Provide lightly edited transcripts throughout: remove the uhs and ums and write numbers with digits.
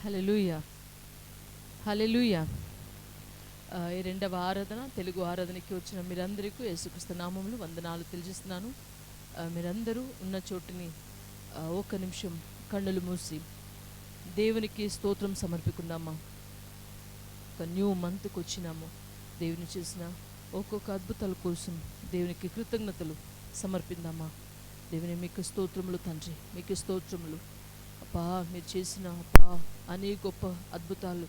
హల్లెలూయా, హల్లెలూయా. ఈ రెండవ ఆరాధన, తెలుగు ఆరాధనకి వచ్చిన మీరందరికీ యేసుక్రీస్తు నామములో వందనాలు తెలియజేస్తున్నాను. మీరందరూ ఉన్న చోటుని ఒక్క నిమిషం కన్నులు మూసి దేవునికి స్తోత్రం సమర్పికుందామా. ఒక న్యూ మంత్కి వచ్చినాము. దేవుని చేసిన ఒక్కొక్క అద్భుతాల కోసం దేవునికి కృతజ్ఞతలు సమర్పిందామా. దేవుని మీకు స్తోత్రములు తండ్రి, మీకు స్తోత్రములు అప్పా. మీరు చేసిన అప్పా అనేక గొప్ప అద్భుతాలు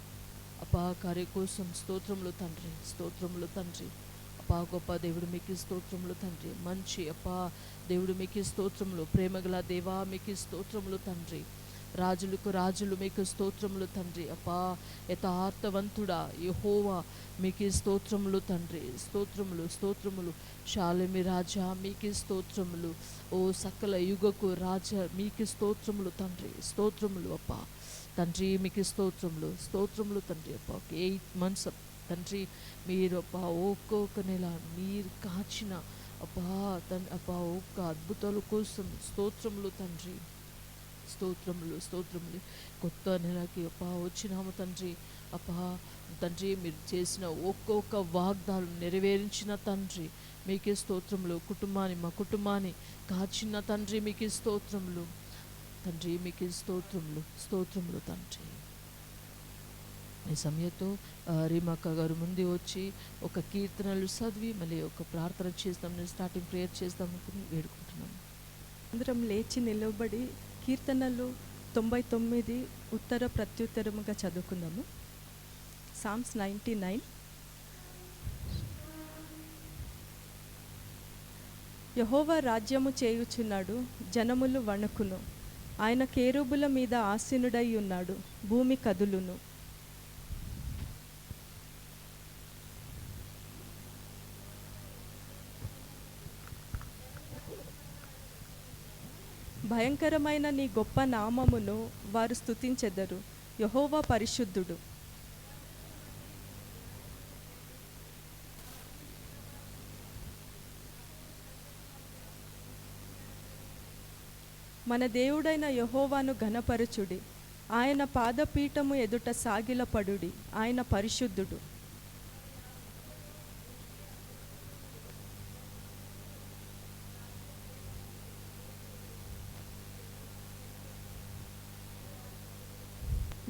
అప్పా కార్య కోసం స్తోత్రములు తండ్రి, స్తోత్రములు తండ్రి అప్పా. గొప్ప దేవుడు మీకు స్తోత్రములు తండ్రి. మంచి అప్పా దేవుడు మీకు స్తోత్రములు. ప్రేమగల దేవా మీకు స్తోత్రములు తండ్రి. రాజులకు రాజులు మీకు స్తోత్రములు తండ్రి అప్పా. యథార్థవంతుడా యెహోవా మీకు స్తోత్రములు తండ్రి, స్తోత్రములు స్తోత్రములు. షాలేమి రాజా మీకు స్తోత్రములు. ఓ సకల యుగకు రాజా మీకు స్తోత్రములు తండ్రి, స్తోత్రములు అప్పా. తండ్రి మీకు స్తోత్రములు, స్తోత్రములు తండ్రి అప్పా. 8 months తండ్రి మీరు అప్పా ఒక్కొక్క నెల మీరు కాచిన అప్పా అప్పా ఒక్క అద్భుతాల కోసం స్తోత్రములు తండ్రి, స్తోత్రములు స్తోత్రములు. కొత్త నెలకి అప్పా వచ్చినాము తండ్రి అప్పా. తండ్రి మీరు చేసిన ఒక్కొక్క వాగ్దానం నెరవేర్చిన తండ్రి మీకే స్తోత్రములు. మా కుటుంబాన్ని కాచిన తండ్రి మీకే స్తోత్రములు తండ్రి, మీకే స్తోత్రములు, స్తోత్రములు తండ్రి. ఈ సమయంతో రీమాక్క గారు ముందు వచ్చి ఒక కీర్తనలు చదివి మళ్ళీ ఒక ప్రార్థన చేస్తాం, స్టార్టింగ్ ప్రేయర్ చేస్తాం అనుకుని వేడుకుంటున్నాము. అందరం లేచి నిలబడి కీర్తనలు 99 ఉత్తర ప్రత్యుత్తరముగా చదువుకుందాము. సామ్స్ 99. యెహోవా రాజ్యము చేయుచున్నాడు, జనములు వణుకును. ఆయన కేరుబుల మీద ఆసీనుడై ఉన్నాడు, భూమి కదులును. భయంకరమైన నీ గొప్ప నామమును వారు స్తుతించెదరు. యెహోవా పరిశుద్ధుడు. మన దేవుడైన యెహోవాను ఘనపరచుడి. ఆయన పాదపీఠము ఎదుట సాగిలపడుడి. ఆయన పరిశుద్ధుడు.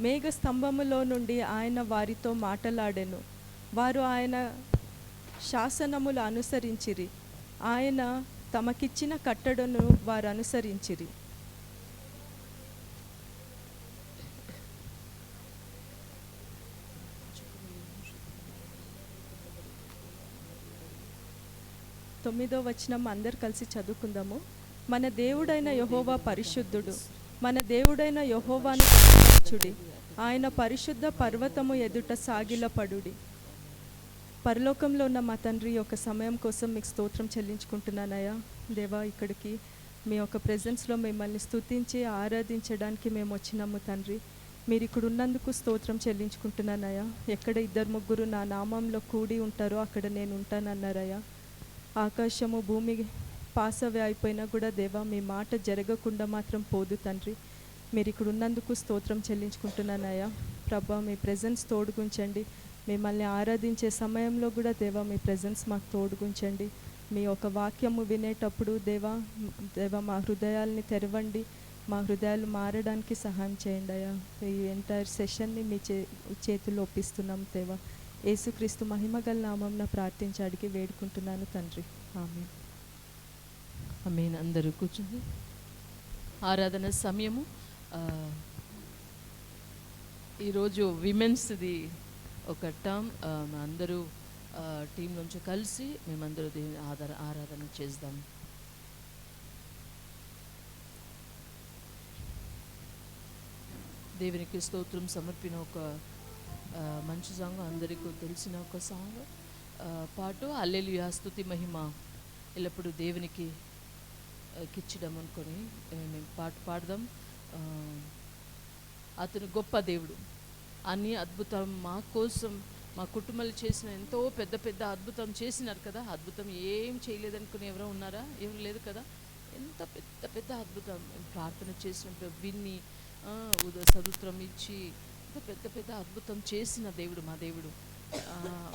మేఘ స్తంభములో నుండి ఆయన వారితో మాటలాడెను. వారు ఆయన శాసనములు అనుసరించిరి. ఆయన తమకిచ్చిన కట్టడను వారు అనుసరించిరి. తొమ్మిదో వచనం అందరు కలిసి చదువుకుందాము. మన దేవుడైన యెహోవా పరిశుద్ధుడు. మన దేవుడైన యెహోవాను స్తుతించుడి. ఆయన పరిశుద్ధ పర్వతము ఎదుట సాగిలపడుడి. పరలోకంలో ఉన్న మా తండ్రి, ఒక సమయం కోసం మీకు స్తోత్రం చెల్లించుకుంటున్నానయ్యా. దేవా, ఇక్కడికి మీ యొక్క ప్రెజెన్స్లో మిమ్మల్ని స్తుతించి ఆరాధించడానికి మేము వచ్చినాము తండ్రి. మీరు ఇక్కడ ఉన్నందుకు స్తోత్రం చెల్లించుకుంటున్నానయ్యా. ఎక్కడ 2-3 నా నామంలో కూడి ఉంటారో అక్కడ నేను ఉంటానన్నారయ్యా. ఆకాశము భూమి పాసవే అయిపోయినా కూడా దేవా, మీ మాట జరగకుండా మాత్రం పోదు తండ్రి. మీరు ఇక్కడ ఉన్నందుకు స్తోత్రం చెల్లించుకుంటున్నానయ్యా. ప్రభా, మీ ప్రెజెన్స్ తోడుగుంచండి. మిమ్మల్ని ఆరాధించే సమయంలో కూడా దేవా మీ ప్రెజెన్స్ మాకు తోడుగుంచండి. మీ యొక్క వాక్యము వినేటప్పుడు దేవా మా హృదయాల్ని తెరవండి. మా హృదయాలు మారడానికి సహాయం చేయండి అయ్యా. ఈ ఎంటైర్ సెషన్ని మీ చేతుల్లో ఒప్పిస్తున్నాం దేవా. యేసుక్రీస్తు మహిమగల నామంన ప్రార్థించి అడిగి వేడుకుంటున్నాను తండ్రి. ఆమేన్. ఆమేన్. అందరూ కూర్చుంది. ఆరాధన సమయము. ఈరోజు విమెన్స్ది ఒక టర్మ్. అందరూ టీం నుంచి కలిసి మేమందరూ దేవుని ఆరాధన చేద్దాం. దేవునికి స్తోత్రం సమర్పిన ఒక మంచి సాంగ్, అందరికీ తెలిసిన ఒక సాంగ్ పాటు హల్లెలూయా స్తుతి మహిమ ఎల్లప్పుడూ దేవునికి కిచ్చడం అనుకొని మేము పాట పాడదాం. అతను గొప్ప దేవుడు. అన్ని అద్భుతం మా కోసం మా కుటుంబాలు చేసిన ఎంతో పెద్ద పెద్ద అద్భుతం చేసినారు కదా. అద్భుతం ఏం చేయలేదనుకుని ఎవరో ఉన్నారా? ఎవరు లేదు కదా. ఎంత పెద్ద పెద్ద అద్భుతం ప్రార్థన చేసినప్పుడు విన్ని సదుత్రం ఇచ్చి ఎంత పెద్ద పెద్ద అద్భుతం చేసిన దేవుడు మా దేవుడు.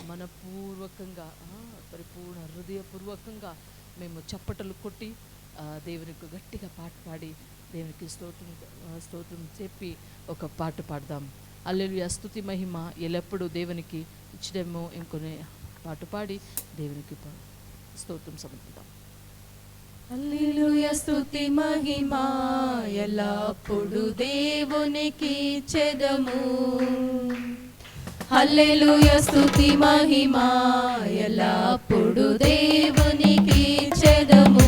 మనపూర్వకంగా పరిపూర్ణ హృదయపూర్వకంగా మేము చప్పటలు కొట్టి దేవునికి గట్టిగా పాట పాడి దేవునికి స్తోత్రం చెప్పి ఒక పాట పాడదాం. హల్లెలూయా. స్తుతి మహిమ ఎల్లప్పుడూ దేవునికి ఇచ్చడేమో. ఇంకొన్ని పాట పాడి దేవునికి స్తోత్రం సమర్పిద్దాం. హల్లెలూయా. స్తుతి మహిమ ఎల్లప్పుడు దేవునికి ఇచ్చెదము. హల్లెలూయా. స్తుతి మహిమ ఎల్లప్పుడు దేవునికి ఇచ్చెదము.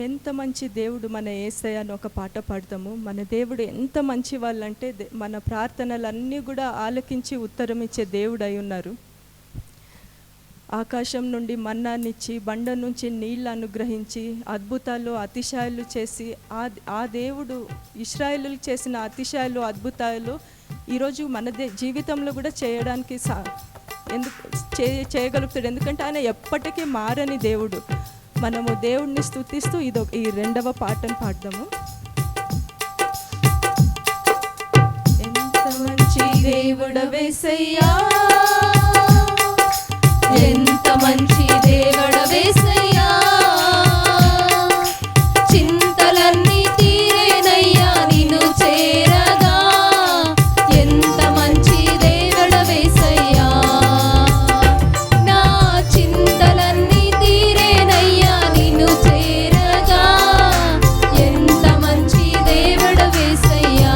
ఎంత మంచి దేవుడు మన యేసయ్య అని ఒక పాట పాడతాము. మన దేవుడు ఎంత మంచి వాళ్ళంటే మన ప్రార్థనలన్నీ కూడా ఆలకించి ఉత్తరం ఇచ్చే దేవుడు అయి ఉన్నారు. ఆకాశం నుండి మన్నానిచ్చి బండ నుంచి నీళ్ళు అనుగ్రహించి అద్భుతాలు అతిశయాలు చేసి ఆ దేవుడు ఇశ్రాయేలుకు చేసిన అతిశయాలు అద్భుతాలు ఈరోజు మన జీవితంలో కూడా చేయడానికి చేయగలుగుతాడు. ఎందుకంటే ఆయన ఎప్పటికీ మారని దేవుడు. మనము దేవుడిని స్తుతిస్తూ ఈ రెండవ పాటను పాడదాము. ఎంత మంచి దేవుడవేసయ్యా, ఎంత మంచి దేవుడవేసయ్యా, చింతలన్నీ తీరేనయ్యా నిన్ను చేరగా. ఎంత మంచి దేవుడవేసయ్యా, నా చింతలన్నీ తీరేనయ్యా నిన్ను చేరగా. ఎంత మంచి దేవుడవేసయ్యా,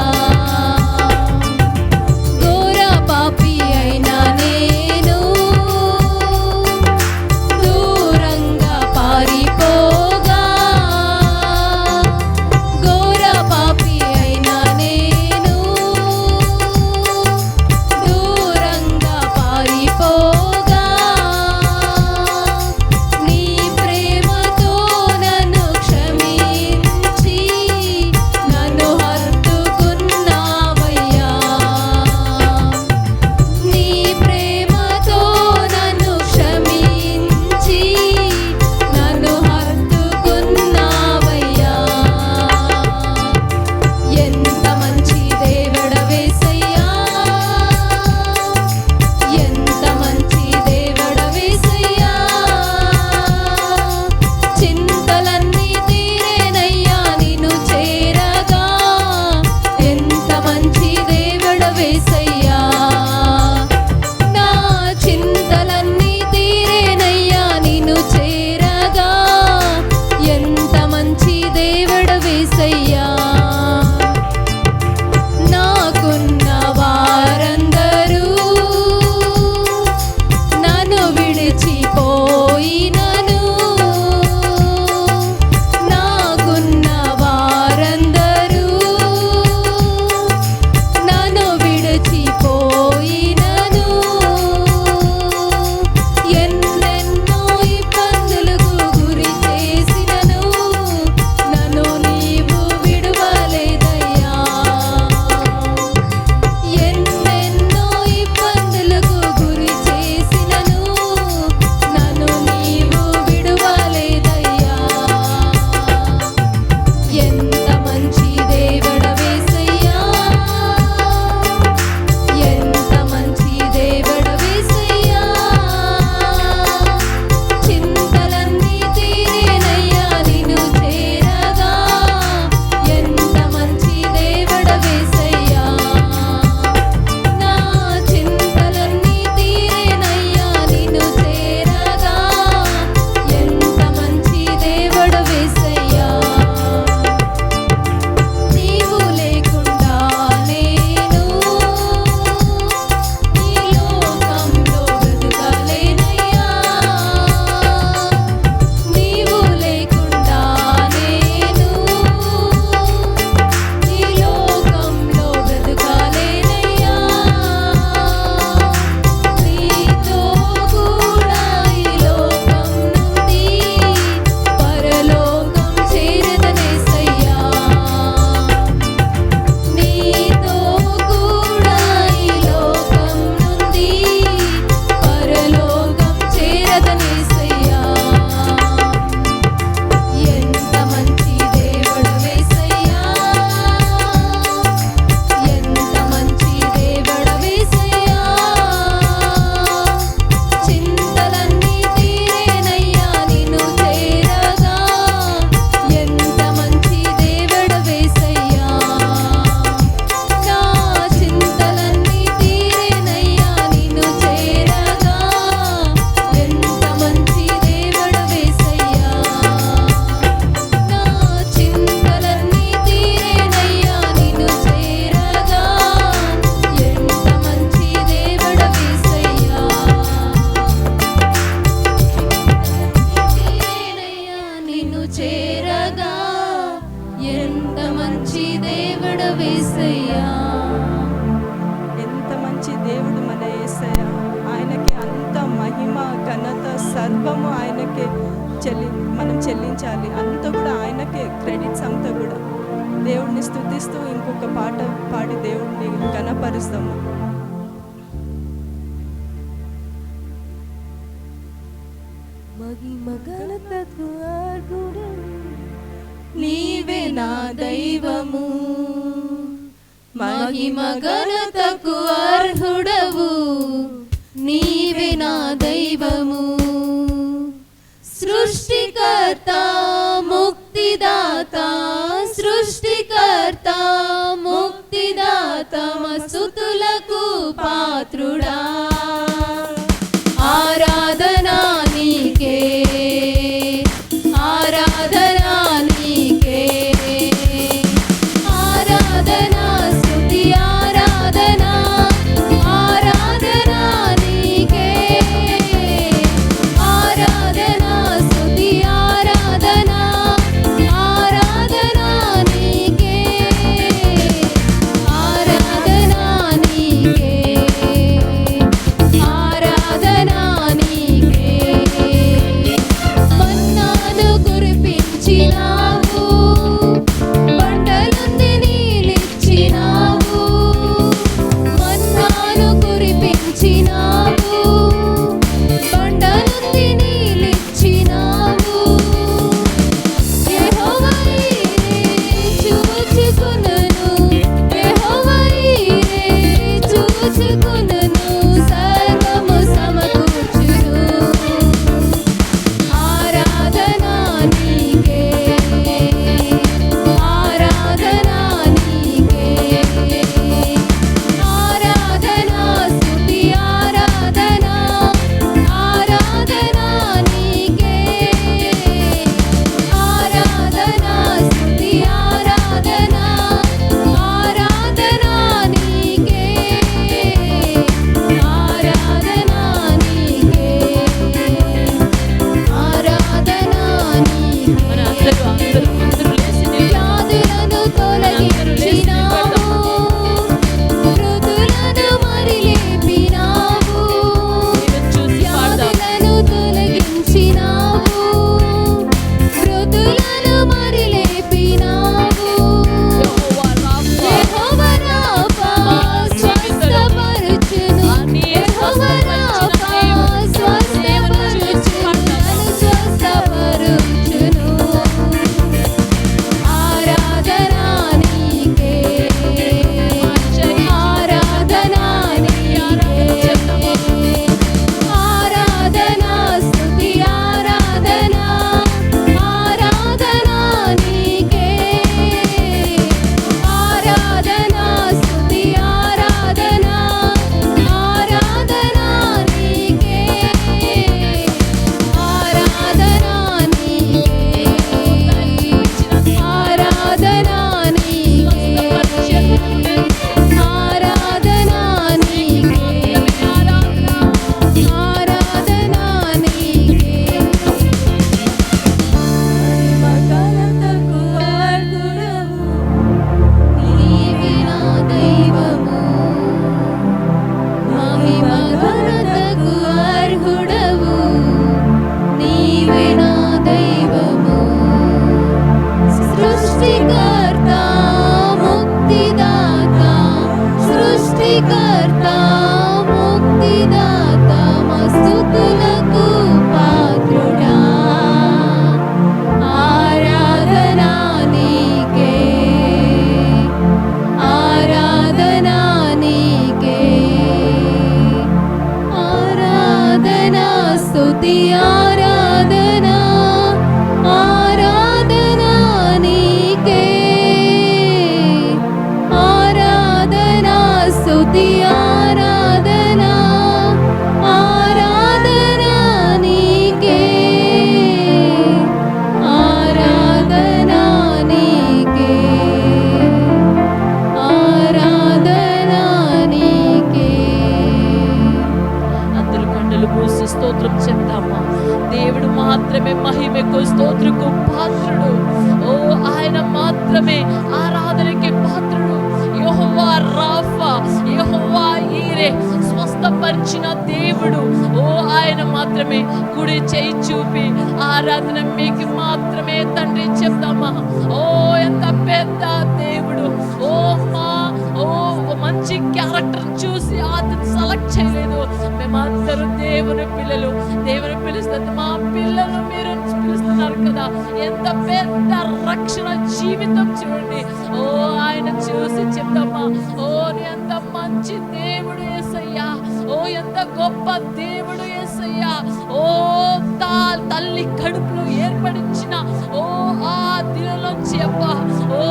సర్వము ఆయనకే మనం చెల్లించాలి. అంతా కూడా ఆయనకే క్రెడిట్స్ అంతా కూడా. దేవుడిని స్తుతిస్తూ ఇంకొక పాట పాడి దేవుడిని ఘనపరుస్తాము. మహిమ ఘనతకు అర్హుడవు నీవే నా దైవము, మహిమ ఘనతకు అర్హుడవు నీవే నా దైవము. సృష్టికర్త ముక్తిదాత, సృష్టికర్త ముక్తిదాత, స్తుతులకు పాత్రుడా. ఆరాధనా నీకే, ఆరాధనా నీకే, ఆరాధనా స్తుతి ఆరాధనా, ఆరాధనా నీకే, ఆరాధనా స్తుతి ఆరాధనా, ఆరాధనా నీకే, ఆరాధనా నీకే, ఆరాధనా నీకే. మన్నాను కురిపించినావు, బండలుంది నీళ్ళిచ్చినావు. మన్నాను కురిపించినావు, బండలుంది నీళ్ళిచ్చినావు. యెహోవా ఈరే చూచుకొనును, యెహోవా ఈరే చూచుకొనును, సర్వము సమకూర్చును. ఆరాధనా నీకే, ఆరాధనా నీకే, ఆరాధనా స్తుతి ఆరాధనా, ఆరాధనా నీకే, ఆరాధనా స్తుతి ఆరాధనా, ఆరాధనా నీకే, ఆరాధనా నీకే, ఆరాధనా మన నీకే. అందరూ లేచి నిలబడి వ్యాధులను తొలగించినావు, మృతులను మరి లేపినావు. చూసి పాడదాం. వ్యాధులను తొలగించినావు, మృతులను మరి లేపినావు. యెహోవా రాఫా, యెహోవా రాఫా స్వస్థపరచును, యెహోవా రాఫా స్వస్థపరచును, నన్ను స్వస్థపరచును. ఆరాధనా నీకే, ఆరాధనా నీకే, ఆరాధనా స్తుతి ఆరాధనా, ఆరాధనా నీకే, ఆరాధనా స్తుతి ఆరాధనా, ఆరాధనా నీకే, ఆరాధనా నీకే, ఆరాధనా నీకే, ఆరాధనా నీకే, ఆరాధనా నీకే. మహిమ ఘనతకు అర్హుడవు నీవే నా దైవము, మహిమ ఘనతకు అర్హుడవు నీవే నా దైవము. సృష్టికర్త ముక్తిదాత, సృష్టికర్త ముక్తిదాత, స్తుతులకు పాత్రుడా. ఆరాధనా నీకే, ఆరాధనా నీకే, ఆరాధనా స్తుతి ఆరాధనా, ఆరాధనా నీకే, ఆరాధనా స్తుతి ఆరాధనా, ఆరాధనా నీకే, ఆరాధనా నీకే, ఆరాధనా నీకే. అందరూ కన్నులు మూసి స్తోత్రం చెప్తామా. దేవుడు మాత్రమే మహిమకు స్తోత్రకు పాత్రుడు. ఓ ఆయన మాత్రమే ఆరాధనకి పాత్రుడు. యెహోవా రాఫా, యెహోవా ఈరే స్వస్థ స్వస్థపరిచిన దేవుడు. ఓ ఆయన మాత్రమే కుడి చేయి చూపి ఆరాధన మీకు మాత్రమే తండ్రి చెప్తామా. ఓ ఎంత పెద్ద దేవుడు. ఓ మా ఓ మంచి క్యారెక్టర్ చూసి అతను సెలెక్ట్ చేయలేదు. మేమందరూ దేవుని పిల్లలు. దేవుని పిలుస్తుంది మా పిల్లలు మీరు పిలుస్తున్నారు కదా. ఎంత పెద్ద రక్షణ జీవితం చూడండి. ఓ ఆయన చూసి చెప్తామా. ఓ ఎంత మంచి దేవుడు యేసయ్యా. ఓ ఎంత గొప్ప దేవుడు యేసయ్యా. ఓ తల్లి కడుపులో ఏర్పడించిన ఓ ఆ దినలోంచి అబ్బా ఓ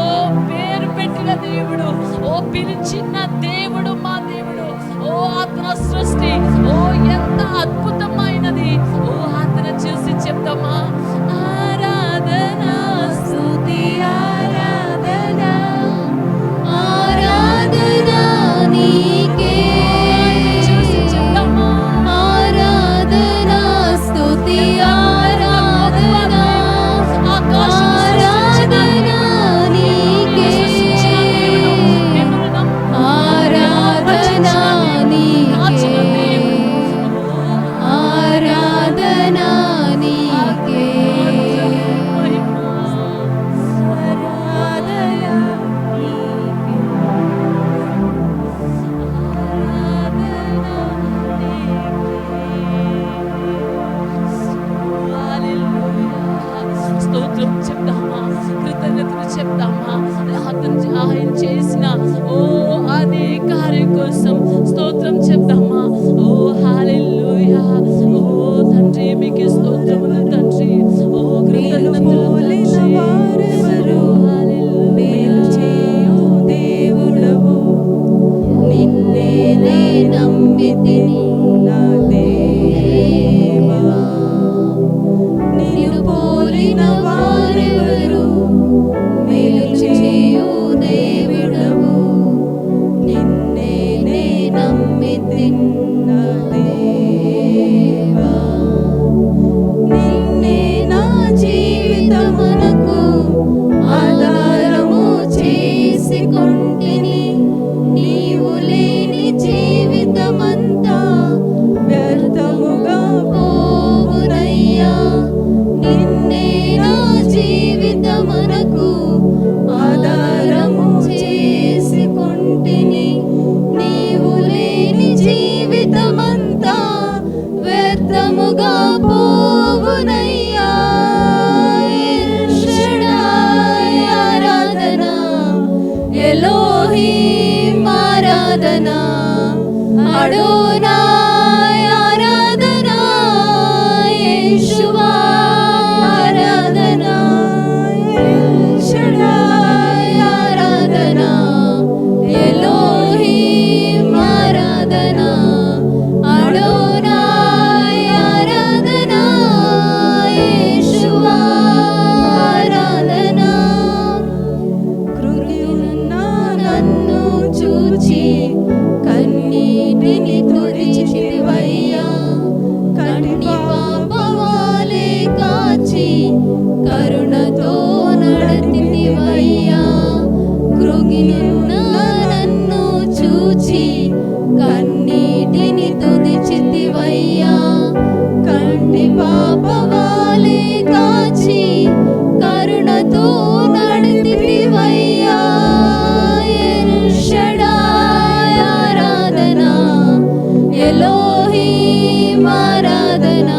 పేరు పెట్టిన దేవుడు. ఓ పిలిచిన దేవుడు మా దేవుడు. ఓ అతని సృష్టి ఓ ఎంత అద్భుతమైనది. ఓ అతను చూసి చెప్తామా. ఆరాధన స్తుతి ఆరాధన ఆరాధన నీకే చూసి చెప్తామా. ఆరాధన స్తుతి ఆరాధన ఆరాధన నీకే ఆరాధన నీకే ఆరాధన నీకే స్తోత్రం చెప్తామా. కృతజ్ఞతలు చెప్తామా. ఆయన చేసిన ఓ అదే కార్యం కోసం స్తోత్రం చెప్తామా. ఓ హల్లెలూయా. ఓ తండ్రి మీకు స్తోత్రములు తండ్రి. ఓ కృతజ్ఞతలు తండ్రి. మేలు చేయు దేవుడవు నిన్నే నమ్మితిని నా దేవా. నిన్ను పోలిన వారెవరు మేలు చేయు దేవుడవు నిన్నే నమ్మితిని నా దేవా. నిన్నే నా జీవితమునకు ఆధారము చేసుకొంటిని నీవు లేని జీవితమంతా వ్యర్థముగా పోవునయ్యా నిన్నే నా జీవితమునకు ఆధారము చేసుకొంటిని నీవు లేని జీవితమంతా వ్యర్థముగా పోవునయ్యా. ఎల్ షడాయ్ ఆరాధన ఎలోహీం ఆరాధన అడోనాయ్ ఆరాధన యేషువా ఆరాధన ఎల్ షడాయ్ ఆరాధన ఎలోహీం ఆరాధన అడోనాయ్ ఆరాధన యేషువా ఆరాధన. కృంగియున్న నన్ను చూచి కన్నీటిని తుడిచితివయ్యా కంటి పాపవాలే కాచి కరుణతో నడతివయ్యా. కృంగియున్న నన్ను చూచి కన్నీటిని తుడిచితివయ్యా కంటి పాపవాలే కాచి కరుణతో నడతివయ్యా. ఎల్ షడాయ్ ఆరాధన ఎలోహీం ఆరాధన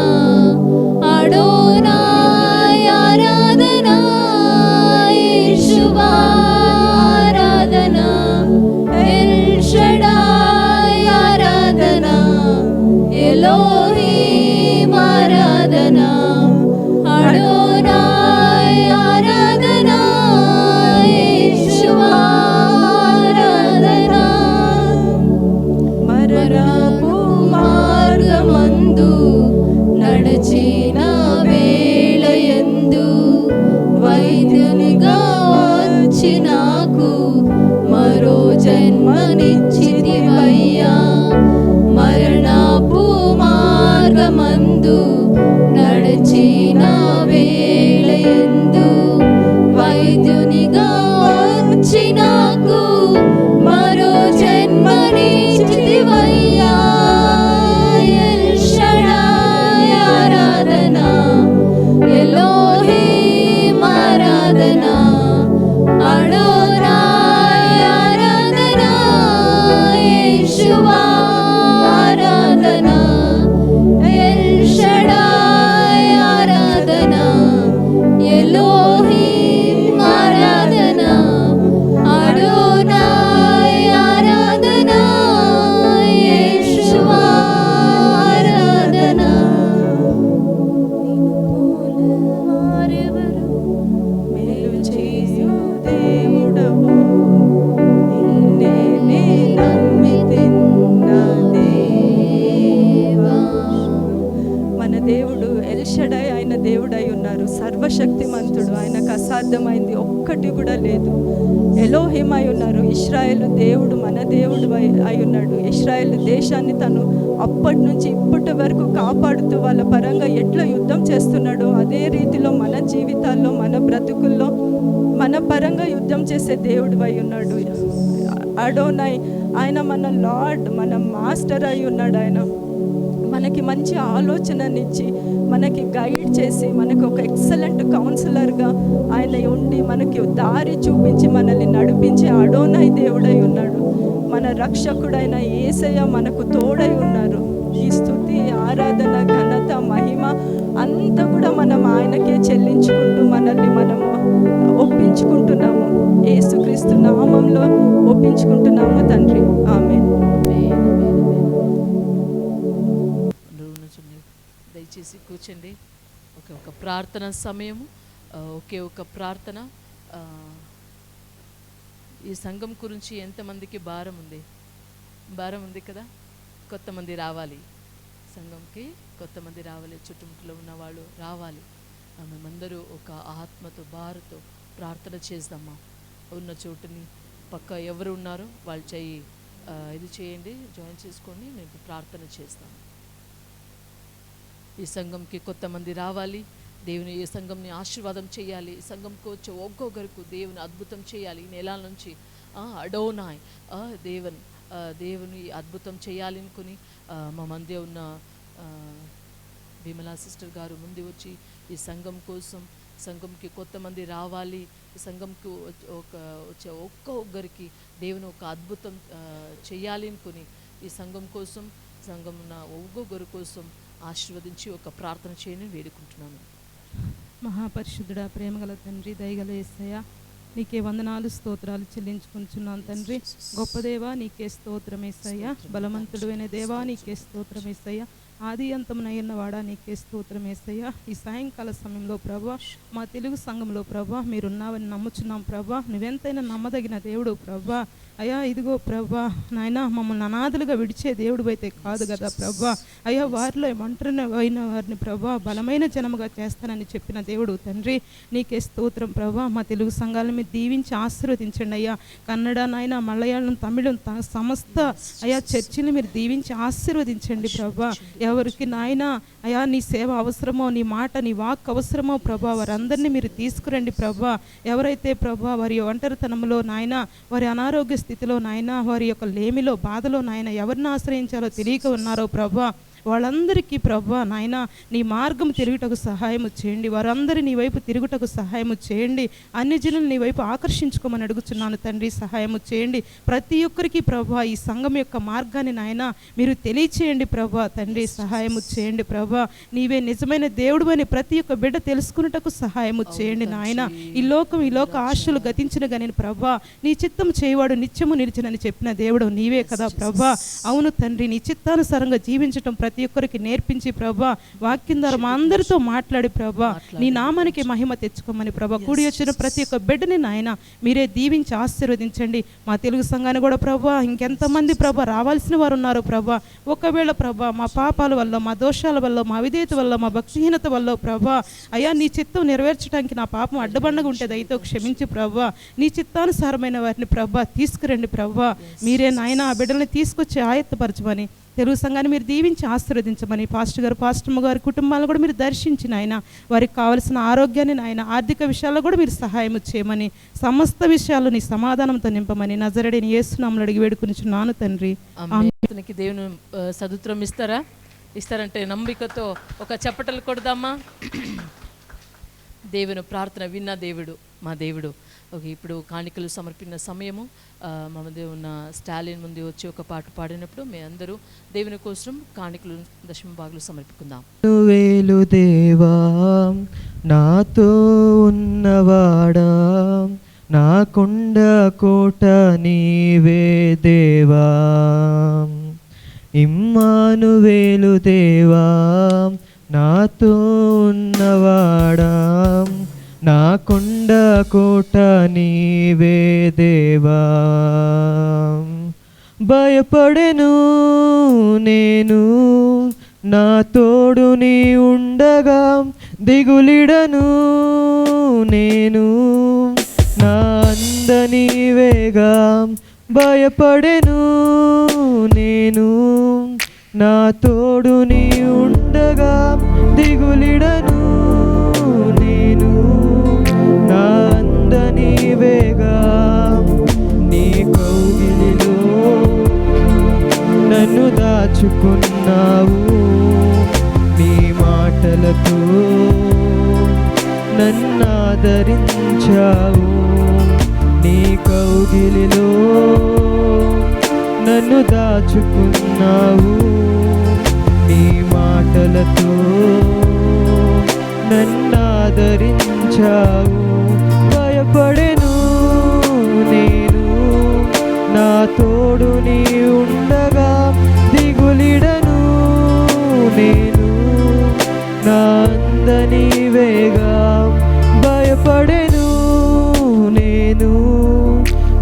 అడోనాయ్ ఆరాధన యేషువా ఆరాధన ఎల్ షడాయ్ ఆరాధన ఎలోహీం ఆరాధన అడోనాయ్ ఆరాధన యేషువా ఆరాధన. మరణపు మార్గమందు నడచిన వేళయందు వైద్యునిగా వచ్చి నాకు మరో జన్మనిచ్చితివయ్యా. మరణపు మార్గమందు నడచిన వేళయందు వైద్యునిగా వచ్చి నాకు మరో జన్మనిచ్చితివయ్యా. సర్వశక్తిమంతుడు, ఆయనకు అసాధ్యమైంది ఒక్కటి కూడా లేదు. ఎలోహిం అయి ఉన్నారు. ఇశ్రాయేలు దేవుడు మన దేవుడు అయి ఉన్నాడు. ఇశ్రాయేల్ దేశాన్ని తను అప్పటి నుంచి ఇప్పటి వరకు కాపాడుతూ వాళ్ళ పరంగా ఎట్లా యుద్ధం చేస్తున్నాడో అదే రీతిలో మన జీవితాల్లో, మన బ్రతుకుల్లో మన పరంగా యుద్ధం చేసే దేవుడు అయి ఉన్నాడు. అడోనై, ఆయన మన లార్డ్, మన మాస్టర్ అయి ఉన్నాడు. ఆయన మనకి మంచి ఆలోచననిచ్చి, మనకి గైడ్ చేసి, మనకు ఒక ఎక్సలెంట్ కౌన్సిలర్గా ఆయన ఉండి మనకి దారి చూపించి మనల్ని నడిపించే అడోనై దేవుడై ఉన్నాడు. మన రక్షకుడైన యేసయ్య మనకు తోడై ఉన్నారు. ఈ స్తుతి, ఆరాధన, ఘనత, మహిమ అంతా కూడా మనం ఆయనకే చెల్లించుకుంటూ మనల్ని మనము ఒప్పించుకుంటున్నాము. యేసుక్రీస్తు నామంలో ఒప్పించుకుంటున్నాము తండ్రి. ఆమేన్. దయచేసి కూర్చోండి. ఒక ప్రార్థన సమయము, ఒక ప్రార్థన. ఈ సంఘం గురించి ఎంతమందికి భారం ఉంది కదా? కొత్తమంది రావాలి, సంఘంకి కొత్తమంది రావాలి, చుట్టుముట్టులో ఉన్న వాళ్ళు రావాలి. మేమందరూ ఒక ఆత్మతో, భారతో ప్రార్థన చేద్దామా. ఉన్న చోటుని పక్క ఎవరు ఉన్నారో వాళ్ళు చెయ్యి ఇది చేయండి, జాయిన్ చేసుకోండి. మేము ప్రార్థన చేస్తాము. ఈ సంఘంకి కొత్తమంది రావాలి. దేవుని ఈ సంఘంని ఆశీర్వాదం చేయాలి. ఈ సంఘంకి వచ్చే ఒక్కొక్కరికి దేవుని అద్భుతం చేయాలి. ఈ నెల నుంచి అడోనాయ్ దేవుని అద్భుతం చేయాలి అనుకుని మా మధ్య ఉన్న విమలా సిస్టర్ గారు ముందు వచ్చి ఈ సంఘం కోసం, సంఘంకి కొత్తమంది రావాలి, ఈ సంఘంకి వచ్చే ఒక్కొక్కరికి దేవుని ఒక అద్భుతం చేయాలి అనుకుని ఈ సంఘం కోసం, సంఘం ఉన్న ఒక్కొక్కరి కోసం ఆశీర్వదించి ఒక ప్రార్థన చేయని వేడుకుంటున్నాను. మహాపరిశుద్ధుడా, ప్రేమగల తండ్రి, దయగల యేసయ్య, నీకే వందనాలు, స్తోత్రాలు చెల్లించుకుంటున్నాను తండ్రి. గొప్ప దేవా నీకే స్తోత్రం యేసయ్య. బలవంతుడు అయిన దేవా నీకే స్తోత్రం యేసయ్య. ఆది అంతమునైన వాడా నీకే స్తోత్రం యేసయ్య. ఈ సాయంకాల సమయంలో ప్రభా, మా తెలుగు సంఘంలో ప్రభా మీరున్నావని నమ్ముచున్నాం ప్రభా. నువ్వెంతైనా నమ్మదగిన దేవుడు ప్రభా. అయ్యా ఇదిగో ప్రభా నాయన, మమ్మల్ని అనాథలుగా విడిచే దేవుడు అయితే కాదు కదా ప్రభా. అయ్యా వారిలో ఒంటరిని అయిన వారిని ప్రభా బలమైన జనముగా చేస్తానని చెప్పిన దేవుడు తండ్రి, నీకే స్తోత్రం ప్రభా. మా తెలుగు సంఘాలను మీరు దీవించి ఆశీర్వదించండి అయ్యా. కన్నడ నాయన, మలయాళం, తమిళం సమస్త అయ్యా చర్చిని మీరు దీవించి ఆశీర్వదించండి ప్రభా. ఎవరికి నాయన అయ్యా నీ సేవ అవసరమో, నీ మాట, నీ వాక్ అవసరమో ప్రభా, వారందరినీ మీరు తీసుకురండి ప్రభా. ఎవరైతే ప్రభా వారి ఒంటరితనంలో నాయన, వారి అనారోగ్య స్థితిలో నాయన, వారి యొక్క లేమిలో, బాధలో నాయన ఎవరిని ఆశ్రయించాలో తెలియక ఉన్నారో ప్రభా, వాళ్ళందరికీ ప్రభా నాయన నీ మార్గం తిరుగుటకు సహాయము చేయండి. వారందరూ నీ వైపు తిరుగుటకు సహాయము చేయండి. అన్ని జనులు నీ వైపు ఆకర్షించుకోమని అడుగుచున్నాను తండ్రి, సహాయము చేయండి. ప్రతి ఒక్కరికి ప్రభా ఈ సంఘం యొక్క మార్గాన్ని నాయన మీరు తెలియచేయండి ప్రభా తండ్రి, సహాయము చేయండి ప్రభా. నీవే నిజమైన దేవుడు అని ప్రతి ఒక్క బిడ్డ తెలుసుకున్నటకు సహాయము చేయండి నాయన. ఈ లోక ఆశలు గతించిన కానీ ప్రభా నీ చిత్తం చేయవాడు నిత్యము నిలిచినని చెప్పిన దేవుడు నీవే కదా ప్రభా. అవును తండ్రి, నీ చిత్తానుసారంగా జీవించటం ప్రతి ఒక్కరికి నేర్పించి ప్రభా, వాక్యం ద్వారా మా అందరితో మాట్లాడి ప్రభా నీ నామానికి మహిమ తెచ్చుకోమని ప్రభా, కూడి వచ్చిన ప్రతి ఒక్క బిడ్డని నాయన మీరే దీవించి ఆశీర్వదించండి. మా తెలుగు సంఘాన్ని కూడా ప్రభా ఇంకెంతమంది ప్రభా రావాల్సిన వారు ఉన్నారు ప్రభా. ఒకవేళ ప్రభా మా పాపాల వల్ల, మా దోషాల వల్ల, మా విధేయత వల్ల, మా భక్తిహీనత వల్ల ప్రభా అయ్యా నీ చిత్తం నెరవేర్చడానికి నా పాపం అడ్డబండగా ఉంటే దయతో క్షమించి ప్రభా, నీ చిత్తానుసారమైన వారిని ప్రభా తీసుకురండి ప్రభా. మీరే నాయన ఆ బిడ్డల్ని తీసుకొచ్చి ఆయత్తపరచమని, తెలుగు సంఘాన్ని మీరు దీవించి ఆశీర్వదించమని, పాస్టర్ గారు, పాస్టమ్మ గారి కుటుంబాలను కూడా మీరు దర్శించిన ఆయన, వారికి కావలసిన ఆరోగ్యాన్ని నాయన, ఆర్థిక విషయాల్లో కూడా మీరు సహాయం చేయమని, సమస్త విషయాలు నీ సమాధానంతో నింపమని నజరేయుడైన యేసు నామములో అడిగి వేడుకొనుచున్నాను తండ్రి. అతనికి దేవుని సదుత్రం ఇస్తారంటే నమ్మికతో ఒక చప్పటలు కొడదామా. దేవుని ప్రార్థన విన్న దేవుడు మా దేవుడు. ఓకే, ఇప్పుడు కాணிకలు సమర్పిన సమయము. మా మధ్య ఉన్న స్టాలిన్ ముందు వచ్చి ఒక పాట పాడినప్పుడు మీ అందరూ దేవుని కోసం కాணிకలు దశమ భాగాలు సమర్పికుందాం. వేలు దేవా నాతో ఉన్నవాడా, నా కొండ కోట నీవే దేవా. ఇమ్మానువేలు దేవా నాతో ఉన్నవాడా, నా కొండ కోట నీవే దేవా. భయపడెను నేను నా తోడు నీ ఉండగా, దిగులిడను నేను, నా అంద నీవేగా. భయపడెను నేను, నా తోడు నీ ఉండగా. దిగులిడను నేను, నా అంద నీవేగా. నీ కౌగిలిలో నన్ను దాచుకున్నావు, నీ మాటలతో నన్ను ఆదరించావు. నీ కౌగిలిలో నన్ను దాచుకున్నావు, నీ మాటలతో నన్ను ఆదరించావు. భయపడెను నేను, నా తోడు నీ ఉండగా. దిగులిడను నేను, నా అంద నీవేగా. భయపడెను నేను,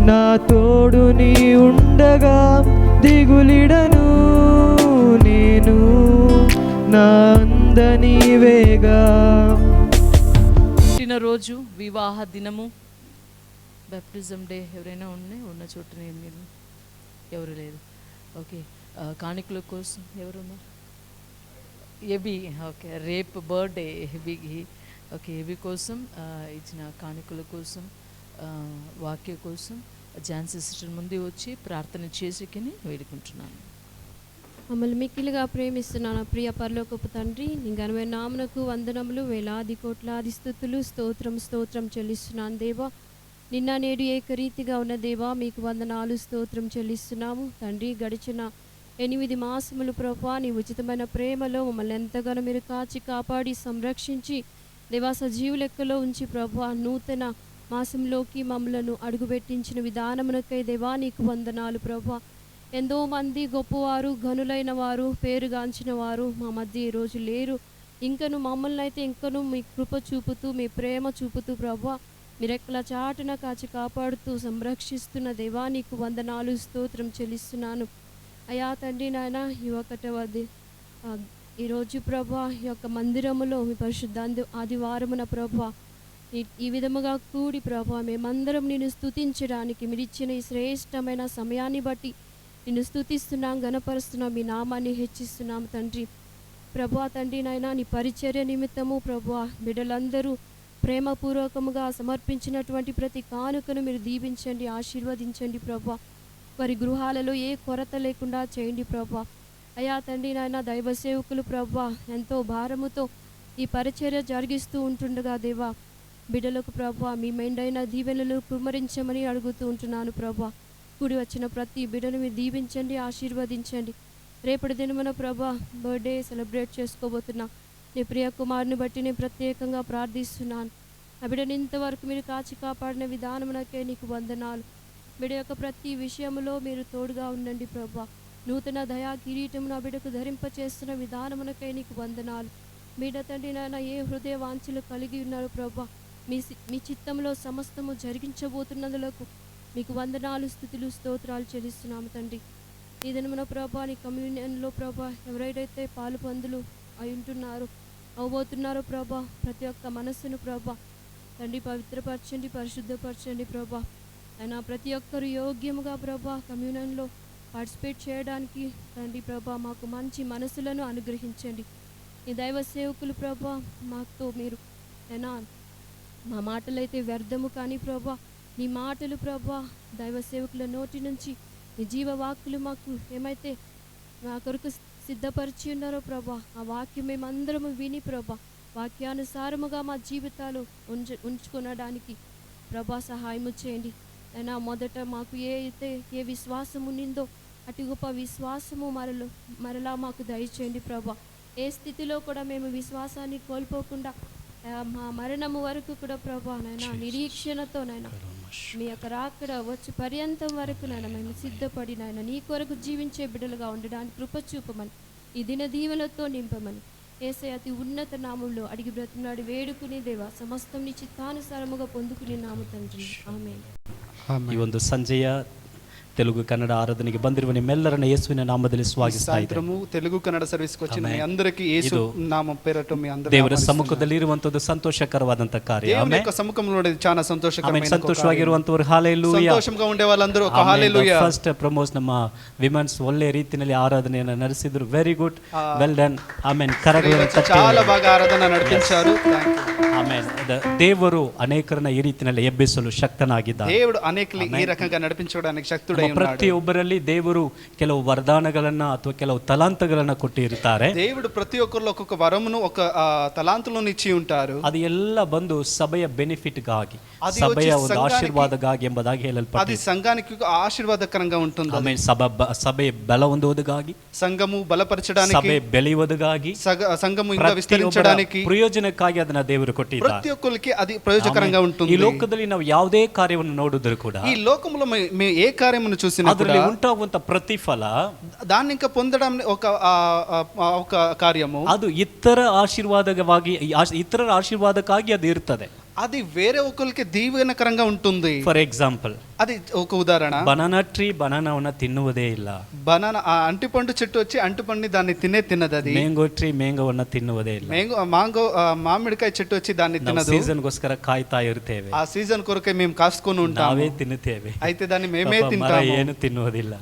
నా తోడు నీ ఉండగా. దిగులిడను నేను, నా అంద నీవేగా. పుట్టినరోజు, వివాహ దినము, బాప్టిజం డే ఎవరైనా ఉన్న చోటునే మీరు ఎవరు లేదు. ఓకే, కాணிకల కోసం ఎవరున్నారు? ఏబి, ఓకే, రేపు బర్త్డే ఏబికి. ఓకే, ఏబి కోసం ఇచ్చిన కాணிకల కోసం, వాక్య కోసం ఝాన్సీ సిస్టర్ ముందు వచ్చి ప్రార్థన చేసుకుని వేడుకుంటున్నాను. మమ్మల్ని మిక్కిలిగా ప్రేమిస్తున్నాను ప్రియ పరలోకపు తండ్రి, నీ ఘనమైన నామమునకు వందనములు, వేలాది కోట్లాది స్తుతులు, స్తోత్రం చెల్లిస్తున్నాను దేవా. నిన్న నేడు ఏకరీతిగా ఉన్న దేవా, మీకు వందనాలు, స్తోత్రం చెల్లిస్తున్నాము తండ్రి. గడిచిన 8 మాసములు ప్రభా, నీ ఉచితమైన ప్రేమలో మమ్మల్ని ఎంతగానో మీరు కాచి కాపాడి సంరక్షించి దేవా సజీవ లెక్కలో ఉంచి ప్రభా, నూతన మాసంలోకి మమ్మలను అడుగుపెట్టించిన విధానమునకై దేవా నీకు వందనాలు ప్రభా. ఎంతో మంది గొప్పవారు, ఘనులైన వారు, పేరుగాంచిన వారు మా మధ్య ఈరోజు లేరు. ఇంకను మమ్మల్ని అయితే ఇంకను మీ కృప చూపుతూ, మీ ప్రేమ చూపుతూ ప్రభా, మీరెక్కల చాటున కాచి కాపాడుతూ సంరక్షిస్తున్న దేవా నీకు వందనాలు, స్తోత్రం చెల్లిస్తున్నాను అయా తండ్రి. నాయన ఈ ఈరోజు ప్రభా, ఈ యొక్క మందిరములో మీ పరిశుద్ధ ఆదివారమున ప్రభా ఈ విధముగా కూడి ప్రభా మేమందరం నిన్ను స్తుతించడానికి మీరిచ్చిన ఈ శ్రేష్టమైన సమయాన్ని బట్టి నిన్ను స్తుతిస్తున్నాం, గణపరుస్తున్నాం, మీ నామాన్ని హెచ్చిస్తున్నాం తండ్రి. ప్రభా తండ్రి నాయన, నీ పరిచర్య నిమిత్తము ప్రభా బిడ్డలందరూ ప్రేమపూర్వకముగా సమర్పించినటువంటి ప్రతి కానుకను మీరు దీవించండి, ఆశీర్వదించండి ప్రభా. వారి గృహాలలో ఏ కొరత లేకుండా చేయండి ప్రభా. అయా తండ్రి నాయన, దైవ సేవకులు ప్రభా ఎంతో భారముతో ఈ పరిచర్య జరిగిస్తూ ఉంటుండగా దేవా, బిడ్డలకు ప్రభా మీ మెండైన దీవెనలు కుమ్మరించమని అడుగుతూ ఉంటున్నాను ప్రభా. కూడి వచ్చిన ప్రతి బిడ్డను మీరు దీవించండి, ఆశీర్వదించండి. రేపటి దినమున ప్రభా బర్త్డే సెలబ్రేట్ చేసుకోబోతున్నా నీ ప్రియ కుమారుని బట్టి నేను ప్రత్యేకంగా ప్రార్థిస్తున్నాను. ఆ బిడ్డను ఇంతవరకు మీరు కాచి కాపాడిన విధానమునకే నీకు వందనాలు. బిడ్డ యొక్క ప్రతి విషయంలో మీరు తోడుగా ఉండండి ప్రభా. నూతన దయా కిరీటమును ఆ బిడ్డకు ధరింపచేస్తున్న విధానమునకై నీకు వందనాలు. బిడ్డ తండ్రి నాయన ఏ హృదయ వాంఛలు కలిగి ఉన్నారు ప్రభా, మీ చిత్తంలో సమస్తము జరిగించబోతున్నందులకు మీకు వందనాలు, స్తుతులు, స్తోత్రాలు చెల్లిస్తున్నాము తండ్రి. ఈ దినమున ప్రభా నీ కమ్యూనియన్లో ప్రభా ఎవరైతే పాలు పందులు అయి ఉంటున్నారో అవబోతున్నారో ప్రభా, ప్రతి ఒక్క మనస్సును ప్రభా తండ్రి పవిత్రపరచండి, పరిశుద్ధపరచండి ప్రభా. అయినా ప్రతి ఒక్కరు యోగ్యముగా ప్రభా కమ్యూనియన్లో పార్టిసిపేట్ చేయడానికి తండ్రి ప్రభా మాకు మంచి మనసులను అనుగ్రహించండి. ఈ దైవ సేవకులు ప్రభా మాతో మీరు అయినా మా మాటలైతే వ్యర్థము కానీ ప్రభా నీ మాటలు ప్రభా దైవ సేవకుల నోటి నుంచి నీ జీవవాక్కులు మాకు ఏమైతే మా కొరకు సిద్ధపరిచి ఉన్నారో ప్రభా, ఆ వాక్యం మేమందరము విని ప్రభా వాక్యానుసారముగా మా జీవితాలు ఉంచుకొనడానికి ప్రభా సహాయము చేయండి. అయినా మొదట మాకు ఏ విశ్వాసం ఉన్నిందో అటు గొప్ప విశ్వాసము మరలా మాకు దయచేయండి ప్రభా. ఏ స్థితిలో కూడా మేము విశ్వాసాన్ని కోల్పోకుండా మా మరణము వరకు కూడా ప్రభా నైనా నిరీక్షణతో నైనా మీ యొక్క రాకడ వచ్చి పర్యంతం వరకు నైనా మేము సిద్ధపడి నైనా నీ కొరకు జీవించే బిడ్డలుగా ఉండడానికి కృప చూపమని, ఈ దిన దీవెనతో నింపమని యేసయ్య అతి ఉన్నత నామంలో అడిగి బ్రతిమలాడి వేడుకుని దేవా సమస్తం నీ చిత్తానుసారముగా పొందుకుని నామ తండ్రి, ఆమేన్. ಈ ಒಂದು ಸಂಜೆಯ ತೆಲುಗು ಕನ್ನಡ ಆರಾಧನೆಗೆ ಬಂದಿರುವ ನಿಮ್ಮೆಲ್ಲರನ್ನ ಯೇಸುವಿನ ನಾಮದಲ್ಲಿ ಸ್ವಾಗತಿಸ್ತಾ ಇದ್ದೇನೆ. సాయంత్రము తెలుగు కన్నడ సర్వీస్కి వచ్చిన మీ అందరికీ యేసు ಇದು నామం పేరట మీ అందరికీ ದೇವರ ఆహ్వానిస్తున్నాను. ಸಮ್ಮುಖದಲ್ಲಿ ಇರುವಂತದ್ದು ಸಂತೋಷಕರವಾದಂತ ಕಾರ್ಯ. దేవుని ಆಮೆನ್. యొక్క సముఖంలో ఉండేది చాలా ಆಮೆನ್. సంతోషకరమైన ಸಂತೋಷವಾಗಿರುವಂತವರು ಹಾಲೆಲೂಯಾ. సంతోషంగా ఉండే వాళ్ళందరూ ఒక హల్లెలూయా. ಫಸ್ಟ್ ಪ್ರಮೋಸ್ ನಮ್ಮ ವಿಮೆನ್ಸ್ ಒಳ್ಳೆ ರೀತಿಯಲ್ಲಿ ಆರಾಧನೆಯನ್ನು ನಡೆಸಿದ್ರು. Very good, well done. Amen. ಕರಗಳನ್ನು ತಟ್ಟಿ చాలా బాగా ఆరాధన నడిపించారు. ಆಮೆನ್. ದೇವರು ಅನೇಕರನ್ನ ಈ ರೀತಿಯಲ್ಲಿ ಎಬ್ಬಿಸಲು ಶಕ್ತನಾಗಿದ್ದಾನೆ. దేవుడు అనేకులు ఈ రకంగా నడిపించడానికి శక్తుడై ఉన్నాడు. ಪ್ರತಿಯೊಬ್ಬರಲ್ಲಿ ದೇವರು ಕೆಲವು ವರದಾನಗಳನ್ನ ಅಥವಾ ಕೆಲವು ತಲಾಂತಗಳನ್ನ ಕೊಟ್ಟಿರ್ತಾರೆ. దేవుడు ప్రతి ఒక్కరిలో ఒక్కొక్క వరమును ఒక తలాంతులను ఇచ్చి ఉంటారు. ಅದು ಎಲ್ಲ ಬಂದು ಸಭೆಯ ಬೆನಿಫಿಟ್ಗಾಗಿ, అది ಸಭೆಯ వచ్చి ಒಂದು ಆಶೀರ್ವಾದಗಾಗಿ ಎಂಬುದಾಗಿ అది ಹೇಳಲ್ಪಟ್ಟಿದೆ. సంఘానికి ఆశీర్వాదకరంగా ఉంటుంది. ಆಮೇಲೆ ಸಭೆ ಬಲ ಹೊಂದುವುದಕ್ಕಾಗಿ, సంఘము బలపరచడానికి, ಸಭೆ ಬೆಳೆಯುವುದಕ್ಕಾಗಿ, సంఘము ఇంకా విస్తరించడానికి, ಪ್ರಯೋಜನಕ್ಕಾಗಿ ಅದನ್ನ ದೇವರು ಕೊಟ್ಟಿದ್ದಾರೆ. ప్రతి ఒక్కరికి అది ప్రయోజకరంగా ఉంటుంది. ಈ ಲೋಕದಲ್ಲಿ ನಾವು ಯಾವುದೇ ಕಾರ್ಯವನ್ನು ನೋಡಿದ್ರು ಕೂಡ ఈ లోకంలో మేము ఏ కార్యమును చూసినా ಅದರಲ್ಲಿ కూడా ಉಂಟಾಗುವಂತ ಪ್ರತಿಫಲ, దాన్ని ఇంకా పొందడం ఒక కార్యము, ಅದು ಇತರರ ಆಶೀರ್ವಾದಕ್ಕಾಗಿ ಅದು ಇರ್ತದೆ. అది వేరే ఒకరికి దీవెనకరంగా ఉంటుంది. ಫಾರ್ ಎಕ್ಸಾಂಪಲ್, అది ఒక ఉదాహరణ. ಬನಾನಾ ಟ್ರೀ ಬನಾನಾವನ್ನ ತಿನ್ನುವುದೇ ಇಲ್ಲ. బనానా అంటిపండు చెట్టు వచ్చి అంటిపండు దాన్ని తిన్నది. అది ಮ್ಯಾಂಗೋ ಟ್ರೀ ಮ್ಯಾಂಗೋವನ್ನ ತಿನ್ನುವುದೇ ಇಲ್ಲ. మాంగో మామిడికాయ చెట్టు వచ్చి దాన్ని తినదు. ಸೀಸನ್ಗೋಸ್ಕರ ಕಾಯ್ತಾ ಇರ್ತೇವೆ. ఆ సీజన్ కొరకే మేము కాసుకొని ఉంటాము. ನಾವೇ ತಿನ್ನುತ್ತೇವೆ. అయితే దాన్ని మేమే ಮರ తింటాము. ಏನು ತಿನ್ನುವುದಿಲ್ಲ.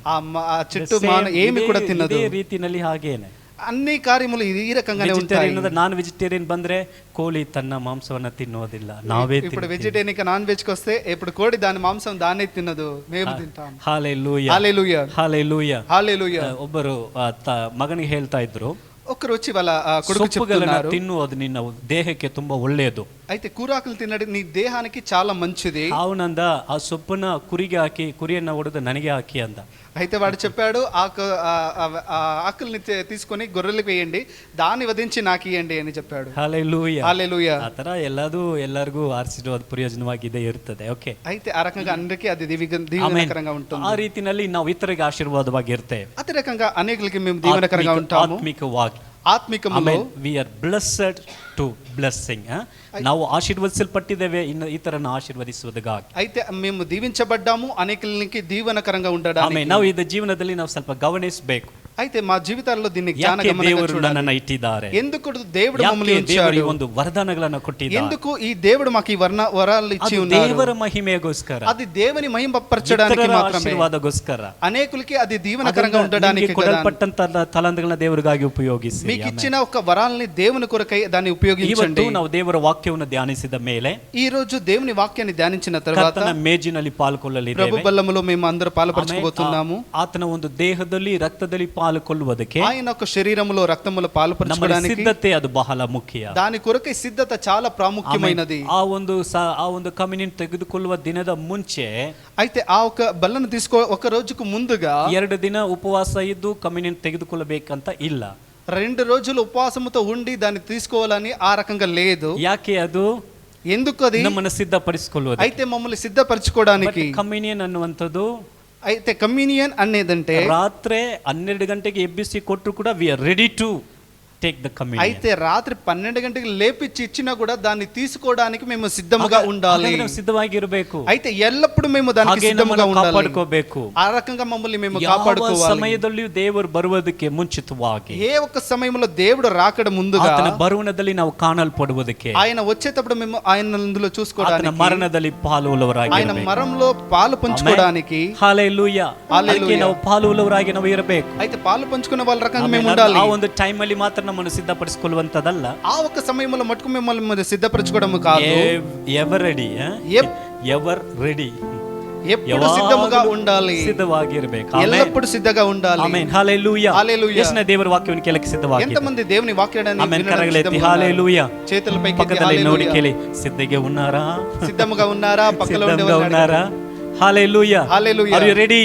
ఆ చెట్టు ఏమి కూడా తినదు. ಇದೇ ರೀತಿನಲ್ಲಿ ಹಾಗೇನೆ అన్ని కార్యములు ఈ రకంగానే ఉంటాయి. ನಾನ್ ವೆಜಿಟೇರಿಯನ್ ಬಂದ್ರೆ ಕೋಳಿ ತನ್ನ ಮಾಂಸವನ್ನ ತಿನ್ನೋದಿಲ್ಲ, ನಾವೇ ఇప్పుడు వెజిటేరియన్ నాన్ వెజ్ కి వస్తే ఇప్పుడు కోడి దాని మాంసం దాన్నే తినదు, మేము తింటాం. ಹಾಲೆಲೂಯಾ, హల్లెలూయా, ಹಾಲೆಲೂಯಾ, హల్లెలూయా. ಒಬ್ಬರು ಮಗನಿಗೆ ಹೇಳ್ತಾ ಇದ್ರು, ఒకరు వచ్చి వాళ్ళ కొడుకు ಸೊಪ್ಪುಗಳನ್ನ చెప్తున్నారు, ತಿನ್ನುವುದು ನಿನ್ನ ದೇಹಕ್ಕೆ ತುಂಬಾ ಒಳ್ಳೆಯದು. అయితే కూరాకులు తినడం నీ దేహానికి చాలా మంచిది. ಅವನಂದ ಆ ಸೊಪ್ಪನ್ನ ಕುರಿಗೆ ಹಾಕಿ, ಕುರಿಯನ್ನ ಹೊಡೆದು ನನಗೆ ಹಾಕಿ ಅಂದ. అయితే వాడు చెప్పాడు, ఆకుల్ని తీసుకొని గొర్రెలకు వేయండి, దాన్ని వధించి నాకు ఇవ్వండి అని చెప్పాడు. ಹಾಲೆಲೂಯಾ, హల్లెలూయా. ಆ ತರ ಎಲ್ಲರಿಗೂ ಆಶೀರ್ವಾದ ಪ್ರಯೋಜನವಾಗಿದೆ ಇರ್ತದೆ. ಓಕೆ, అయితే ఆ రకంగా అందరికీ అది దీవెనకరంగా ఉంటుంది. ಆ ರೀತಿನಲ್ಲಿ ನಾವು ಇತರಿಗೆ ಆಶೀರ್ವಾದವಾಗಿರ್ತೇವೆ. అదే రకంగా అనేకులకి మేము దీవెనకరంగా ఉంటాము. ಆತ್ಮಿಕವಾಗಿ ఆత్మికములో we are blessed to blessing. ನಾವು ಆಶೀರ್ವದಿಸಲ್ಪಟ್ಟಿದ್ದೇವೆ ಇನ್ನು ಇತರನ್ನು ಆಶೀರ್ವದಿಸುವುದಕ್ಕಾಗಿ. అయితే మేము దీవించబడ్డాము అనేకులకి దీవెనకరంగా ఉండడానికి. ನಾವು ಈ ಜೀವನದಲ್ಲಿ ನಾವು ಸ್ವಲ್ಪ ಗಮನಿಸಬೇಕು. అయితే మా జీవితాల్లో దీన్ని జ్ఞానగమనంగా చూడాలి. ನನ್ನನ್ನು ಇಟ್ಟಿದ್ದಾರೆ, ఎందుకు దేవుడు మమ్మల్ని ఉంచాడు, ಒಂದು ವರದಾನಗಳನ್ನು ಕೊಟ್ಟಿದ್ದಾರೆ, ఎందుకు ఈ దేవుడు మాకు ఈ వరాలు ఇచ్చి ఉన్నారు. ದೇವರ ಮಹಿಮೆಗೋಸ್ಕರ, అది దేవుని మహిమపరచడానికి మాత్రమే, ಆಶೀರ್ವಾದಗೋಸ್ಕರ, అనేకులకి అది దీవెనకరంగా ఉండడానికి. ಕೊಡಲ್ಪಟ್ಟಂತ ತಲಾಂತಗಳನ್ನ ದೇವರಿಗಾಗಿ ಉಪಯೋಗಿಸಿ, మీకు ఇచ్చిన ఒక వరాల్ని దేవుని కొరకై దాన్ని ఉపయోగించండి. ನಾವು ದೇವರ ವಾಕ್ಯವನ್ನು ಧ್ಯಾನಿಸಿದ ಮೇಲೆ, ఈ రోజు దేవుని వాక్యాన్ని ధ్యానించిన తర్వాత ಮೇಜಿನಲ್ಲಿ ಪಾಲ್ಗೊಳ್ಳಲಿದ್ದೇವೆ. ప్రభు బల్లములో మేము అందరూ పాలుపరచుకోబోతున్నాము. ಆತನ ಒಂದು ದೇಹದಲ್ಲಿ ರಕ್ತದಲ್ಲಿ ಪಾಲ್ಗೊಳ್ಳುವುದಕ್ಕೆ, ఆయన ఒక శరీరములో రక్తములో పాలుపరచుకోవడానికి ಸಿದ್ಧತೆ ಅದು ಬಹಳ ಮುಖ್ಯ. దాని కొరకై సిద్ధత చాలా ప్రాముఖ్యమైనది. ಆ ಒಂದು ಕಮ್ಯುನಿಯನ್ ತೆಗೆದುಕೊಳ್ಳುವ ದಿನದ ಮುಂಚೆ, అయితే ఆ ఒక బల్లను ఒక రోజుకు ముందుగా 2 ದಿನ ಉಪವಾಸ ಇದ್ದು ಕಮ್ಯುನಿಯನ್ ತೆಗೆದುಕೊಳ್ಳಬೇಕಂತ ಇಲ್ಲ. 2 రోజులు ఉపవాసముతో ఉండి దాన్ని తీసుకోవాలని ఆ రకంగా లేదు. ಯಾಕೆ ಅದು? ఎందుకు అది? ನಮ್ಮನ್ನು ಸಿದ್ಧಪಡಿಸಿಕೊಳ್ಳುವುದು. అయితే మమ్మల్ని సిద్ధపరచుకోవడానికి. ಕಮ್ಯುನಿಯನ್ ಅನ್ನುವಂಥದ್ದು, అయితే కమ్యూనియన్ అనేదంటే ರಾತ್ರಿ 12 ಗಂಟೆಗೆ ಎಬ್ಬಿಸಿ ಕೊಟ್ಟರು ಕೂಡ we are ready to take the communion. అయితే రాత్రి 12 గంటలకు లేపిచ్చి ఇచ్చినా కూడా దాన్ని తీసుకోవడానికి మేము సిద్ధముగా ఉండాలి. సిద్ధವಾಗಿರಬೇಕು. అయితే ఎల్లప్పుడూ మేము దానికి సిద్ధముగా ఉండాలి, కాపాడుకోಬೇಕು. ఆ రకంగా మమ్మల్ని మేము కాపాడుకోవాలి. ಸಮಯದಲ್ಲಿ ದೇವರು ಬರುವುದಕ್ಕೆ ಮುಂಚಿತವಾಗಿ, ఏ ఒక్క సమయంలో దేవుడు రాకడ ముందుగా, ಆತನ ಬರುವಿನಲ್ಲಿ ನಾವು ಕಾಣಲ್ಪಡುವುದಕ್ಕೆ, ఆయన వచ్చేటప్పుడు మేము ఆయనలో చూసుకోవడానికి, ಆತನ ಮರಣದಲ್ಲಿ ಪಾಲುಳ್ಳವರಾಗಿ, ఆయన మరణంలో పాలు పంచుకోవడానికి. హల్లెలూయా, ಅದಕ್ಕೆ ನಾವು ಪಾಲುಳ್ಳವರಾಗಿ ನಾವು ಇರಬೇಕು. అయితే పాలు పంచుకునే వాళ్ళ రకంగా మేము ఉండాలి. ಆ ಒಂದು ಟೈಮ್ ಅಲ್ಲಿ ಮಾತ್ರ ನಮ್ಮನ್ನು ಸಿದ್ಧಪಡಿಸಿಕೊಳ್ಳುವಂತದಲ್ಲ. ఆ ఒక్క సమయంలో మటుకు మిమ్మల్ని సిద్ధపరచుకోవడం కాదు. ఎవర్ రెడీ, ఎవర్ రెడీ, ఎప్పుడు సిద్ధముగా ఉండాలి, ಸಿದ್ಧವಾಗಿರಬೇಕು, ఎల్లప్పుడు సిద్ధంగా ఉండాలి. ಆಮೆನ್. ಹల్లెలూయా, హల్లెలూయా. ಯೇಸುವಿನ ದೇವರ ವಾಕ್ಯವನ್ನು ಕೇಳಕ್ಕೆ ಸಿದ್ಧವಾಗಿ, ఎంతమంది దేవుని వాక్యాన్ని ಆಮೆನ್. ಕರಗಳೆತ್ತಿ హల్లెలూయా, చేతులపైకి పక్కದಲ್ಲಿ ನೋಡಿ ಕೇಳಿ, ಸಿದ್ಧಗೆ ఉన్నారా, సిద్ధముగా ఉన్నారా, పక్కలో ಸಿದ್ಧంగా ఉన్నారా? Hallelujah, hallelujah. Are you ready?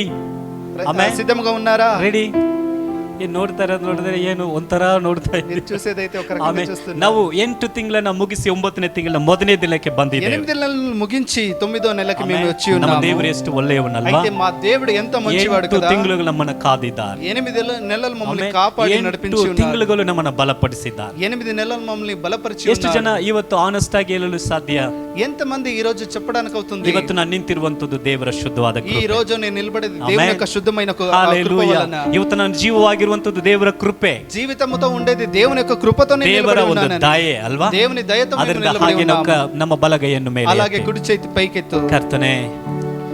Amen. సిద్ధముగా ఉన్నారా? రెడీ. ನೋಡ್ತಾ ಇರೋದು ನೋಡಿದ್ರೆ ಏನು ಒಂಥರ ನೋಡ್ತಾ మీరు ಇದ್ದೀವಿ. చూసేదైతే ఒక రకంగా ಆಮೇಲೆ చూస్తున్నారు. ನಾವು 8 ತಿಂಗಳನ್ನ ಮುಗಿಸಿ 9ನೇ ತಿಂಗಳ ಮೊದಲನೇ ದಿನಕ್ಕೆ ಬಂದಿದ್ದೇವೆ. 8 నెలలు ముగించి 9వ నెలకి మేము వచ్చి ನಮ್ಮ ఉన్నాము. ದೇವರು ಎಷ್ಟು ಒಳ್ಳೆಯವನಲ್ವಾ? అయితే మా దేవుడు ఎంత మంచివాడు 8 కదా. ತಿಂಗಳು ನಮ್ಮನ್ನು ಕಾದಿದ್ದಾರೆ. 8 నెలలు మమ్మల్ని కాపాడి నడిపించి 8 ఉన్నారు. ತಿಂಗಳು ನಮ್ಮನ್ನು ಬಲಪಡಿಸಿದ್ದಾರೆ. 8 నెలలు మమ్మల్ని బలపరిచి ಎಷ್ಟು ಜನ ఉన్నారు. ಇವತ್ತು ಆನೆಸ್ಟ್ ಆಗಿ ಹೇಳಲು ಸಾಧ್ಯ? ఎంతమంది ఈ రోజు చెప్పడానికి అవుతుంది? ಇವತ್ತು ನಾನು ನಿಂತಿರುವಂತದ್ದು ದೇವರ ಶುದ್ಧವಾದ ఈ ಕೃಪೆ. రోజు నేను నిలబడేది దేవుని యొక్క శుద్ధమైన కృప హల్లెలూయా. వలన. ಇವತ್ತು ನಾನು ಜೀವವಾಗಿರುವಂತದ್ದು ದೇವರ ಕೃಪೆ, జీవితముతో ఉండేది దేవుని యొక్క కృపతో నేను ದೇವರ నిలబడి ಒಂದು ఉన్నాను. ದಯೆ ಅಲ್ವಾ? దేవుని దయతో మేము ಅದರಿಂದ నిలబడి ಹಾಗೆ ఉన్నాము. ನಮ್ಮ ಬಲಗೈಯನ್ನು ಮೇಲೆ అలాగే ಎತ್ತಿ. కుడి చేతి పైకెత్తు. ಕರ್ತನೆ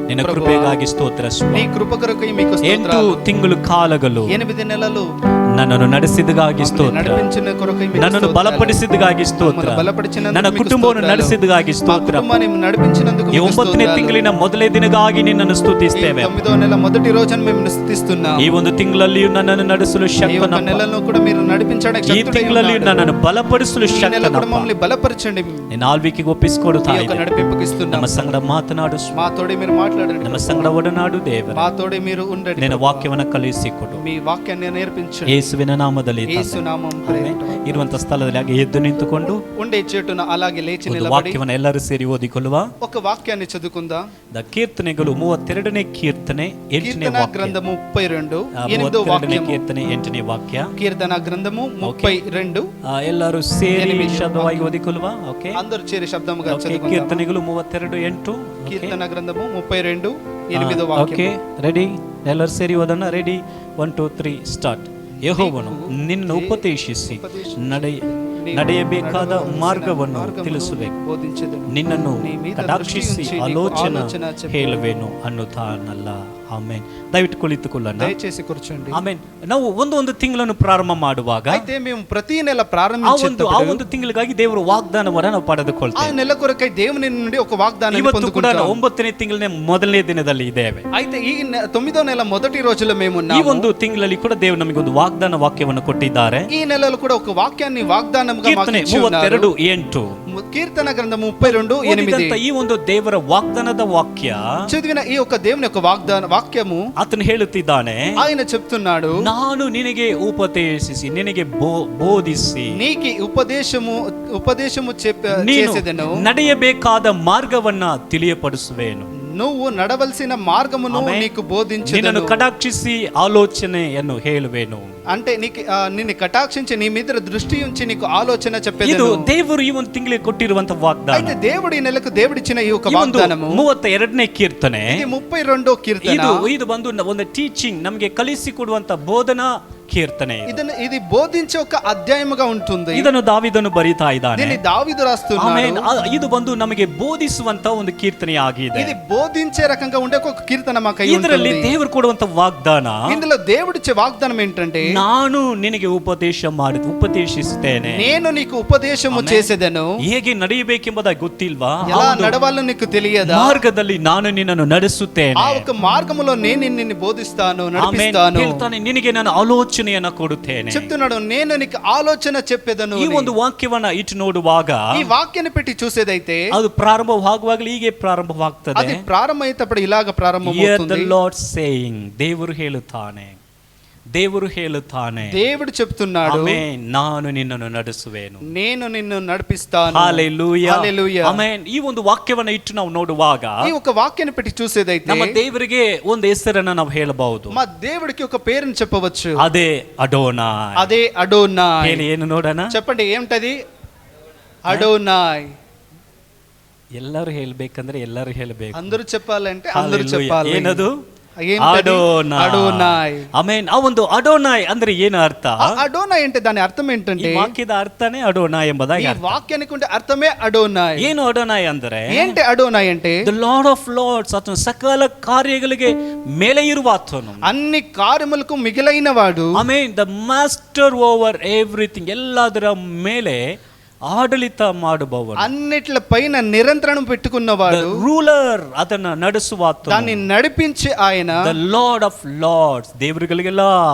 ನಿನ್ನ ప్రభువా, ಕೃಪೆಗಾಗಿ ಸ್ತೋತ್ರ నీ ಸ್ವಾಮಿ. కృప కొరకు మీకు 8 స్తోత్రాలు. ತಿಂಗಳು ಕಾಲಗಳು 8 నెలలు ನನ್ನನ್ನು ನಡೆಸಿದಗಾಗಿ మమ్మల్ని ಸ್ತೋತ್ರ, నడిపించిన కొరకు మీకు ನನ್ನನ್ನು స్తోత్రాలు. ಬಲಪಡಿಸಿದಗಾಗಿ ಸ್ತೋತ್ರ, మమ్మల్ని బలపరిచినందుకు ನನ್ನ మీకు ಕುಟುಂಬವನ್ನು స్తోత్రాలు. ನಡೆಸಿದಗಾಗಿ మా ಸ್ತೋತ್ರ. కుటుంబాన్ని నడిపించినందుకు ಈ మీకు 9ನೇ స్తోత్రాలు. ತಿಂಗಳಿನ ಮೊದಲೇ ದಿನಗಾಗಿ ನಿನ್ನನ್ನು ఈ ಸ್ತುತಿಸ್ತೇವೆ. 9వ నెల మొదటి రోజున మేము స్తుతిస్తున్నాము. ಈ ಒಂದು ತಿಂಗಳಲ್ಲಿಯೂ ನನ್ನನ್ನು ನಡೆಸಲು ఈ యొక్క ಶಕ್ತನಪ್ಪ. నెలలో కూడా మీరు నడిపించడానికి ಈ శక్తుడై ತಿಂಗಳಲ್ಲಿಯೂ ఉన్నాడు. ನನ್ನನ್ನು ಬಲಪಡಿಸಲು ఈ నెల కూడా ಶಕ್ತನಪ್ಪ. మమ్మల్ని బలపరచండి. ನಿನ್ನ ಆಳ್ವಿಕೆಗೆ ಒಪ್ಪಿಸಿಕೊಡುತ್ತಾ ఈ యొక్క ಇದ್ದೇನೆ. నడిపింపుకి ఇస్తున్నాము. ನಮ್ಮ ಸಂಗಡ ಮಾತನಾಡು ಸ್ವಾಮಿ. మా తోడే మీరు మాట్లాడండి. ನಮ್ಮ ಸಂಗಡ ಒಡನಾಡು ದೇವರ మా తోడే మీరు ఉండండి. ನಿನ್ನ ವಾಕ್ಯವನ್ನು ಕಳುಹಿಸಿಕೊಡು. మీ వాక్యాన్ని నేర్పించండి. ಯೇಸುವಿನ ನಾಮದಲ್ಲಿ యేసు ತಂದೆ. నామం ಆಮೆನ್. ಇರುವಂತ ಸ್ಥಳದಲ್ಲಿ ಹಾಗೆ ಎದ್ದು ನಿಂತುಕೊಂಡು ఉండే చెట్టున అలాగే లేచి ಒಂದು నిలబడి ವಾಕ್ಯವನ್ನು ಎಲ್ಲರೂ ಸೇರಿ ಓದಿಕೊಳ್ಳುವ. ఒక వాక్యాన్ని చదువుకుందాం. ಕೀರ್ತನೆಗಳು 32ನೇ ಕೀರ್ತನೆ 8ನೇ కీర్తన ವಾಕ್ಯ. గ్రంథము 32 8వ 32ನೇ వాక్యము. ಕೀರ್ತನೆ 8ನೇ ವಾಕ್ಯ. కీర్తన గ్రంథము 32 ಎಲ್ಲರೂ ಸೇರಿ 8 ಶಬ್ದವಾಗಿ ಓದಿಕೊಳ್ಳುವ. ಓಕೆ, అందరూ చేరి శబ్దముగా ಓಕೆ. చదువుకుందాం. ಕೀರ್ತನೆಗಳು 32:8. కీర్తన గ్రంథము 32 8వ వాక్యం. Okay, ready? ಎಲ್ಲರೂ ಸೇರಿ ಓದೋಣ. ರೆಡಿ? 1 2 3 ಸ್ಟಾರ್ಟ್. ಯೆಹೋವನು ನಿನ್ನ ಉಪದೇಶಿಸಿ ನಡೆಯಬೇಕಾದ ಮಾರ್ಗವನ್ನು ತಿಳಿಸುವೆನು, బోధించెదను. ನಿನ್ನನ್ನು నీ మీద ಕಟಾಕ್ಷಿಸಿ ದೃಷ್ಟಿ ఉంచి నీకు ಆಲೋಚನ ಆಲೋಚನ చెప్పెదను. ಹೇಳುವೆನು ಅನ್ನುತ್ತಾನಲ್ಲ. ಆಮೇನ್. ದಯವಿಟ್ಟು ಕುಳಿತುಕೊಳ್ಳೋಣ. దయచేసి కూర్చోండి. ಆಮೇನ್. ನಾವು ಒಂದು ತಿಂಗಳನ್ನು ಪ್ರಾರಂಭ ಮಾಡುವಾಗ అయితే మేము ప్రతి నెల ಆ ప్రారంభించేటప్పుడు ಒಂದು ತಿಂಗಳಿಗಾಗಿ ದೇವರು ವಾಗ್ದಾನವನ್ನು ನಾವು ఆ ಪಡೆದುಕೊಳ್ತೇವೆ. నెల కొరకై దేవుని నుండి ఒక వాగ్దానాన్ని ಇವತ್ತು ಕೂಡ పొందుకుంటాం. 9ನೇ ತಿಂಗಳಿನ ಮೊದಲನೇ ದಿನದಲ್ಲಿ ಇದ್ದೇವೆ. అయితే ఈ 9వ నెల మొదటి రోజులో మేము ಈ ఉన్నాము. ಒಂದು ತಿಂಗಳಲ್ಲಿ ಕೂಡ ದೇವರು ನಮಗೆ ಒಂದು ವಾಗ್ದಾನ ವಾಕ್ಯವನ್ನು ಕೊಟ್ಟಿದ್ದಾರೆ. ఈ నెలలో కూడా ఒక వాక్యాన్ని వాగ్దానంగా మాకు ಕೀರ್ತನೆ ఇచ్చి ఉన్నారు. 32:8. కీర్తన గ్రంథం 32:8 ಓದಿದಂತ ಈ ಒಂದು ದೇವರ ವಾಗ್ದಾನದ ವಾಕ್ಯ చదివిన ఈ యొక్క దేవుని యొక్క వాక్యము ಆತನು ಹೇಳುತ್ತಿದ್ದಾನೆ, ఆయన చెప్తున్నాడు, ನಾನು ನಿನಗೆ ಉಪದೇಶಿಸಿ ನಿನಗೆ ಬೋಧಿಸಿ నీకి ఉపదేశము ನೀನು చేసేదను, ನಡೆಯಬೇಕಾದ ಮಾರ್ಗವನ್ನ ತಿಳಿಯಪಡಿಸುವೆನು, నువ్వు నడవలసిన మార్గమును ఆమేన్. నీకు ನಿನ್ನನ್ನು బోధించెదను. ಕಟಾಕ್ಷಿಸಿ ಆಲೋಚನೆಯನ್ನು ಹೇಳುವೆನು. అంటే నీకు నిన్ను కటాక్షించి నీ మీద దృష్టి ఉంచి నీకు ఆలోచన ಇದು చెప్పేదను. ದೇವರು ಈ ಒಂದು ತಿಂಗಳಿಗೆ ಕೊಟ್ಟಿರುವಂತ ವಾಗ್ದಾನ. అయితే దేవుడు ఈ నెలకు దేవుడిచ్చిన ఈ యొక్క ಈ ಒಂದು వాగ్దానము 32ನೇ ಕೀರ್ತನೆ ఇది 32వ కీర్తన. ಇದು ಬಂದು ಒಂದು ಟೀಚಿಂಗ್ ನಮಗೆ ಕಲಿಸಿಕೊಡುವಂತ ಬೋಧನಾ ಕೀರ್ತನೆ. ఇది బోధించే ఒక అధ్యాయముగా ఉంటుంది. ಇದನ್ನು ದಾವೀದನು ಬರೀತಾ ಇದ್ದಾನೆ. దీన్ని దావీదు రాస్తున్నాడు. ಆಮೆನ್. ಇದು ಬಂದು ನಮಗೆ ಬೋಧಿಸುವಂತ ಒಂದು ಕೀರ್ತನೆ ಆಗಿದೆ. ఇది బోధించే రకంగా ఉండే ఒక కీర్తన మాకై ಇದರಲ್ಲಿ ఉంటుంది. ದೇವರು ಕೊಡುವಂತ ವಾಗ್ದಾನ, ఇందులో దేవుడిచ్చే వాగ్దానం ఏంటంటే, ನಾನು ನಿನಗೆ ಉಪದೇಶಿಸುತ್ತೇನೆ, నేను నీకు ఉపదేశము చేసేదను. ಹೇಗೆ ನಡೆಯಬೇಕೆಂಬುದಾಗಿ ಗೊತ್ತಿಲ್ವಾ? ఎలా నడవాలో నీకు తెలియదా? ಮಾರ್ಗದಲ್ಲಿ ನಾನು ನಿನ್ನನ್ನು ನಡೆಸುತ್ತೇನೆ. ఆ ఒక మార్గములో నేను నిన్ను బోధిస్తాను, ಆಮೆನ್. నడిపిస్తాను. ಹೇಳ್ತಾನೆ, ನಿನಗೆ ನಾನು ಆಲೋಚನೆಯನ್ನ ಕೊಡುತ್ತೇನೆ. చెప్తున్నాడు, నేను నీకు ఆలోచన చెప్పేదను. ಈ ಒಂದು ವಾಕ್ಯವನ್ನ ಇಟ್ಟು ನೋಡುವಾಗ ఈ వాక్యాన్ని పెట్టి చూసేదైతే ಅದು ಪ್ರಾರಂಭವಾಗುವಾಗಲೇ ಹೀಗೆ ಪ್ರಾರಂಭವಾಗ್ತದೆ. అది ప్రారంభమయ్యేటప్పుడు ఇలాగ Hear the ప్రారంభమవుతుంది. Lord saying, ದೇವರು ಹೇಳುತ್ತಾನೆ, దేవుడు చెప్తున్నాడు, ಆಮೆನ್, ನಾನು ನಿನ್ನನ್ನು ನಡೆಸುವೆನು, నేను నిన్ను నడిపిస్తాను. హల్లెలూయా, హల్లెలూయా. ಆಮೆನ್. ಈ ಒಂದು ವಾಕ್ಯವನ್ನ ಇಟ್ಟು ನಾವು ನೋಡುವಾಗ ఈ ఒక వాక్యాన్ని పెట్టి చూసేదైతే ನಮ್ಮ ದೇವರಿಗೆ ಒಂದು ಹೆಸರನ್ನ ನಾವು ಹೇಳಬಹುದು. మా దేవుడికి ఒక పేరుని చెప్పవచ్చు. ಅದೇ ಅಡೋನಾಯ್. అదే అడోనాయ్. ಹೇಳಿ, ಏನು ನೋಡೋಣ? చెప్పండి ఏమిటది? అడోనాయ్. ಎಲ್ಲರೂ ಹೇಳ್ಬೇಕಂದ್ರೆ ಎಲ್ಲರೂ ಹೇಳ್ಬೇಕು. అందరూ చెప్పాలంటే అందరూ ಹಲ್ಲೆಲೂಯಾ. చెప్పాలి. ಏನದು? ఏంటది? అడోనాయ్. ಆಮೆನ್. ಆ ಒಂದು ಅಡೋನಾಯ್ ಅಂದ್ರೆ ಏನು ಅರ್ಥ? అడోనాయ్ అంటే దాని అర్థం ಈ ఏంటంటే, ವಾಕ್ಯದ ಅರ್ಥನೇ ಅಡೋನಾಯ್ ಎಂಬುದಾಗಿ ఈ ಅರ್ಥ. వాక్యానికి ఉండే అర్థమే అడోనాయ్. ಏನು ಅಡೋನಾಯ್ ಅಂದ್ರೆ? ఏంటి అడోనాయ్ అంటే, ದ ಲಾರ್ಡ್ ಆಫ್ ಲಾರ್ಡ್ಸ್, ಆತನು ಸಕಲ ಕಾರ್ಯಗಳಿಗೆ ಮೇಲೆ ಇರುವ ಆತನು. అన్ని కార్యములకు మిగిలైన వాడు. Amen. The master over everything, ಎಲ್ಲದರ ಮೇಲೆ ಆಡಳಿತ ಮಾಡುವವನು, అన్నిట్ల పైన నిరంతరం పెట్టుకున్నవాడు, ರೂಲರ್ ಅದನ್ನ ನಡೆಸುವಾತನು, దాన్ని నడిపించి ఆయన ದ ಲಾರ್ಡ್ ಆಫ್ ಲಾರ್ಡ್ಸ್, ದೇವರುಗಳಿಗೆಲ್ಲ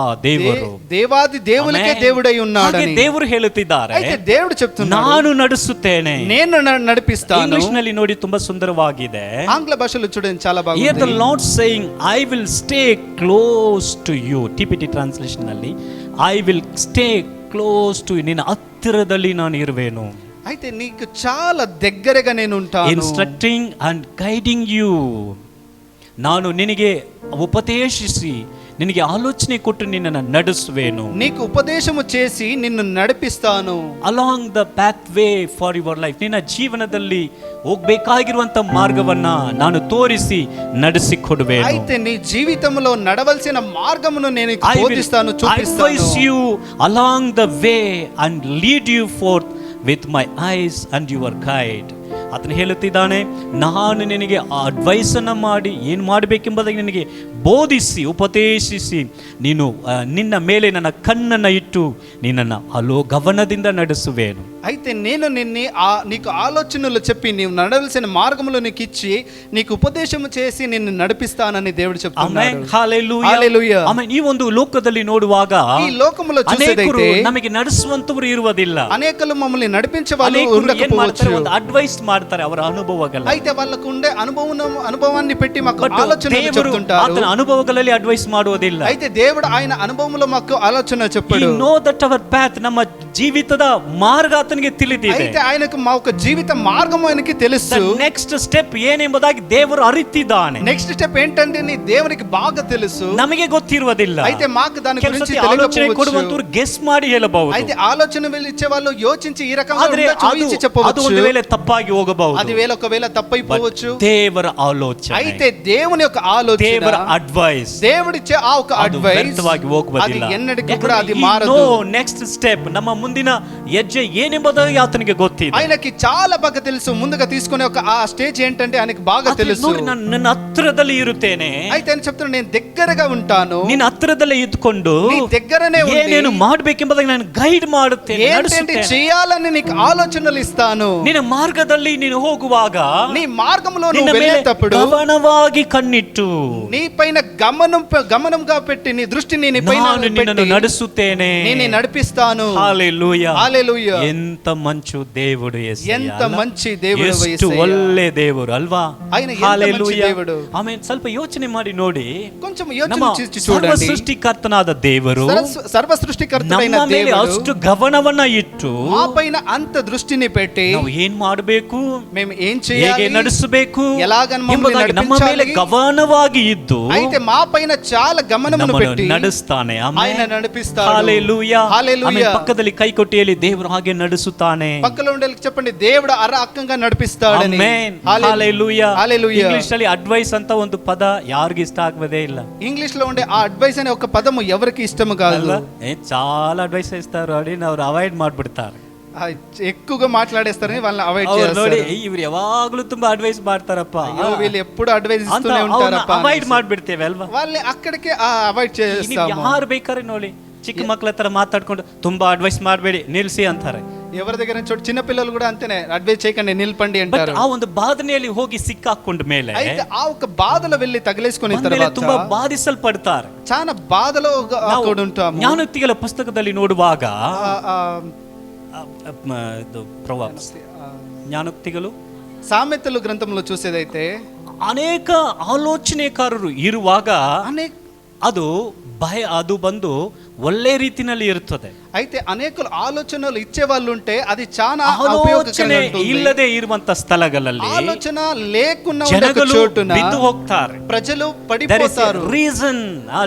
ದೇವರು, దేవాది దేవునికే దేవుడై ఉన్నాడని ದೇವರು ಹೇಳುತ್ತಿದ್ದಾರೆ. అయితే దేవుడు చెప్తున్నాడు, ನಾನು ನಡೆಸುತ್ತೇನೆ. నేను నడిపిస్తాను. ಇಂಗ್ಲಿಷ್ ನಲ್ಲಿ ನೋಡಿ ತುಂಬಾ ಸುಂದರವಾಗಿದೆ. ఆంగ్ల భాషలో చూడండి చాలా Here the బాగుంది. Lord saying, I will stay close to you. TPT translation ನಲ್ಲಿ I will stay close to you. ನಿನ್ನ ಹತ್ತಿರದಲ್ಲಿ ನಾನು ಇರುವೆನು. అయితే నీకు చాలా దగ్గరగా నేను ఉంటాను. Instructing and guiding you. ನಾನು ನಿನಗೆ ಉಪದೇಶಿಸಿ ನಿನಗೆ ಆಲೋಚನೆ ಕೊಟ್ಟು ನಿನ್ನನ್ನು ನಡೆಸುವೆನು. నీకు ఉపదేశము చేసి నిన్ను నడిపిస్తాను. Along the path way for your life, ನಿನ್ನ ಜೀವನದಲ್ಲಿ ಹೋಗ್ಬೇಕಾಗಿರುವಂತ ಮಾರ್ಗವನ್ನ ನಾನು ತೋರಿಸಿ ನಡೆಸಿಕೊಡುವೆನು. అయితే నీ జీవితంలో నడవలసిన మార్గమును నేను I will బోధిస్తాను, చూపిస్తాను. advise you along the way and lead you forth with my eyes and your guide. ಆತನು ಹೇಳುತ್ತಿದ್ದಾನೆ, ನಾನು ನಿನಗೆ ಅಡ್ವೈಸ್ ಅನ್ನ ಮಾಡಿ ಏನು ಮಾಡಬೇಕೆಂಬುದಾಗಿ ನಿನಗೆ ಬೋಧಿಸಿ ಉಪದೇಶಿಸಿ ನೀನು ನಿನ್ನ ಮೇಲೆ ನನ್ನ ಕಣ್ಣನ್ನು ಇಟ್ಟು ನಿನ್ನನ್ನು ಗಮನದಿಂದ ನಡೆಸುವೆನು. అయితే నేను నీకు ఆలోచనలు చెప్పి నీవు నడవలసిన మార్గములు నీకు ఇచ్చి నీకు ఉపదేశము చేసి నిన్ను నడిపిస్తానని దేవుడు చెప్తున్నాడు. హల్లెలూయా. ఆమేన్. ಈ ಒಂದು ಲೋಕದಲ್ಲಿ ನೋಡುವಾಗ ఈ లోకములో చూసేదైతే ನಮಗೆ ನಡೆಸುವಂತವರು ಇರುವುದಿಲ್ಲ. అనేకలు మమ్మల్ని నడిపించే వాళ్ళు ఉండకపోవచ్చు. ಒಂದು ಅಡ್ವೈಸ್ ಮಾಡ್ತಾರೆ ಅವರ ಅನುಭವಗಳ. అయితే వాళ్ళకు ఉండే అనుభవాన్ని పెట్టి మాకు ఆలోచనలు చెప్తుంటారు. ಆತನ ಅನುಭವಗಳಲ್ಲಿ ಅಡ್ವೈಸ್ ಮಾಡುವುದಿಲ್ಲ. అయితే దేవుడు ఆయన అనుభవములో మాకు ఆలోచన చెప్పాడు. He know that our path, ನಮ್ಮ ಜೀವಿತದ ಮಾರ್ಗ ಆತನಿಗೆ ತಿಳಿದಿದೆ. అయితే ఆయనకు మా ఒక జీవిత మార్గము ఆయనకి తెలుసు. ನೆಕ್ಸ್ಟ್ ಸ್ಟೆಪ್ ಏನೆಂಬುದಾಗಿ ದೇವರು ಅರಿತಿದ್ದಾನೆ. నెక్స్ట్ స్టెప్ ఏంటంటే నీ దేవునికి బాగా తెలుసు, ನಮಗೆ ಗೊತ್ತಿರುವುದಿಲ್ಲ. అయితే మాకు దాని గురించి ಆಲೋಚನೆ ಕೊಡುವಂತವರು ಗೆಸ್ ಮಾಡಿ ಹೇಳಬಹುದು. అయితే ఆలోచన ఇచ్చే వాళ్ళు యోచించి ఈ రకంగా ఊహించి ಅದು చెప్పవచ్చు. ಒಂದು ವೇಳೆ ತಪ್ಪಾಗಿ ಹೋಗಬಹುದು. అది ఒకవేళ తప్పైపోవచ్చు. ದೇವರ ಆಲೋಚನೆ, అయితే దేవుని యొక్క ఆలోచన, ದೇವರ ಅಡ್ವೈಸ್, దేవుడిచ్చే ఆ ఒక అడ్వైస్ ವ್ಯರ್ಥವಾಗಿ ಹೋಗುವುದಿಲ್ಲ. అది ఎన్నటికీ కూడా అది మారదు. నెక్స్ట్ ಸ್ಟೆಪ್, ನಮ್ಮ ಮುಂದಿನ ಹೆಜ್ಜೆ ಏನೆಂಬುದಾಗಿ ಆತನಿಗೆ ಗೊತ್ತಿದೆ. ఆయనకి చాలా బాగా తెలుసు. ముందుగా తీసుకునే ఒక ఆ స్టేజ్ ఏంటంటే ఆయనకి బాగా తెలుసు. ನನ್ನ ಹತ್ತಿರದಲ್ಲಿ ಇರುತ್ತೇನೆ. అయితే ఆయన చెప్తున్నాడు, నేను దగ్గరగా ఉంటాను. ನಿನ್ನ ಹತ್ತಿರದಲ್ಲೇ ಇದ್ದುಕೊಂಡು నీ దగ్గరనే ఉండి ಏನೇನು ಮಾಡಬೇಕೆಂಬುದಾಗಿ ನಾನು ಗೈಡ್ ಮಾಡುತ್ತೇನೆ, ఏంటంటే చేయాలని నీకు ఆలోచనలు ఇస్తాను. ನಿನ್ನ ಮಾರ್ಗದಲ್ಲಿ ನೀನು ಹೋಗುವಾಗ నీ మార్గంలో ನಿನ್ನ నువ్వు ಮೇಲೆ వెళ్ళేటప్పుడు ಗಮನವಾಗಿ ಕಣ್ಣಿಟ್ಟು నీ పైన గమనంగా పెట్టి నీ దృష్టిని నీ పైన ನಿನ್ನನ್ನು ನಡೆಸುತ್ತೇನೆ, నేను నడిపిస్తాను. హల్లెలూయా. హల్లెలూయా. ఎంత మంచి దేవుడు యేసయ్య. ఎంత మంచి దేవుడు ಎಷ್ಟು యేసయ్య. ಒಳ್ಳೆ ದೇವರು ಅಲ್ವಾ? ఆయన ఎంత మంచి దేవుడు. ಆಮೇಲೆ ಸ್ವಲ್ಪ ಯೋಚನೆ ಮಾಡಿ ನೋಡಿ, కొంచెం ನಮ್ಮ యోచించి ಸರ್ವ చూడండి. ಸೃಷ್ಟಿಕರ್ತನಾದ ದೇವರು సర్వ సృష్టికర్తైన ನಮ್ಮ ಮೇಲೆ దేవుడు ಅಷ್ಟು ಗಮನವನ್ನ ಇಟ್ಟು మా పైన అంత దృష్టిని పెట్టి ನಾವು ಏನ್ ಮಾಡಬೇಕು, మేము ఏం ಹೇಗೆ చేయాలి, ನಡೆಸಬೇಕು ఎలాగ మమ్మల్ని ಎಂಬುದಾಗಿ ನಮ್ಮ ಮೇಲೆ నడిపించాలి, ಗಮನವಾಗಿ ಇದ್ದು అయితే మా పైన చాలా గమనమును ನಮ್ಮನ್ನು పెట్టి ನಡೆಸ್ತಾನೆ. ఆయన నడిపిస్తాడు. హల్లెలూయా. హల్లెలూయా. ಆಮೇಲೆ ಪಕ್ಕದಲ್ಲಿ ಕೈ ಕೊಟ್ಟು ಹೇಳಿ, ದೇವರು ಹಾಗೆ ನಡೆಸುತ್ತಾನೆ. పక్కలో ఉండే చెప్పండి, దేవుడు అరకంగా నడిపిస్తాడని. ಆಮೆನ್. హల్లెలూయా. హల్లెలూయా. హల్లెలూయా. ಇಂಗ್ಲಿಷ್ ನಲ್ಲಿ ಅಡ್ವೈಸ್ ಅಂತ ಒಂದು ಪದ ಯಾರಿಗೂ ಇಷ್ಟ ಆಗದೇ ಇಲ್ಲ. ఇంగ్లీష్ లో ఉండే ఆ అడ్వైస్ అనే ఒక పదము ఎవరికి ఇష్టము కాదు. ಅಲ್ವಾ? చాలా అడ్వైస్ ఇస్తారు అని ಅವ್ರು ಅವಾಯ್ಡ್ ಮಾಡ್ಬಿಡ್ತಾರೆ. ఎక్కువగా మాట్లాడేస్తారని వాళ్ళని అవాయిడ్ ಅವ್ರು ನೋಡಿ, చేస్తారు. ಇವ್ರು ಯಾವಾಗ್ಲೂ ತುಂಬಾ ಅಡ್ವೈಸ್ ಮಾಡ್ತಾರಪ್ಪ, అయ్యో వీళ్ళు ఎప్పుడు అడ్వైస్ ಅಂತ ఇస్తూనే ఉంటారప్ప ಅವಾಯ್ಡ್ ಮಾಡ್ಬಿಡ್ತೇವೆ ಅಲ್ವಾ? వాళ్ళని అక్కడికే అవాయిడ్ ನೀವು చేస్తాము. ಯಾರು ಬೇಕಾದ್ರೆ ನೋಡಿ, ಚಿಕ್ಕ ಮಕ್ಕಳ ಹತ್ರ ಮಾತಾಡ್ಕೊಂಡು ತುಂಬಾ ಅಡ್ವೈಸ್ ಮಾಡಬೇಡಿ, ನಿಲ್ಸಿ ಅಂತಾರೆ. ఎవరి దగ్గర చోటు చిన్న పిల్లలు కూడా అంతేనే, అడ్వైస్ చేయకండి, నిల్పండి ಬಟ್ అంటారు. ಆ ಒಂದು ಬಾಧನೆಯಲ್ಲಿ ಹೋಗಿ ಸಿಕ್ಕಾಕೊಂಡ ಮೇಲೆ అయితే ఆ ఒక బాధలో వెళ్ళి తగిలేసుకునే ಆಮೇಲೆ ತುಂಬಾ తర్వాత ಬಾಧಿಸಲ್ಪಡ್ತಾರೆ. చాలా బాధలో ನಾವು అక్కడ ఉంటాము. ಜ್ಞಾನೋಕ್ತಿಗಳ ಪುಸ್ತಕದಲ್ಲಿ ನೋಡುವಾಗ ఆ, ಪ್ರೊವರ್ಬ್ಸ್, ಜ್ಞಾನೋಕ್ತಿಗಳು, సామెతలు గ్రంథంలో చూసేదైతే ಅನೇಕ ಆಲೋಚನೆಕಾರರು ಇರುವಾಗ అనేక ಅದು ಬಂದು ಒಳ್ಳೆ ರೀತಿನಲ್ಲಿ ಇರುತ್ತದೆ. అయితే అనేకులు ఆలోచనలు ఇచ్చే వాళ్ళు ఉంటే అది చాలా ಆಲೋಚನೆ ఉపయోగకరంగా ఉంటుంది. ಇಲ್ಲದೆ ಇರುವಂತ ಸ್ಥಳಗಳಲ್ಲಿ ఆలోచన లేకున్నా ఉండే ಜನಗಳು చోటున ಬಿದ್ದು ಹೋಗ್ತಾರೆ. ప్రజలు There is a పడిపోతారు. reason.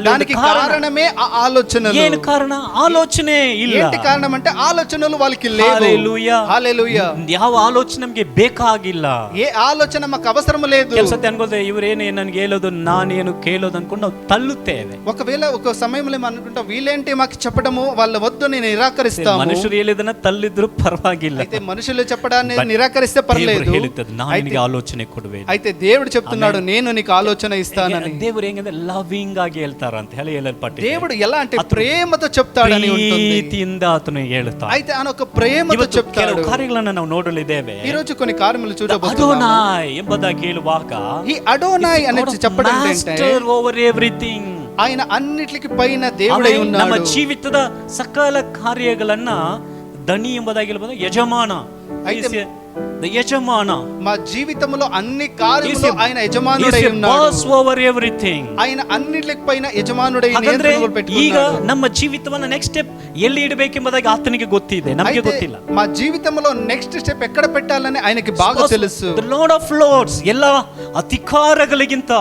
దానికి కారణమే ఆ ఆలోచనలు. ಏನು ಕಾರಣ? ಆಲೋಚನೆ ಇಲ್ಲ. ఏంటి కారణం అంటే ఆలోచనలు వాళ్ళకి లేవు. హల్లెలూయా. హల్లెలూయా. ಯಾವ ಆಲೋಚನೆ ನಮಗೆ ಬೇಕಾಗಿಲ್ಲ. ఏ ఆలోచన మాకు అవసరం లేదు. ಕೆಲಸಕ್ಕೆ ಅನ್ಕೋದೆ, ಇವರೇನೇ ನನಗೆ ಹೇಳೋದು, ನಾನೇನು ಕೇಳೋದು ಅನ್ಕೊಂಡು ನಾವು ತಳ್ಳುತ್ತೇವೆ. ఒకవేళ ఒక సమయంలో మనం అనుకుంటాం, వీళ్ళేంటి మాకు చెప్పడము, వాళ్ళ వద్దు చెప్పడాన్ని నిరాకరిస్తాము. మనుషులు ಹೇಳಿದನ್ನ ತಳ್ಳಿದ್ರು ಪರವಾಗಿಲ್ಲ, అయితే మనుషులు చెప్పడాన్ని But నిరాకరిస్తే పర్లేదు. ಹೇಳುತ್ತದೆ ನಾನು ನಿನಗೆ ಆಲೋಚನೆ ಕೊಡುವೆ. అయితే దేవుడు చెప్తున్నాడు నేను నీకు ఆలోచన ఇస్తానని. ದೇವರು ಹೆಂಗಂದ್ರೆ ಲವಿಂಗ್ ಆಗಿ ಹೇಳ್ತಾರ ಅಂತ ಹೇಳಲ್ಪಟ್ಟಿದೆ. దేవుడు ఎలా అంటే ప్రేమతో చెప్తాడని ఉంటుంది. ಪ್ರೀತಿಯಿಂದ ಆತನು ಹೇಳ್ತಾನೆ. అయితే ఆయన ఒక ప్రేమతో చెప్తాడు. ಕೆಲವು ಕಾರ್ಯಗಳನ್ನು ನಾವು ನೋಡಲಿದ್ದೇವೆ. ఈ రోజు కొన్ని కార్యములు చూడబోతున్నాము. ಅಡೋನಾಯ್ ಎಂಬುದಾಗಿ ಹೇಳುವಾಗ ఈ అడోనాయ్ అనేది చెప్పడం ఏంటంటే ಮಾಸ್ಟರ್ ಓವರ್ ಎವ್ರಿಥಿಂಗ್, ఆయన అన్నిటికి పైన దేవుడై ఉన్నాడు. ನಮ್ಮ ಜೀವಿತದ ಸಕಲ ಕಾರ್ಯಗಳನ್ನ ದಣಿ ಎಂಬುದಾಗಿ ಹೇಳ್ಬೋದು, ಯಜಮಾನ. ಯಜಮಾನ మా జీవితంలో అన్ని కార్యములు ఆయన యజమానుడై ఉన్నాడు. Boss over everything. ఆయన అన్నిటికి పైన యజమానుడై ಹಾಗಾದ್ರೆ నియంత్రణలు ಈಗ పెట్టుకున్నాడు. ನಮ್ಮ ಜೀವಿತವನ್ನ ನೆಕ್ಸ್ಟ್ ಸ್ಟೆಪ್ ಎಲ್ಲಿ ಇಡಬೇಕೆಂಬುದಾಗಿ ಆತನಿಗೆ ಗೊತ್ತಿದೆ, ನಮಗೆ అయితే ಗೊತ್ತಿಲ್ಲ. మా జీవితంలో నెక్స్ట్ స్టెప్ ఎక్కడ పెట్టాలని ఆయనకి బాగా తెలుసు. The Lord of Lords ಎಲ್ಲ ಅಧಿಕಾರಗಳಿಗಿಂತ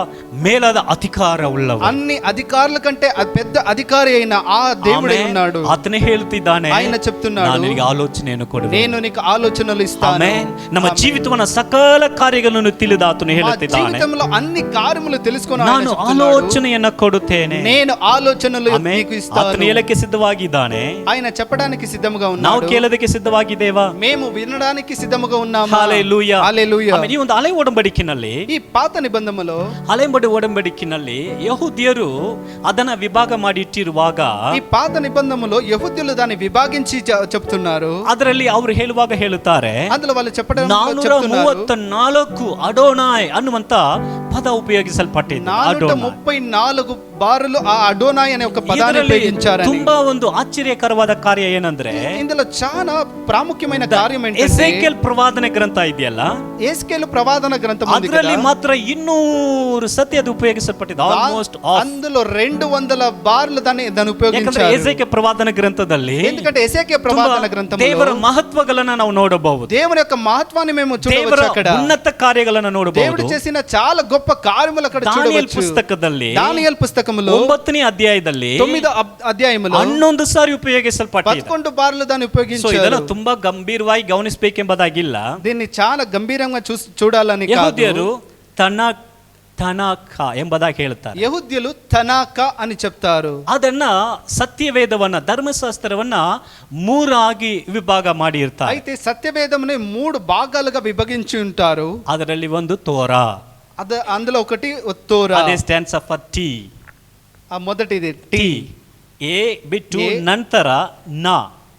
ಮೇಲಾದ ಅಧಿಕಾರ ಉಳ್ಳವ, అన్ని అధికారుల కంటే పెద్ద అధికారి అయిన ఆ దేవుడై ఉన్నాడు. ಆತನೇ ಹೇಳ್ತಿದ್ದಾನೆ, ఆయన చెప్తున్నాడు ನಾನು ನಿನಗೆ ಆಲೋಚನೆಯನ್ನು ಕೊಡುವೆ. నేను నీకు ఆలోచనలు ఇస్తాను. ಆಮೆನ್. ನಮ್ಮ ಜೀವಿತವನ್ನ ಸಕಲ ಕಾರ್ಯಗಳನ್ನು ತಿಳಿದ ಆತನು మా ಹೇಳುತ್ತಿದ್ದಾನೆ, జీవితంలో అన్ని కార్యములు తెలుసుకొని ఆయన ನಾನು చెప్తున్నాడు, ಆಲೋಚನೆಯನ್ನ ಕೊಡುತ್ತೇನೆ. నేను ఆలోచనలు ಆಮೆನ್. నీకు ఇస్తాను. ಆತನು ಹೇಳಕ್ಕೆ ಸಿದ್ಧವಾಗಿದ್ದಾನೆ, ఆయన చెప్పడానికి సిద్ధంగా ನಾವು ఉన్నాడు. ಕೇಳೋದಕ್ಕೆ ಸಿದ್ಧವಾಗಿದ್ದೇವಾ? మేము వినడానికి సిద్ధముగా ఉన్నాము. హల్లెలూయా. హల్లెలూయా. ಆಮೆನ್. ಈ ಒಂದು ಹಳೆ ಒಡಂಬಡಿಕೆಯಲ್ಲಿ, ఈ పాత నిబంధనలో ಹಳೆ ಒಡಂಬಡಿಕೆಯಲ್ಲಿ ಯಹೂದ್ಯರು ಅದನ್ನ ವಿಭಾಗ ಮಾಡಿ ಇಟ್ಟಿರುವಾಗ, ఈ పాత నిబంధనలో యెహూద్యులు దాన్ని విభాగించి చెప్తున్నారు. ಅದರಲ್ಲಿ ಅವರು ಹೇಳುವಾಗ ಹೇಳುತ್ತಾರೆ, అందులో వాళ్ళు చెప్పడం 434 ಅಡೋನಾಯ್ ಅನ್ನುವಂತ ಪದ ಉಪಯೋಗಿಸಲ್ಪಟ್ಟಿದೆ. 434 బారులు ఆ అడోనాయ్ అనే ఒక పదాన్ని ఉపయోగించారని. ತುಂಬಾ ಒಂದು ಆಶ್ಚರ್ಯಕರವಾದ ಕಾರ್ಯ ಏನಂದ್ರೆ, ఇందులో చాలా ప్రాముఖ్యమైన కార్యం ఏంటంటే ಎಸೇಕಿಯೇಲ್ ಪ್ರವಾದನೆ ಗ್ರಂಥ ಇದೆಯಲ್ಲ, యేస్కేలు ప్రవాదన గ్రంథం ఉంది కదా, ಅದರಲ್ಲಿ ಮಾತ್ರ 200 ಸತಿ ಅದು ಉಪಯೋಗಿಸಲ್ಪಟ್ಟಿದೆ. ಆಲ್ಮೋಸ್ಟ್ అందులో 200 ಬಾರ್లు దాన్ని ಯಾಕಂದ್ರೆ ఉపయోగించారు. ಎಸೇಕಿಯೇಲ್ ಪ್ರವಾದನ ಗ್ರಂಥದಲ್ಲಿ ఎందుకంటే ఎసేకియా ప్రవాదన గ్రంథంలో ದೇವರ ಮಹತ್ವಗಳನ್ನ ನಾವು ನೋಡಬಹುದು, దేవుని యొక్క మహత్వాన్ని మేము ದೇವರ చూడవచ్చు. అక్కడ ಉನ್ನತ ಕಾರ್ಯಗಳನ್ನ దేవుడు ನೋಡಬಹುದು. చేసిన చాలా గొప్ప కార్యములు అక్కడ ದಾನಿಯೇಲ್ చూడవచ్చు. ಪುಸ್ತಕದಲ್ಲಿ దానియేలు పుస్తకములో 9ನೇ ಅಧ್ಯಾಯದಲ್ಲಿ 9వ అధ్యాయములో 11 ಸಾರಿ ಉಪಯೋಗಿಸಲ್ಪಟ್ಟಿದೆ. 11 ಬಾర్లు దాన్ని ಸೊ ಇದನ್ನ ఉపయోగించారు. ತುಂಬಾ ಗಂಭೀರವಾಗಿ ಗಮನಿಸಬೇಕೆಂಬುದಾಗಿಲ್ಲ. దీన్ని చాలా గంభీరంగా చూడాలని కాదు. ಯಹೂದ್ಯರು ತನಾಖ ಎಂಬುದಾಗಿ ಹೇಳ್ತಾರೆ. యెహూద్యులు తనాక అని చెప్తారు. ಅದನ್ನ ಸತ್ಯವೇದವನ್ನ, ಧರ್ಮಶಾಸ್ತ್ರವನ್ನ 3 ಆಗಿ ವಿಭಾಗ ಮಾಡಿ ಇರ್ತಾರೆ. అయితే సత్యవేదముని 3 భాగాలుగా విభజించి ఉంటారు. ಅದರಲ್ಲಿ ಒಂದು ತೋರಾ, అందులో ఒకటి తోరా, ಅದೇ ಸ್ಟ್ಯಾಂಡ್ಸ್ ಫಾರ್ ಟಿ. ఆ మొదటిది ಟಿ ಎ ಬಿಟ್ಟು ನಂತರ ನ,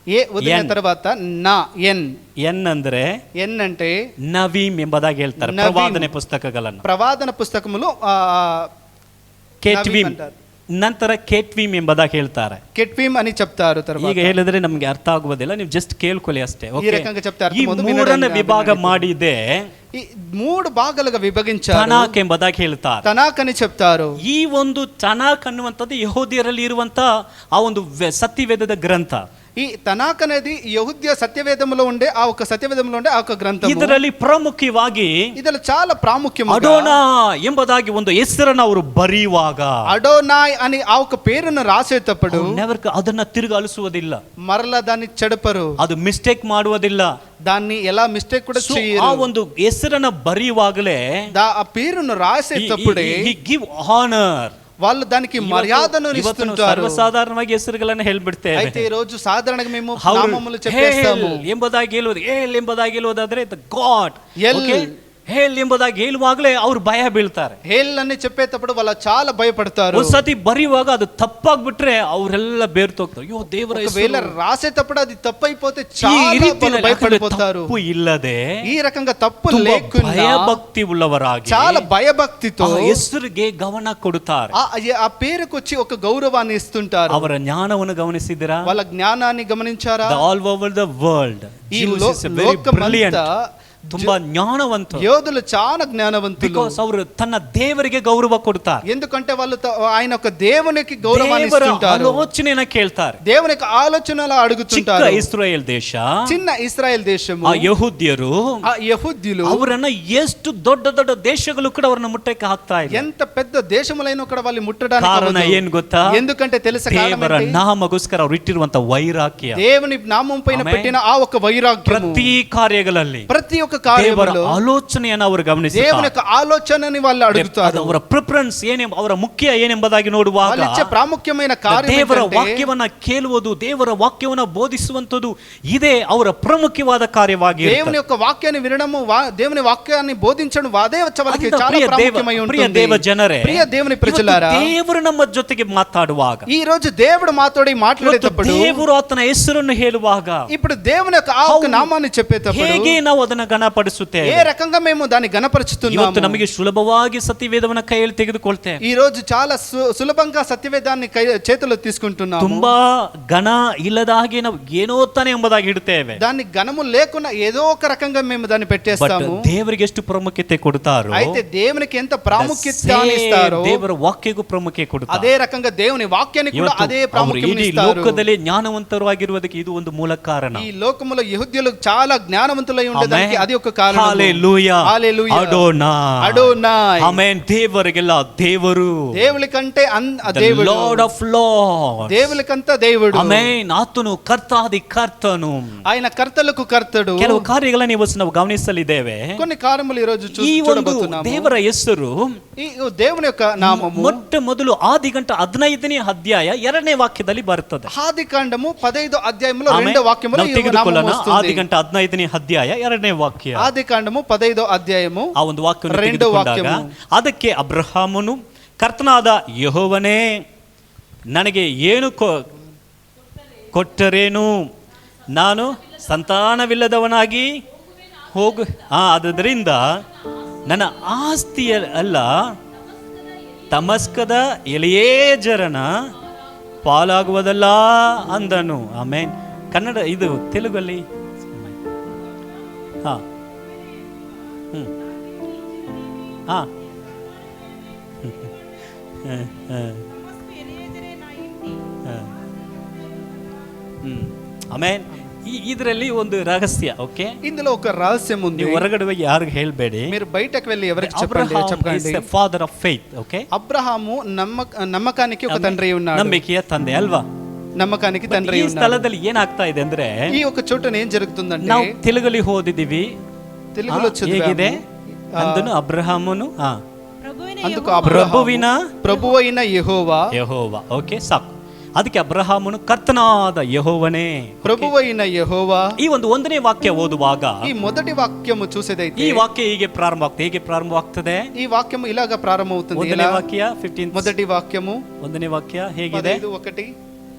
ఏ వదిలిన తర్వాత నా ఎన్. ಎನ್ ಅಂದ್ರೆ ఎన్ అంటే ನವೀಮ್ ಎಂಬುದಾಗಿ ಹೇಳ್ತಾರೆ ನವೀಮ್. ಪ್ರವಾದನೆ ಪುಸ್ತಕಗಳನ್ನು. ప్రవాదన పుస్తకములు ಕೆಟ್ವಿಮ್ ನಂತರ ಕೆಟ್ವಿಮ್ ಎಂಬುದಾಗಿ ಹೇಳ್ತಾರೆ. కెట్వీమ్ అని చెప్తారు. తర్వాత ಈಗ ಹೇಳಿದ್ರೆ ನಮ್ಗೆ ಅರ್ಥ ಆಗುವುದಿಲ್ಲ, ನೀವು ಜಸ್ಟ್ ಕೇಳ್ಕೊಳ್ಳಿ ಅಷ್ಟೇ. ఈ రకంగా చెప్తే ಈ అర్థమవుతుంది. ಮೂರನ್ನ ವಿಭಾಗ ಮಾಡಿದೆ ఈ 3 భాగాలుగా విభజించారు. ತನಾಕ್ ಎಂಬುದಾಗಿ ಹೇಳ್ತಾರೆ. తనాక్ అని చెప్తారు. ಈ ಒಂದು ತನಾಕ್ ಅನ್ನುವಂಥದ್ದು ಯಹೂದ್ಯರಲ್ಲಿ ಇರುವಂತ ಆ ಒಂದು ಸತ್ಯವೇದದ ಗ್ರಂಥ. ఈ తనాక్ అనేది యెహూద్య సత్యవేదములో ఉండే ఆ ఒక సత్యవేదములో ఉండే ఆ ఒక గ్రంథము. ಇದರಲ್ಲಿ ಪ್ರಾಮುಖ್ಯವಾಗಿ ಇದರಲ್ಲಿ చాలా ప్రాముఖ్యముగా ಅಡೋನಾ ಎಂಬುದಾಗಿ ಒಂದು ಹೆಸರನ್ನು ಅವರು ಬರೆಯುವಾಗ, అడోనాయ్ అని ఆ ఒక పేరును రాసేటప్పుడు ಅದನ್ನ ತಿರುಗಿ ಅಳಿಸುವುದಿಲ್ಲ, మరలా దాన్ని చెడపరు, ಅದು ಮಿಸ್ಟೇಕ್ ಮಾಡುವುದಿಲ್ಲ. దాన్ని ఎలా మిస్టేక్ కూడా ಆ చేయరు. ಒಂದು ಹೆಸರನ್ನ ಬರೆಯುವಾಗಲೇ ఆ పేరును రాసేటప్పుడే ಗಿವ್ ಹಾನರ್, వాళ్ళు దానికి మర్యాదను ఇస్తుంటారు. ಸರ್ವಸಾಧಾರಣವಾಗಿ ಹೆಸರುಗಳನ್ನ ಹೇಳ್ಬಿಡ್ತೇವೆ. అయితే ఈ రోజు సాధారణంగా మేము నామములు చెప్పేస్తాము. ಎಂಬುದಾಗಿ ಹೇಳುವುದು, ಏಲ್ ಎಂಬುದಾಗಿ ಹೇಳುವುದಾದ್ರೆ ಗಾಡ್, ಎಲ್ ಹೇಲ್ ಎಂಬುದಾಗಿ ಹೇಳುವಾಗಲೇ ಅವ್ರು ಭಯ ಬೀಳ್ತಾರೆ. ಹೇಲ್ అని చెప్పేటప్పుడు వాళ్ళు చాలా భయపడతారు. ಒಂದ್ಸತಿ ಬರೆಯುವಾಗ ಅದು ತಪ್ಪಾಗ್ಬಿಟ್ರೆ ಅವರೆಲ್ಲ ಬೇರ್ತೋಗ್ತಾರೆ. ಅಯ್ಯೋ ದೇವರ ఒకవేళ రాసేటప్పుడు అది తప్పైపోతే చాలా భయపడిపోతారు. ತಪ್ಪು ಇಲ್ಲದೆ ఈ రకంగా తప్పు లేకుండా ಭಯಭಕ್ತಿ ಉಳ್ಳವರಾಗಿ చాలా భయభక్తితో ಹೆಸರಿಗೆ ಗಮನ ಕೊಡುತ್ತಾರೆ. ఆ పేరుకు వచ్చి ఒక గౌరవాన్ని ఇస్తుంటారు. ಅವರ ಜ್ಞಾನವನ್ನು ಗಮನಿಸಿದಿರಾ? వాళ్ళ జ్ఞానాన్ని గమనించారా? ಆಲ್ ಓವರ್ ದ ವರ್ಲ್ಡ್ ఈ లోకమంతా ತುಂಬಾ ಜ್ಞಾನವಂತರು, యోధులు చాలా జ్ఞానవంతులు. ಬಿಕಾಸ್ ಅವರು ತನ್ನ ದೇವರಿಗೆ ಗೌರವ ಕೊಡ್ತಾರೆ. ఎందుకంటే వాళ్ళు ఆయన ఒక దేవునికి గౌరవాన్ని ఇస్తుంటారు. ಆಲೋಚನೆಯನ್ನ ಕೇಳ್ತಾರೆ. దేవుని యొక్క ఆలోచనలు అడుగుతుంటారు. ಚಿಕ್ಕ ಇಸ್ರಾಯೇಲ್ ದೇಶ, చిన్న ఇశ్రాయేల్ దేశము, ಆ ಯಹೂದ್ಯರು, ఆ యెహూద్యులు ಅವರನ್ನ ಎಷ್ಟು ದೊಡ್ಡ ದೊಡ್ಡ ದೇಶಗಳು ಕೂಡ ಅವರನ್ನ ಮುಟ್ಟಕ್ಕೆ ಆಗ್ತಾ ಇಲ್ಲ. ఎంత పెద్ద దేశములైన కూడా వాళ్ళు ముట్టడానికి ಕಾರಣ ಏನ್ ಗೊತ್ತಾ? ఎందుకంటే తెలుసా కారణం ದೇವರ ఏంటి? ನಾಮಗೋಸ್ಕರ ಅವರು ಇಟ್ಟಿರುವಂತ ವೈರಾಗ್ಯ, దేవుని నామం పైన పెట్టిన ఆ ఒక వైరాగ్యము ಪ್ರತಿ ಕಾರ್ಯಗಳಲ್ಲಿ, ప్రతి ఒక్క యొక్క ದೇವರ ಕಾರ್ಯವನ್ನು ಆಲೋಚನೆಯನ್ನು ಅವರು దేవుని ಗಮನಿಸುತ್ತಾರೆ. యొక్క ಆಲೋಚನೆని వాళ్ళు అడుగుతారు. ಅವರ ಪ್ರಿಫರೆನ್ಸ್ ಅವರ ಮುಖ್ಯ ಏನೆಂಬುದಾಗಿ ನೋಡುವಾಗ వాళ్ళు ఇచ్చే ప్రాముఖ్యమైన కార్యం ದೇವರ ఏంటంటే ವಾಕ್ಯವನ್ನ ಕೇಳುವುದು, ದೇವರ ವಾಕ್ಯವನ್ನ ಬೋಧಿಸುವಂತದ್ದು ಇದೇ ಅವರ ಪ್ರಮುಖವಾದ ಕಾರ್ಯವಾಗಿ దేవుని యొక్క వాక్యాన్ని వినడము, దేవుని వాక్యాన్ని బోధించడం అదే వాళ్ళకి చాలా ಪ್ರಿಯ ప్రాముఖ్యమై ದೇವ ఉంటుంది. ಜನರೇ, ప్రియ దేవుని ప్రజలారా, ದೇವರು ನಮ್ಮ ಜೊತೆಗೆ ಮಾತಾಡುವಾಗ, ఈ రోజు దేవుడు మాతోడి మాట్లాడేటప్పుడు, ದೇವರು ಆತನ ಹೆಸರನ್ನು ಹೇಳುವಾಗ, ఇప్పుడు దేవుని యొక్క ఆ ఒక్క నామాన్ని చెప్పేటప్పుడు ಹೇಗೆ ನಾವು ಅದನ್ನ ಘನಪಡಿಸುತ್ತೇವೆ, ఏ రకంగా మేము దాన్ని ಇವತ್ತು గణపరుచుతున్నాము. ನಮಗೆ ಸುಲಭವಾಗಿ ಸತ್ಯವೇದವನ್ನ ಕೈಯಲ್ಲಿ ತೆಗೆದುಕೊಳ್ತೇವೆ. ఈ రోజు చాలా సులభంగా సత్యవేదాన్ని చేతిలో తీసుకుంటున్నాము. ತುಂಬಾ ಘನ ಇಲ್ಲದ ಹಾಗೆ ನಾವು ಏನೋ ತಾನೆ ಎಂಬುದಾಗಿ ಇಡುತ್ತೇವೆ. దాన్ని ఘనము లేకుండా ఏదో ఒక రకంగా మేము దాన్ని పెట్టేస్తాము. ದೇವರಿಗೆ ಎಷ್ಟು ಪ್ರಾಮುಖ್ಯತೆ ಕೊಡುತ್ತಾರೋ, అయితే దేవునికి ఎంత ప్రాముఖ్యతని ఇస్తారో ದೇವರ ವಾಕ್ಯಕ್ಕೂ ಪ್ರಾಮುಖ್ಯತೆ ಕೊಡುತ್ತಾರೆ. అదే రకంగా దేవుని వాక్యానికి కూడా అదే ಅವರು ప్రాముఖ్యతని ಇಡೀ ఇస్తారు. ಲೋಕದಲ್ಲಿ ಜ್ಞಾನವಂತರು ಆಗಿರುವುದಕ್ಕೆ ಇದು ಒಂದು ಮೂಲ ಕಾರಣ. ఈ లోకములో యెహూద్యులు చాలా జ్ఞానవంతులై ఉండడానికి అది ఒక కారణం. హల్లెలూయా, హల్లెలూయా, అడోనాయ్, అడోనాయ్, ఆమేన్. దేవరిಗೆಲ್ಲ ದೇವರು, దేవునికంటే దేవుడు, లార్డ్ ఆఫ్ లార్డ్స్, దేవునికంత దేవుడు, ಆಮೆನ್. ಆತನು ಕರ್ತಾದಿ ಕರ್ತನು. ఆయన కర్తలకు కర్తడు. ಕೆಲವು ಕಾರ್ಯಗಳನ್ನು ನಾವು ಗಮನಿಸಲಿದ್ದೇವೆ. కొన్ని కార్యములు ఈ రోజు ಈ ಒಂದು చూడబోతున్నాము. ದೇವರ ಹೆಸರು, ఈ దేవుని యొక్క నామము ಮೊಟ್ಟ ಮೊದಲು ಆದಿಗಂಟ 15ನೇ ಅಧ್ಯಾಯ 2ನೇ ವಾಕ್ಯದಲ್ಲಿ ಬರುತ್ತದೆ. ఆదికాండము 15వ అధ్యాయంలో 2వ వాక్యములో ఈ నామము ತೆಗೆದುಕೊಳ್ಳೋಣ. వస్తుంది. ಆದಿಗಂಟ 15ನೇ ಅಧ್ಯಾಯ 2ನೇ ವಾಕ್ಯ. ఆదికాండము 15వ అధ్యాయము ಆ ಒಂದು ವಾಕ್ಯವನ್ನು 2వ ತೆಗೆದುಕೊಂಡಾಗ, ವಾಕ್ಯము, ಅದಕ್ಕೆ ಅಬ್ರಹಾಮನು, ಕರ್ತನಾದ ಯೆಹೋವನೇ ನನಗೆ ಏನು ಕೊಟ್ಟರೇನು, ನಾನು ಸಂತಾನವಿಲ್ಲದವನಾಗಿ ಹೋಗು, ಆದ್ದರಿಂದ ನನ್ನ ಆಸ್ತಿಯ ಅಲ್ಲ ತಮಸ್ಕದ ಎಲಿಯೇಜರನ ಪಾಲಾಗುವುದಲ್ಲ ಅಂದನು. ಆಮೇನ್. ಕನ್ನಡ ಇದು ತೆಲುಗಲ್ಲಿ ಹಾ ಹಾ ಆಮೇನ್. ಇದರಲ್ಲಿ ಒಂದು ರಹಸ್ಯ. ಓಕೆ, ఇందులో ఒక రహస్యం ఉంది. ನೀವು ಹೊರಗಡೆ ಹೋಗಿ ಯಾರಿಗೂ ಹೇಳಬೇಡಿ. మీరు బయటకు వెళ్ళి ఎవరికి చెప్పండి. Father of faith. Okay, Abraham నమ్మకానికి ఒక తండ్రి ఉన్నాడు. ನಂಬಿಕೆಯ ತಂದೆ ಅಲ್ವಾ? నమ్మకానికి తండ్రి ಈ ఉన్నాడు. ಸ್ಥಳದಲ್ಲಿ ಏನಾಗ್ತಾ ಇದೆ ಅಂದ್ರೆ, ఈ ఒక చోటన ఏం జరుగుతుందంటే, ನಾವು ತೆಲುಗಲ್ಲಿ ಓದಿದೀವಿ. తెలుగులో ಹೇಗಿದೆ చదివాము. ಅಂದನು ಅಬ್ರಹಾಮನು అందుకు ಪ್ರಭುವಿನ ప్రభువైన యెహోవా. ಯೆಹೋವ. ಓಕೆ, ಸಾಕು. ಅದಕ್ಕೆ ಅಬ್ರಹಾಮನು ಕರ್ತನಾದ ಯೆಹೋವನೇ, ప్రభువైన యెహోవా. ಈ ಒಂದು 1ನೇ ವಾಕ್ಯ ಓದುವಾಗ ఈ మొదటి వాక్యము చూసేదైతే, ಈ ವಾಕ್ಯ ಹೀಗೆ ಪ್ರಾರಂಭವಾಗ್ತದೆ. ಹೇಗೆ ಪ್ರಾರಂಭವಾಗ್ತದೆ? ఈ వాక్యము ఇలాగ ప్రారంభమవుతుంది. 1ನೇ ವಾಕ್ಯ 15. మొదటి వాక్యము 1ನೇ ವಾಕ್ಯ ಹೇಗಿದೆ? 15:1.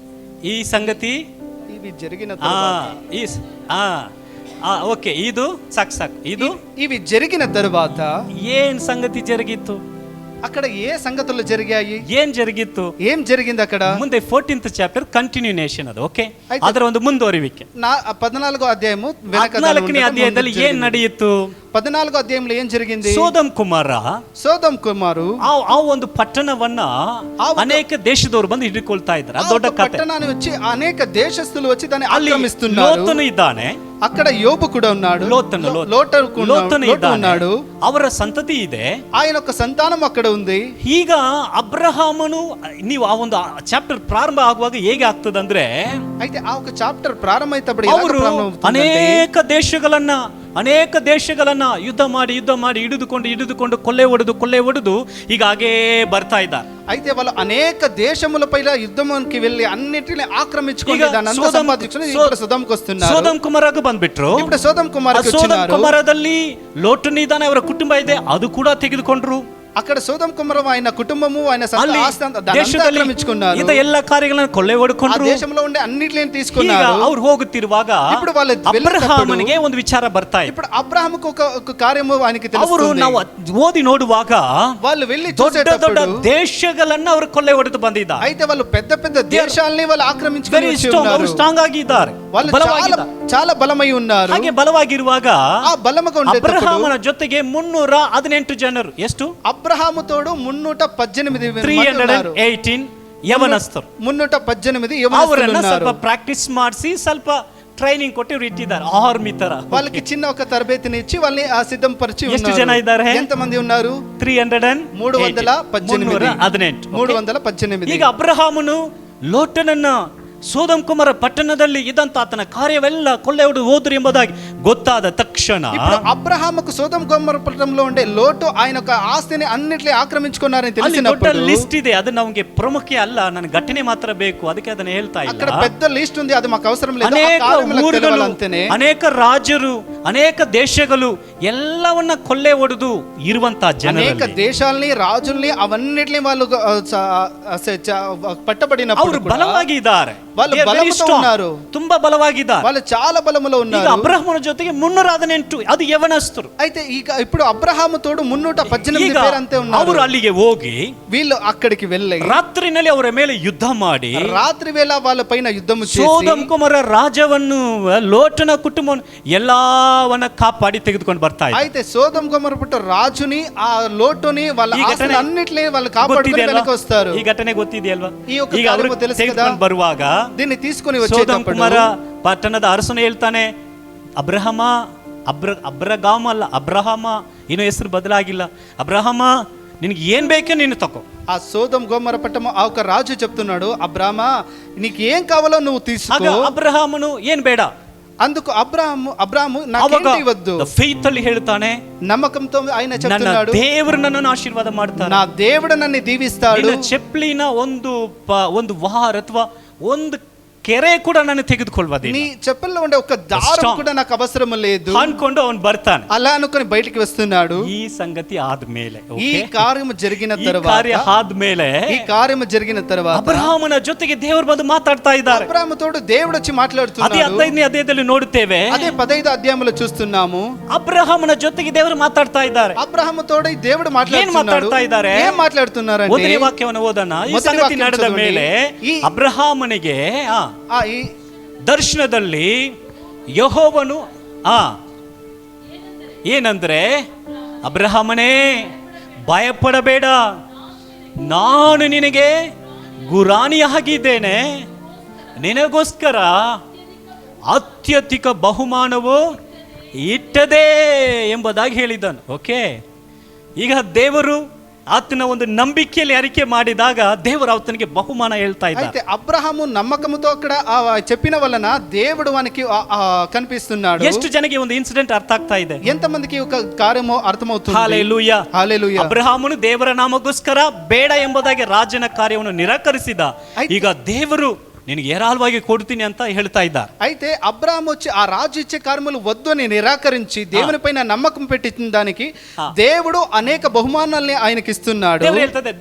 ಈ ಸಂಗತಿ ఇవి జరిగిన ಆ తరువాత, ಈ ಓಕೆ, ಇದು ಸಾಕು. ಇದು ఇవి జరిగిన తరువాత ಏನ್ ಸಂಗತಿ ಜರುಗಿತ್ತು? అక్కడ ఏ సంగతులు జరిగాయి? ಏನ್ ಜರುಗಿತ್ತು? ఏం జరిగింది అక్కడ? ಮುಂದೆ 14th ಚಾಪ್ಟರ್ ಕಂಟಿನ್ಯೂನೇಷನ್ ಅದು. ಓಕೆ, ಅದರ ಒಂದು ಮುಂದುವರಿವಿಕೆ. 14వ అధ్యాయము 14ನೇ ಅಧ್ಯಾಯದಲ್ಲಿ ಏನ್ ನಡೆಯಿತು? 14వ అధ్యాయంలో ఏం జరిగింది? ಸೋದಮ್ ಕುಮಾರ, సోదమ్ కుమారు ಆ ಒಂದು ಪಟ್ಟಣವನ್ನ ಅನೇಕ ದೇಶದವರು ಬಂದು ಹಿಡಿಕೊಳ್ತಾ ಇದ್ದಾರೆ. ಅದು ದೊಡ್ಡ ಕಥೆ. పట్టణాన్ని వచ్చి అనేక దేశస్థులు వచ్చి దాన్ని ಅಲ್ಲಿ ఆక్రమిస్తున్నారు. ಲೋತನು ಇದ್ದಾನೆ, అక్కడ యోబు కూడా ఉన్నాడు. ಲೋತನು ఉన్నాడు. ಅವರ ಸಂತತಿ ಇದೆ, ఆయన ఒక సంతానం అక్కడ ఉంది. ಈಗ ಅಬ್ರಹಾಮನು, ನೀವು ಆ ಒಂದು ಚಾಪ್ಟರ್ ಪ್ರಾರಂಭ ಆಗುವಾಗ ಹೇಗೆ ಆಗ್ತದೆ ಅಂದ್ರೆ, అయితే ఆ ఒక చాప్టర్ ప్రారంభమైనప్పుడు ಅವರು ಅನೇಕ ದೇಶಗಳನ್ನ ಯುದ್ಧ ಮಾಡಿ ಹಿಡಿದುಕೊಂಡು ಕೊಲ್ಲೆ ಹೊಡೆದು ಈಗ ಹಾಗೇ ಬರ್ತಾ ಇದ್ದಾರೆ. అయితే వాళ్ళు అనేక దేశములపై యుద్ధంకి వెళ్ళి అన్నిటిని ఆక్రమించుకొని దాన్ని అంతా సంపాదించుకొని ఇప్పుడు సొదొమ్‌కి వస్తున్నారు. ಸೋದಮ್ ಕುಮಾರಕ್ಕೆ ಬಂದ್ಬಿಟ್ರು. ఇప్పుడు సొదొమ్ కుమారుకి ಸೋದಮ್ వచ్చినారు. ಕುಮಾರದಲ್ಲಿ ಲೋಟನು ಇದ್ದಾನೆ, ಅವರ ಕುಟುಂಬ ಇದೆ, ಅದು ಕೂಡ ತೆಗೆದುಕೊಂಡ್ರು. అక్కడ సొదొమ్ కుమారు ఆయన కుటుంబము ఆయన ಅಲ್ಲಿ ఆస్తి దాన్ని ದೇಶದಲ್ಲಿ ఆక్రమించుకున్నారు. ಇದ್ದ ಎಲ್ಲ ಕಾರ್ಯಗಳನ್ನು ಕೊಳ್ಳೆ ఆ ಹೊಡ್ಕೊಂಡ್ರು. దేశంలో ఉండే అన్నిటిని ಈಗ తీసుకున్నారు. ಅವ್ರು ಹೋಗುತ್ತಿರುವಾಗ ఇప్పుడు వాళ్ళు ಅಬ್ರಹಾಮನಿಗೆ ಒಂದು ವಿಚಾರ ಬರ್ತಾ ಇದೆ. ఇప్పుడు అబ్రహాముకు ఒక కార్యము ఆయనకి ಅವರು తెలుస్తుంది. ನಾವು ಓದಿ ನೋಡುವಾಗ వాళ్ళు వెళ్ళి ದೊಡ್ಡ చూసేటప్పుడు ದೇಶಗಳನ್ನ ಅವರು ಕೊಳ್ಳೆ ಹೊಡೆದು ಬಂದಿದ್ದಾರೆ. అయితే వాళ్ళు పెద్ద పెద్ద దేశాలని వాళ్ళు ఆక్రమించుకొని ವೆರಿ వచ్చి ಸ್ಟ್ರಾಂಗ್, ఉన్నారు. ಅವರು ಸ್ಟ್ರಾಂಗ್ ಆಗಿದ್ದಾರೆ, వాళ్ళు ಬಲವಾಗಿದ್ದಾರೆ. చాలా బలమై ఉన్నారు. ಹಾಗೆ ಬಲವಾಗಿರುವಾಗ ఆ బలముగా ఉండేటప్పుడు ಅಬ್ರಹಾಮನ ಜೊತೆಗೆ 318 ಜನರು, ಎಷ್ಟು? అబ్రహాము తోడు 318 మంది 318 ಯವನಸ್ಥರು, 318 ಅವರನ್ನ యవనస్తులు ಸ್ವಲ್ಪ ఉన్నారు. ಪ್ರಾಕ್ಟೀಸ್ ಮಾಡಿಸಿ ಸ್ವಲ್ಪ ಟ್ರೈನಿಂಗ್ ಕೊಟ್ಟು ಇವ್ರು ಇಟ್ಟಿದ್ದಾರೆ, ಆರ್ಮಿ ತರ. వాళ్ళకి చిన్న ఒక తరబేతిని ఇచ్చి వాళ్ళని సిద్ధంపరిచి ಎಷ್ಟು ಜನ ಇದ್ದಾರೆ? ఎంత మంది ఉన్నారు? 318. ಈಗ ಅಬ್ರಹಾಮನು ಲೋಟನನ್ನ ಸೋದಮ್ ಕುಮಾರ ಪಟ್ಟಣದಲ್ಲಿ ಇದ್ದಂತ ಆತನ ಕಾರ್ಯವೆಲ್ಲ ಕೊಳ್ಳೆ ಹೊಡೆದು ಹೋದ್ರು ಎಂಬುದಾಗಿ ಗೊತ್ತಾದ ತಕ್ಷಣ ఇప్పుడు అబ్రహాముకు సోదొమ గొమొర్రా పట్టణంలో ఉండే లోటు ఆయన యొక్క ఆస్తిని అన్నిటిని ఆక్రమించుకున్నారని ಅಲ್ಲಿ ದೊಡ್ಡ తెలిసినప్పుడు ಲಿಸ್ಟ್ ಇದೆ, ಅದು ನಮಗೆ ಪ್ರಮುಖ ಅಲ್ಲ, ನನ್ನ ಘಟನೆ ಮಾತ್ರ ಬೇಕು, ಅದಕ್ಕೆ ಅದನ್ನ ಹೇಳ್ತಾ అక్కడ ಇಲ್ಲ. పెద్ద లిస్ట్ ఉంది, అది మాకు అవసరం లేదు. ఆ ಅನೇಕ కార్యములకు ಊರುಗಳು, తెలవాలంతేనే. ಅನೇಕ ರಾಜರು, ಅನೇಕ ದೇಶಗಳು ಎಲ್ಲವನ್ನ ಕೊಲ್ಲೆ ಹೊಡೆದು ಇರುವಂತ అనేక ಜನರಲ್ಲಿ దేశాలని రాజుల్ని అవన్నిటిని వాళ్ళు పట్టబడినప్పుడు ಅವರು కూడా ಬಲವಾಗಿ ಇದ್ದಾರೆ, వాళ్ళు They are very బలముతో strong. ఉన్నారు. ತುಂಬಾ ಬಲವಾಗಿದ್ದಾರೆ. వాళ్ళు చాలా బలములో ಈಗ ఉన్నారు. ಅಬ್ರಹಾಮನ ಜೊತೆಗೆ 318 ಅದು ಯವನಸ್ಥರು. అయితే ఇప్పుడు అబ్రహాము తోడు 318 ಈಗ పేరు అంతే ఉన్నారు. ಅವರು ಅಲ್ಲಿಗೆ ಹೋಗಿ వీళ్ళు అక్కడికి వెళ్ళి ರಾತ್ರಿನಲ್ಲಿ ಅವರ ಮೇಲೆ ಯುದ್ಧ ಮಾಡಿ రాత్రి వేళ వాళ్ళ పైన యుద్ధము చేసి ಸೋದಮ್ ಕುಮಾರ ರಾಜವನ್ನು ಲೋಟನ ಕುಟುಂಬವನ್ನು ಎಲ್ಲವನ್ನ ಕಾಪಾಡಿ ತೆಗೆದುಕೊಂಡು ಬರ್ತಾ ಇದ್ದಾರೆ. అయితే సోదొమ గొమొర్రా పుట్ట రాజుని ఆ లోటుని వాళ్ళ ఈ ఘటನೆ అన్నిటిని వాళ్ళు కాపాడుకొని ಗೊತ್ತಿದೆಯಲ್ವಾ? వెనక వస్తారు. ಈ ಘಟನೆ ಗೊತ್ತಿದೆಯಲ್ವಾ? ಈ యొక్క ಈಗ ಅವರು ಕಾರ್ಯವು తెలుసు కదా? ತೆಗೆದುಕೊಂಡು ಬರುವಾಗ దీన్ని తీసుకొని ಸೋದಮ್ వచ్చేటప్పుడు ಕುಮಾರ ಪಟ್ಟಣದ ಅರಸನು ಹೇಳ್ತಾನೆ, ಅಬ್ರಗಾಮ ಅಲ್ಲ, ಅಬ್ರಹಾಮ, ಇನ್ನೂ ಹೆಸರು ಬದಲಾಗಿಲ್ಲ, ಅಬ್ರಹಾಮ ನಿನಗೆ ಏನ್ ಬೇಕೋ ನೀನು ತಗೋ. ఆ సోదొమ గొమొర్రా పట్టణం ఆ ఒక రాజు చెప్తున్నాడు, అబ్రామా నీకు ఏం కావాలో నువ్వు ಆಗ తీసుకో. ಅಬ್ರಹಾಮನು ಏನ್ ಬೇಡ, అందుకు అబ్రాము ಅವಾಗ నాకేంటి వద్దు. ಫೇತ್ ಅಲ್ಲಿ ಹೇಳ್ತಾನೆ, నమ్మకంతో ఆయన ನನ್ನ చెప్తున్నాడు, ದೇವರು ನನ್ನನ್ನು ಆಶೀರ್ವಾದ ಮಾಡ್ತಾನೆ, నా దేవుడు నన్ను దీవిస్తాడు. ನಿನ್ನ ಚೆಪ್ಪಲಿನ ಒಂದು ವಾರ ಅಥವಾ ಒಂದು ಕೆರೆ ಕೂಡ ನಾನು ತೆಗೆದುಕೊಳ್ಳುವುದಿಲ್ಲ నీ చెప్పుల్లో ఉండే ఒక దారం కూడా నాకు అవసరం లేదు ಅನ್ಕೊಂಡು ಅವನು ಬರ್ತಾನೆ. అలా అనుకొని బయటికి వస్తున్నాడు. ಈ ಸಂಗತಿ ಆದ್ಮೇಲೆ, ఈ కార్యము జరిగిన ಈ ಕಾರ್ಯ తర్వాత ಆದ್ಮೇಲೆ ఈ కార్యము జరిగిన తర్వాత ಅಬ್ರಹಾಮನ ಜೊತೆಗೆ ದೇವರು ಬಂದು ಮಾತಾಡ್ತಾ ಇದ್ದಾರೆ. అబ్రాము తోడు దేవుడు వచ్చి ಅದೇ మాట్లాడుతున్నాడు. 15ನೇ ಅಧ್ಯಾಯದಲ್ಲಿ ನೋಡುತ್ತೇವೆ, అదే 15వ అధ్యాయంలో చూస్తున్నాము. ಅಬ್ರಹಾಮನ ಜೊತೆಗೆ ದೇವರು ಮಾತಾಡ್ತಾ ಇದ್ದಾರೆ. అబ్రాహాము తోడు దేవుడు ಏನ್ ಮಾತಾಡ್ತಾ ಇದ್ದಾರೆ? ఏం మాట్లాడుతున్నారంటే ಮೊದಲನೇ ವಾಕ್ಯವನ್ನು ಓದೋಣ. ಈ ಮೊದಲನೇ ಸಂಗತಿ ವಾಕ್ಯ ನಡೆದ ಚదవండి. ಮೇಲೆ ಈ- ಅಬ್ರಹಾಮನಿಗೆ ఈ ದರ್ಶನದಲ್ಲಿ ಯೆಹೋವನು ಏನಂದ್ರೆ, ಅಬ್ರಹಾಮನೇ ಭಯಪಡಬೇಡ, ನಾನು ನಿನಗೆ ಗುರಾಣಿಯಾಗಿದ್ದೇನೆ, ನಿನಗೋಸ್ಕರ ಅತ್ಯಧಿಕ ಬಹುಮಾನವು ಇಟ್ಟದೆ ಎಂಬುದಾಗಿ ಹೇಳಿದ್ದನು. ಓಕೆ, ಈಗ ದೇವರು ಆತನ ಒಂದು ನಂಬಿಕೆಯಲ್ಲಿ ಅರಿಕೆ ಮಾಡಿದಾಗ ದೇವರು ಆತನಿಗೆ ಬಹುಮಾನ ಹೇಳ್ತಾ ಇದ್ದ. అయితే అబ్రహాము నమ్మకముతో అక్కడ చెప్పిన వలన దేవుడు వానికి కనిపిస్తున్నాడు. ಎಷ್ಟು ಜನಕ್ಕೆ ಒಂದು ಇನ್ಸಿಡೆಂಟ್ ಅರ್ಥ ಆಗ್ತಾ ಇದೆ? ఎంతమందికి ఒక కార్యము అర్థమవుతుంది? ಹಾಲೆಲೂಯಾ, హల్లెలూయా. ಅಬ್ರಹಾಮನು ದೇವರ ನಾಮಗೋಸ್ಕರ ಬೇಡ ಎಂಬುದಾಗಿ ರಾಜನ ಕಾರ್ಯವನ್ನು ನಿರಾಕರಿಸಿದ. ಈಗ ದೇವರು ನಿನಗೆ ಏರಾಳವಾಗಿ ಕೊಡ್ತೀನಿ ಅಂತ ಹೇಳ್ತಾ ಇದ್ದ. అయితే అబ్రహాము వచ్చి ఆ రాజు ఇచ్చే కార్యములు వద్దు అని నిరాకరించి దేవుని పైన నమ్మకం పెట్టిన దానికి దేవుడు అనేక బహుమానాల్ని ఆయనకి ఇస్తున్నాడు. ದೇವರು ಹೇಳ್ತದೆ,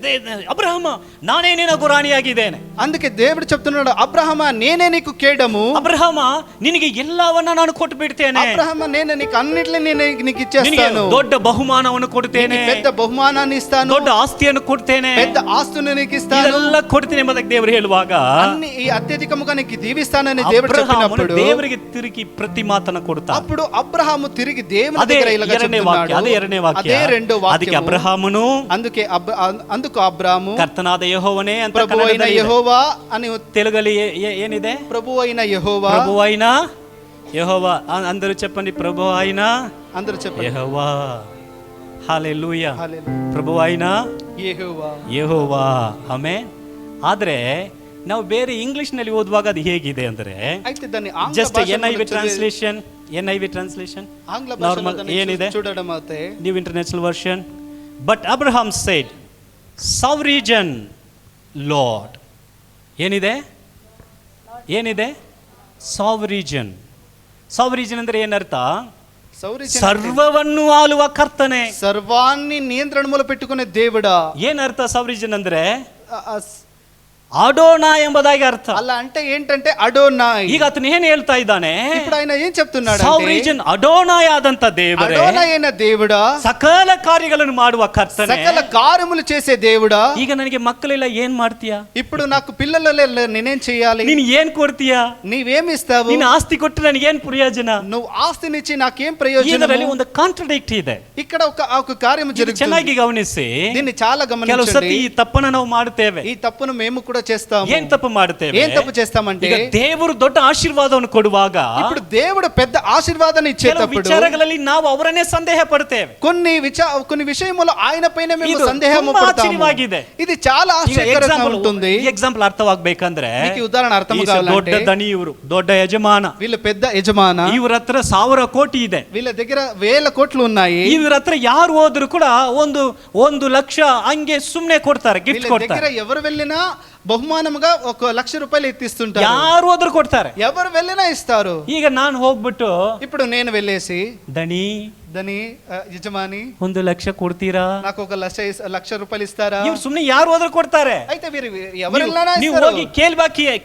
ಅಬ್ರಹಾಮ ನಾನೇ ನಿನ್ನ ಗುರಾಣಿಯಾಗಿದ್ದೇನೆ. అందుకే దేవుడు చెప్తున్నాడు, అబ్రహామ నేనే నీకు కేడము, ಅಬ್ರಹಾಮ ನಿನಗೆ ಎಲ್ಲವನ್ನ ನಾನು ಕೊಟ್ಟು ಬಿಡ್ತೇನೆ, అబ్రహామ నేను నీకు అన్నిటిని నేను నీకు ನಿನಗೆ ఇచ్చేస్తాను, ದೊಡ್ಡ ಬಹುಮಾನವನ್ನು ಕೊಡ್ತೇನೆ, నీకు పెద్ద బహుమానాన్ని ఇస్తాను, ದೊಡ್ಡ ಆಸ್ತಿಯನ್ನು ಕೊಡ್ತೇನೆ, పెద్ద ఆస్తుని నీకు ఇస్తాను, ಇದೆಲ್ಲ ಕೊಡ್ತೀನಿ ಎಂಬುದಾಗಿ ದೇವರು ಹೇಳುವಾಗ అన్ని ఈ అత్యధికముగా నీకు దీవిస్తానని దేవుడు ಅಬ್ರಹಾಮನು చెప్పినప్పుడు ದೇವರಿಗೆ ತಿರುಗಿ ಪ್ರತಿ ಮಾತನ್ನ ಕೊಡ್ತಾನೆ. అప్పుడు అబ్రహాము తిరిగి దేవుని ಅದೇ దగ్గర ఇలాగ ಎರಡನೇ ವಾಕ್ಯ, ಅದೇ ಎರಡನೇ చెప్తున్నాడు. ವಾಕ್ಯ. అదే రెండో ಅದಕ್ಕೆ వాక్యము. ಅಬ್ರಹಾಮನು అందుకు అబ్రాము ಕರ್ತನಾದ ಯೆಹೋವನೇ ಅಂತ ప్రభు అయిన ಕನ್ನಡದಲ್ಲಿ ಇದೆ. యెహోవా అని తెలుగులో ಏನಿದೆ? ప్రభు అయిన యెహోవా. ప్రభు అయిన యెహోవా. అందరూ చెప్పండి, ప్రభు అయిన అందరూ చెప్పండి, యెహోవా. హల్లెలూయా. హల్లెలూయా. ప్రభు అయిన యెహోవా. ಯೆಹೋವಾ. ಆಮೆನ್. ಆದ್ರೆ ನಾವು ಬೇರೆ ಇಂಗ್ಲಿಷ್ ನಲ್ಲಿ ಓದುವಾಗ ಅದು ಹೇಗಿದೆ ಅಂದ್ರೆ, అయితే దాన్ని ఆంగ్ల ಜಸ್ಟ್ భాషలో NIV ಟ್ರಾನ್ಸ್ಲೇಷನ್, NIV ಟ್ರಾನ್ಸ್ಲೇಷನ್ ఆంగ్ల భాషలో ನಾರ್ಮಲ್ దాన్ని ಏನಿದೆ? చూడడం అయితే New International Version. But Abraham said sovereign Lord. ಏನಿದೆ? ಸಾವರಿಜನ್. ಸಾವರಿಜನ್ ಅಂದ್ರೆ ಏನರ್ಥ? సౌరిజన్ ಸರ್ವವನ್ನು ಆಳುವ ಕರ್ತನೆ. సర్వాన్ని నియంత్రణములో పెట్టుకునే దేవుడా. ಏನರ್ಥ ಸಾವರಿಜನ್ ಅಂದ್ರೆ? ఆ, ಅಡೋನಾ ಎಂಬುದಾಗಿ ಅರ್ಥ. అలా అంటే ఏంటంటే అడోనాయ్. ಈಗ ಆತನು ಏನ್ ಹೇಳ್ತಾ ಇದ್ದಾನೆ? ఇప్పుడు ఆయన ఏం చెప్తున్నాడు? ಸಾವರಿಜನ್ ಅಡೋನಾಯ್ ಆದಂತ ದೇವರೇ, అడోనాయ్ అయిన దేవుడా, ಸಕಲ ಕಾರ್ಯಗಳನ್ನು ಮಾಡುವ ಕರ್ತನೆ. సకల కార్యములు చేసే దేవుడా. ಈಗ ನನಗೆ ಮಕ್ಕಳೆಲ್ಲ ಏನ್ ಮಾಡ್ತೀಯಾ? ఇప్పుడు నాకు పిల్లలు నేనేం చేయాలి? ನೀನ್ ಏನ್ ಕೊಡ್ತೀಯಾ? నీవేమి ఇస్తావు? ನೀನು ಆಸ್ತಿ ಕೊಟ್ಟು ನನಗೆ ಏನ್ ಪ್ರಯೋಜನ? నువ్వు ఆస్తినిచ్చి నాకేం ప్రయోజనం? ಇದರಲ್ಲಿ ಒಂದು ಕಾಂಟ್ರಡಿಕ್ಟ್ ಇದೆ. ఇక్కడ ఒక కార్యం ಇದು జరుగుతుంది. ಚೆನ್ನಾಗಿ ಗಮನಿಸಿ. దీన్ని చాలా ಕೆಲವು ಸತಿ గమనించండి. ಈ ತಪ್ಪನ್ನು ನಾವು ಮಾಡುತ್ತೇವೆ. ఈ తప్పును మేము కూడా కూడా చేస్తాము. ಏನ್ ತಪ್ಪು ಮಾಡ್ತೇವೆ? ఏం తప్పు చేస్తామంటే, ಈಗ ದೇವರು ದೊಡ್ಡ ಆಶೀರ್ವಾದವನ್ನು ಕೊಡುವಾಗ ఇప్పుడు దేవుడు పెద్ద ఆశీర్వాదాన్ని ಕೆಲವು ఇచ్చేటప్పుడు ವಿಚಾರಗಳಲ್ಲಿ ನಾವು ಅವರನ್ನೇ ಸಂದೇಹ ಪಡ್ತೇವೆ. కొన్ని విషయములో ఆయన పైన మేము ಇದು సందేహము ತುಂಬಾ పడతాము. ಆಶ್ಚರ್ಯವಾಗಿದೆ. ఇది చాలా ఆశ్చర్యకరంగా ఉంటుంది. ಈ ಎಕ್ಸಾಂಪಲ್ ಅರ್ಥವಾಗಬೇಕಂದ್ರೆ మీకు ఉదాహరణ అర్థం ದೊಡ್ಡ కావాలంటే, ದಣಿ ಇವರು, ದೊಡ್ಡ ಯಜಮಾನ, వీళ్ళు పెద్ద యజమాన, ಇವ್ರ ಹತ್ರ 1000 ಕೋಟಿ ಇದೆ, వీళ్ళ దగ్గర 1000 కోట్లు ఉన్నాయి. ಇವ್ರ ಹತ್ರ ಯಾರು ಹೋದ್ರು ಕೂಡ 1 ಲಕ್ಷ ಹಂಗೆ ಸುಮ್ನೆ ಕೊಡ್ತಾರೆ, ಗಿಫ್ಟ್ వీళ్ళ దగ్గర ಕೊಡ್ತಾರೆ. ఎవరు వెళ్ళినా బహుమానముగా 1 లక్ష రూపాయలు ఎత్తిస్తుంటారు. ಯಾರು ಹೋದ್ರು ಕೊಡ್ತಾರೆ. ఎవరు వెళ్ళినా ఇస్తారు. ಈಗ ನಾನು ಹೋಗ್ಬಿಟ್ಟು ఇప్పుడు నేను వెళ్ళేసి, ದಣಿ యజమాని 1 ಲಕ್ಷ ಕೊಡ್ತೀರಾ, నాకు 1 లక్ష రూపాయలు ఇస్తారా? ಇವ್ರು ಸುಮ್ನೆ ಯಾರು ಹೋದ್ರು ಕೊಡ್ತಾರೆ. అయితే మీరు ఎవరు వెళ్ళినా ನೀವು ఇస్తారు. ಹೋಗಿ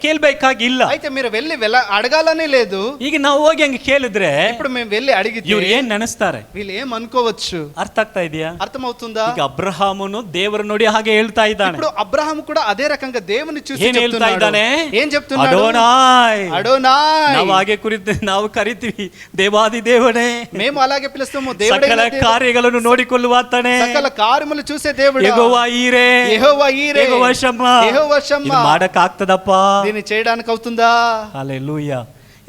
ಕೇಳ್ಬೇಕಾಗಿಲ್ಲ. అయితే మీరు వెళ్ళి అడగాలనే లేదు. ಈಗ ನಾವು ಹೋಗಿ ಹಂಗೆ ಕೇಳಿದ್ರೆ ఇప్పుడు మేము వెళ్ళి అడిగితే ಇವ್ರು ಏನ್ ನೆನೆಸ್ತಾರೆ? వీళ్ళు ఏం అనుకోవచ్చు? ಅರ್ಥ ಆಗ್ತಾ ಇದೆಯಾ? అర్థమవుతుందా? ಈಗ ಅಬ್ರಹಾಮನು ದೇವರು ನೋಡಿ ಹಾಗೆ ಹೇಳ್ತಾ ಇದ್ದಾನೆ. ఇప్పుడు అబ్రహాము కూడా అదే రకంగా దేవుని చూసి ಏನ್ ಹೇಳ್ತಾ చెప్తున్నాడు. ಇದ್ದಾನೆ? ఏం చెప్తున్నాడు? ಅಡೋನಾಯ್. అడోనాయ్. ನಾವು ಹಾಗೆ ನಾವು ಕರಿತೀವಿ ದೇವಾದಿ ದೇವನೇ, మేము అలాగే పిలుస్తాము, ಸಕಲ దేవుడైన దేవుడు, ಕಾರ್ಯಗಳನ್ನು ನೋಡಿಕೊಳ್ಳುವಾತನೇ, సకల కార్యములు చూసే దేవుడు, ಯೆಹೋವಾ ಈರೆ, యెహోవా ఈరే, ಯೆಹೋವಾ ಶಮ್ಮ. యెహోవా షమ్మా. ಇದು ಮಾಡಕ್ ಆಗ್ತದಪ್ಪ? దీన్ని చేయడానికి అవుతుందా? ಹಲ್ಲೆಲೂಯಾ.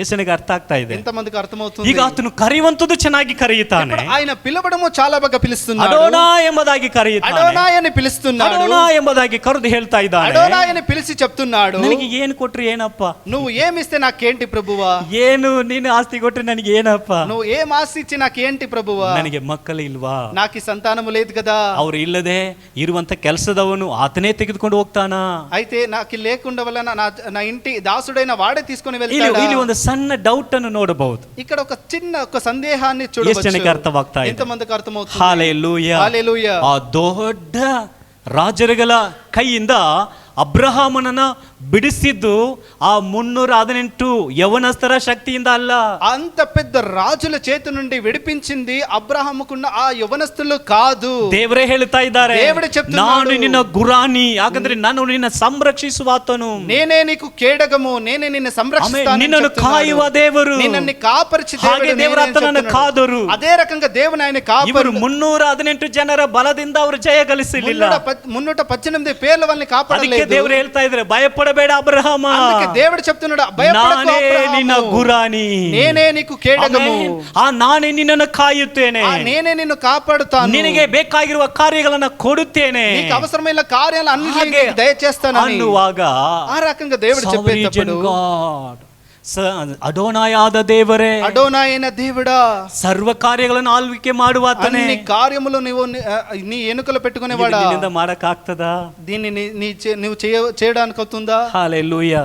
ಎಷ್ಟನಿಗೆ ಅರ್ಥ ಆಗ್ತಾ ಇದೆ? ఎంతమందికి అర్థమవుతుంది? ಈಗ ಆತನು ಕರೆಯುವಂತದ್ದು ಚೆನ್ನಾಗಿ ಕರೆಯುತ್ತಾನೆ. ఇప్పుడు ఆయన పిలవడము చాలా బాగా పిలుస్తున్నాడు. ಅಡೋನಾ ಎಂಬುದಾಗಿ ಕರೆಯುತ್ತಾನೆ. అడోనాయ్ అని పిలుస్తున్నాడు. ಅಡೋನಾ ಎಂಬುದಾಗಿ ಕರೆದು ಹೇಳ್ತಾ ಇದ್ದಾನೆ, అడోనాయ్ అని పిలిచి చెప్తున్నాడు, ನನಗೆ ಏನು ಕೊಟ್ರಿ ಏನಪ್ಪ? నువ్వు ఏమిస్తే నాకేంటి ప్రభువా? ಏನು ನೀನು ಆಸ್ತಿ ಕೊಟ್ರೆ ನನಗೆ ಏನಪ್ಪ? నువ్వు ఏం ఆస్తి ఇచ్చి నాకేంటి ప్రభువా? ನನಗೆ ಮಕ್ಕಳು ಇಲ್ವಾ? నాకు ఈ సంతానము లేదు కదా. ಅವ್ರು ಇಲ್ಲದೆ ಇರುವಂತ ಕೆಲಸದವನು ಆತನೇ ತೆಗೆದುಕೊಂಡು ಹೋಗ್ತಾನ. అయితే నాకు లేకుండా వల్ల నా ఇంటి దాసుడైన వాడే తీసుకొని ಇಲ್ಲಿ వెళ్తాడా? ಒಂದು ಸಣ್ಣ ಡೌಟ್ ಅನ್ನು ನೋಡಬಹುದು. ఇక్కడ ఒక సందేహాన్ని ಎಷ್ಟು ಜನಕ್ಕೆ చూడవచ్చు. ಅರ್ಥವಾಗ್ತಾ ಇದೆ? ఎంతమందికి అర్థమవుతుంది? ಹಾಲೆಲೂಯಾ. హల్లెలూయా. ಆ ದೊಡ್ಡ ರಾಜರುಗಳ ಕೈಯಿಂದ ಅಬ್ರಹಾಮನನ್ನ ಬಿಡಿಸಿದ್ದು ಆ 318 ಯೌವನಸ್ಥರ ಶಕ್ತಿಯಿಂದ ಅಲ್ಲ. అంత పెద్ద రాజుల చేతి నుండి విడిపించింది అబ్రహాముకున్న ఆ యవనస్తులు కాదు. ದೇವರೇ ಹೇಳ್ತಾ ಇದ್ದಾರೆ, దేవుడే చెప్తున్నాడు, ನಾನು ನಿನ್ನ ಗುರಾನಿ, ಹಾಗಂದ್ರೆ ನಾನು ನಿನ್ನ ಸಂರಕ್ಷಿಸುವಾತನು, నేనే నీకు కేడగము, నేనే నిన్ను సంరక్షిస్తాను, ನಿನ್ನನ್ನು ಕಾಯುವ ದೇವರು, నిన్నని కాపరిచి ಹಾಗೆ ದೇವರ ಆತನನ್ನು ಕಾದರು. అదే రకంగా దేవుని ఆయన ಇವರು కాపరు. 318 ಜನರ ಬಲದಿಂದ ಅವರು ಜಯ ಗಳಿಸಲಿಲ್ಲ. 318 పేర్ల వాళ్ళని ಅದಕ್ಕೆ కాపాడలేదు. ದೇವರು ಹೇಳ್ತಾ ಇದ್ದಾರೆ, ಭಯಪಡಬೇಡ ಅಬ್ರಹಾಮ, అందుకే దేవుడు చెప్తున్నాడు, భయపడకు ನಾನೇ ನಿನ್ನ అబ్రహాము, ಗುರಾನಿ, నేనే నీకు కేడగము, ನಾನೇ ನಿನ್ನನ್ನು ಕಾಯುತ್ತೇನೆ, నేనే నిన్ను కాపాడుతాను, ನಿನಗೆ ಬೇಕಾಗಿರುವ ಕಾರ್ಯಗಳನ್ನು ಕೊಡುತ್ತೇನೆ, నీకు అవసరమైన కార్యాలు అన్ని ಹಾಗೆ దయచేస్తానని ಅನ್ನುವಾಗ ఆ రకంగా దేవుడు చెప్పేటప్పుడు, ಅಡೋನಾಯಾದ ದೇವರೇ, అడోనాయన దేవుడా, ಸರ್ವ ಕಾರ್ಯಗಳನ್ನು ಆಳ್ವಿಕೆ ಮಾಡುವಾತನೇ, అన్ని కార్యములు నీ ఎనుకలు పెట్టుకునేవాడా? ನಿನ್ನಿಂದ ಮಾಡಕ್ ಆಗ್ತದಾ? దీన్ని నువ్వు చేయడానికి అవుతుందా? ಹಾಲೆಲೂಯಾ.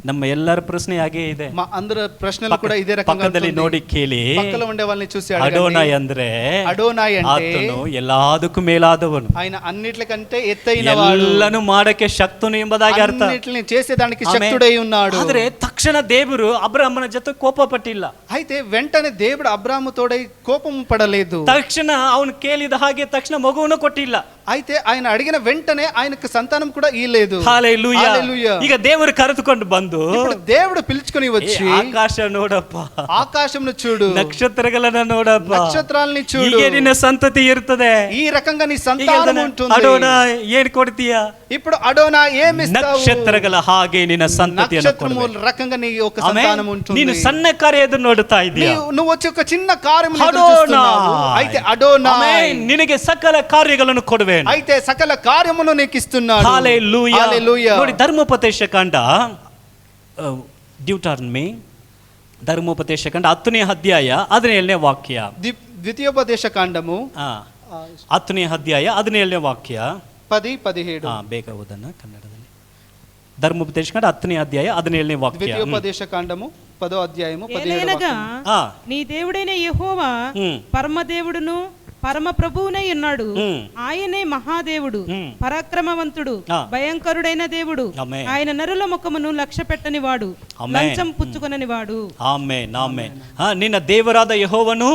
ನಮ್ಮ ಎಲ್ಲರ ಪ್ರಶ್ನೆ ಹಾಗೆ ಇದೆ. అందరి ప్రశ్నలు కూడా ఇదే రకంగా ಪಕ್ಕದಲ್ಲಿ ನೋಡಿ ಕೇಳಿ. పక్కలో ఉండే వాళ్ళని చూసి ಅಡೋನಾಯ್ ಅಂದ್ರೆ, అడోనాయ్ అంటే ಆತನು ಎಲ್ಲದಕ್ಕೂ ಮೇಲಾದವನು, ఆయన అన్నిటికంటే ఎత్తైన వాడు, ಎಲ್ಲಾನು ಮಾಡಕ್ಕೆ ಶಕ್ತನು ಎಂಬುದಾಗಿ ಅರ್ಥ. అన్నిటిని చేసేదానికి శక్తుడై ఉన్నాడు. ಆದ್ರೆ ತಕ್ಷಣ ದೇವರು ಅಬ್ರಹಾಮನ ಜೊತೆ ಕೋಪ ಪಟ್ಟಿಲ್ಲ. అయితే వెంటనే దేవుడు అబ్రాహాము తోడై కోపం పడలేదు. ತಕ್ಷಣ ಅವನು ಕೇಳಿದ ಹಾಗೆ ತಕ್ಷಣ ಮಗುವನ್ನು ಕೊಟ್ಟಿಲ್ಲ. అయితే ఆయన అడిగిన వెంటనే ఆయనకు సంతానం కూడా ఇయ్యలేదు. ಹಾಲೆಲೂಯಾ. హల్లెలూయా. ಈಗ ದೇವರು ಕರೆದುಕೊಂಡು ಬಂದು, ఇప్పుడు దేవుడు పిలుచుకొని వచ్చి, ಆಕಾಶ ನೋಡಪ್ಪ, ఆకాశంను చూడు, ನಕ್ಷತ್ರಗಳನ್ನ ನೋಡಪ್ಪ, నక్షత్రాలని చూడు, ಹೀಗೆ ನಿನ್ನ ಸಂತತಿ ಇರ್ತದೆ, ఈ రకంగా నీ సంతానం ఉంటుంది. ಅಡೋನಾಯ್ ಏನ್ ಕೊಡ್ತೀಯ? ఇప్పుడు అడోనా ఏమిస్తావు? ನಕ್ಷತ್ರಗಳ ಹಾಗೆ ನಿನ್ನ ಸಂತತಿಯನ್ನು నక్షత్రము రకంగా నీ యొక్క సంతానం ఉంటుంది. ನೀನು ಸಣ್ಣ ಕಾರ್ಯದ ನೋಡುತ್ತಾ ಇದೀಯ. నువ్వు వచ్చి ఒక చిన్న కార్యం చూస్తున్నావు. అయితే అడోనా ನಿನಗೆ ಸಕಲ ಕಾರ್ಯಗಳನ್ನು ಕೊಡುವೆನು. అయితే సకల కార్యమును నీకు ఇస్తున్నాడు. హల్లెలూయా. హల్లెలూయా. ನೋಡಿ ಧರ್ಮೋಪದೇಶ ಕಾಂಡ, ಡ್ಯೂಟಾರ್ನಮಿ ಧರ್ಮೋಪದೇಶ ಕಾಂಡ 10ನೇ ಅಧ್ಯಾಯ 17ನೇ ವಾಕ್ಯ. ద్వితీయోపదేశ కాండము 10ನೇ ಅಧ್ಯಾಯ 17ನೇ ವಾಕ್ಯ. 10-17 ಬೇಗ ಓದೋಣ ಕನ್ನಡದಲ್ಲಿ. ಧರ್ಮೋಪದೇಶ ಕಾಂಡ 10ನೇ ಅಧ್ಯಾಯ 17ನೇ ವಾಕ್ಯ. ద్వితీయోపదేశ కాండము 10వ అధ్యాయము 17వ ఏలైనగా వాక్యం. నీ దేవుడైన యెహోవా పరమదేవుడును పరమ ప్రభువునై ఉన్నాడు. ఆయనే మహాదేవుడు, పరాక్రమవంతుడు, భయంకరుడైన దేవుడు. ఆయన నరుల ముఖమును లక్ష్య పెట్టని వాడు, లంచం పుచ్చుకొనని వాడు. Amen amen. ನಿನ್ನ ದೇವರಾದ ಯೆಹೋವನು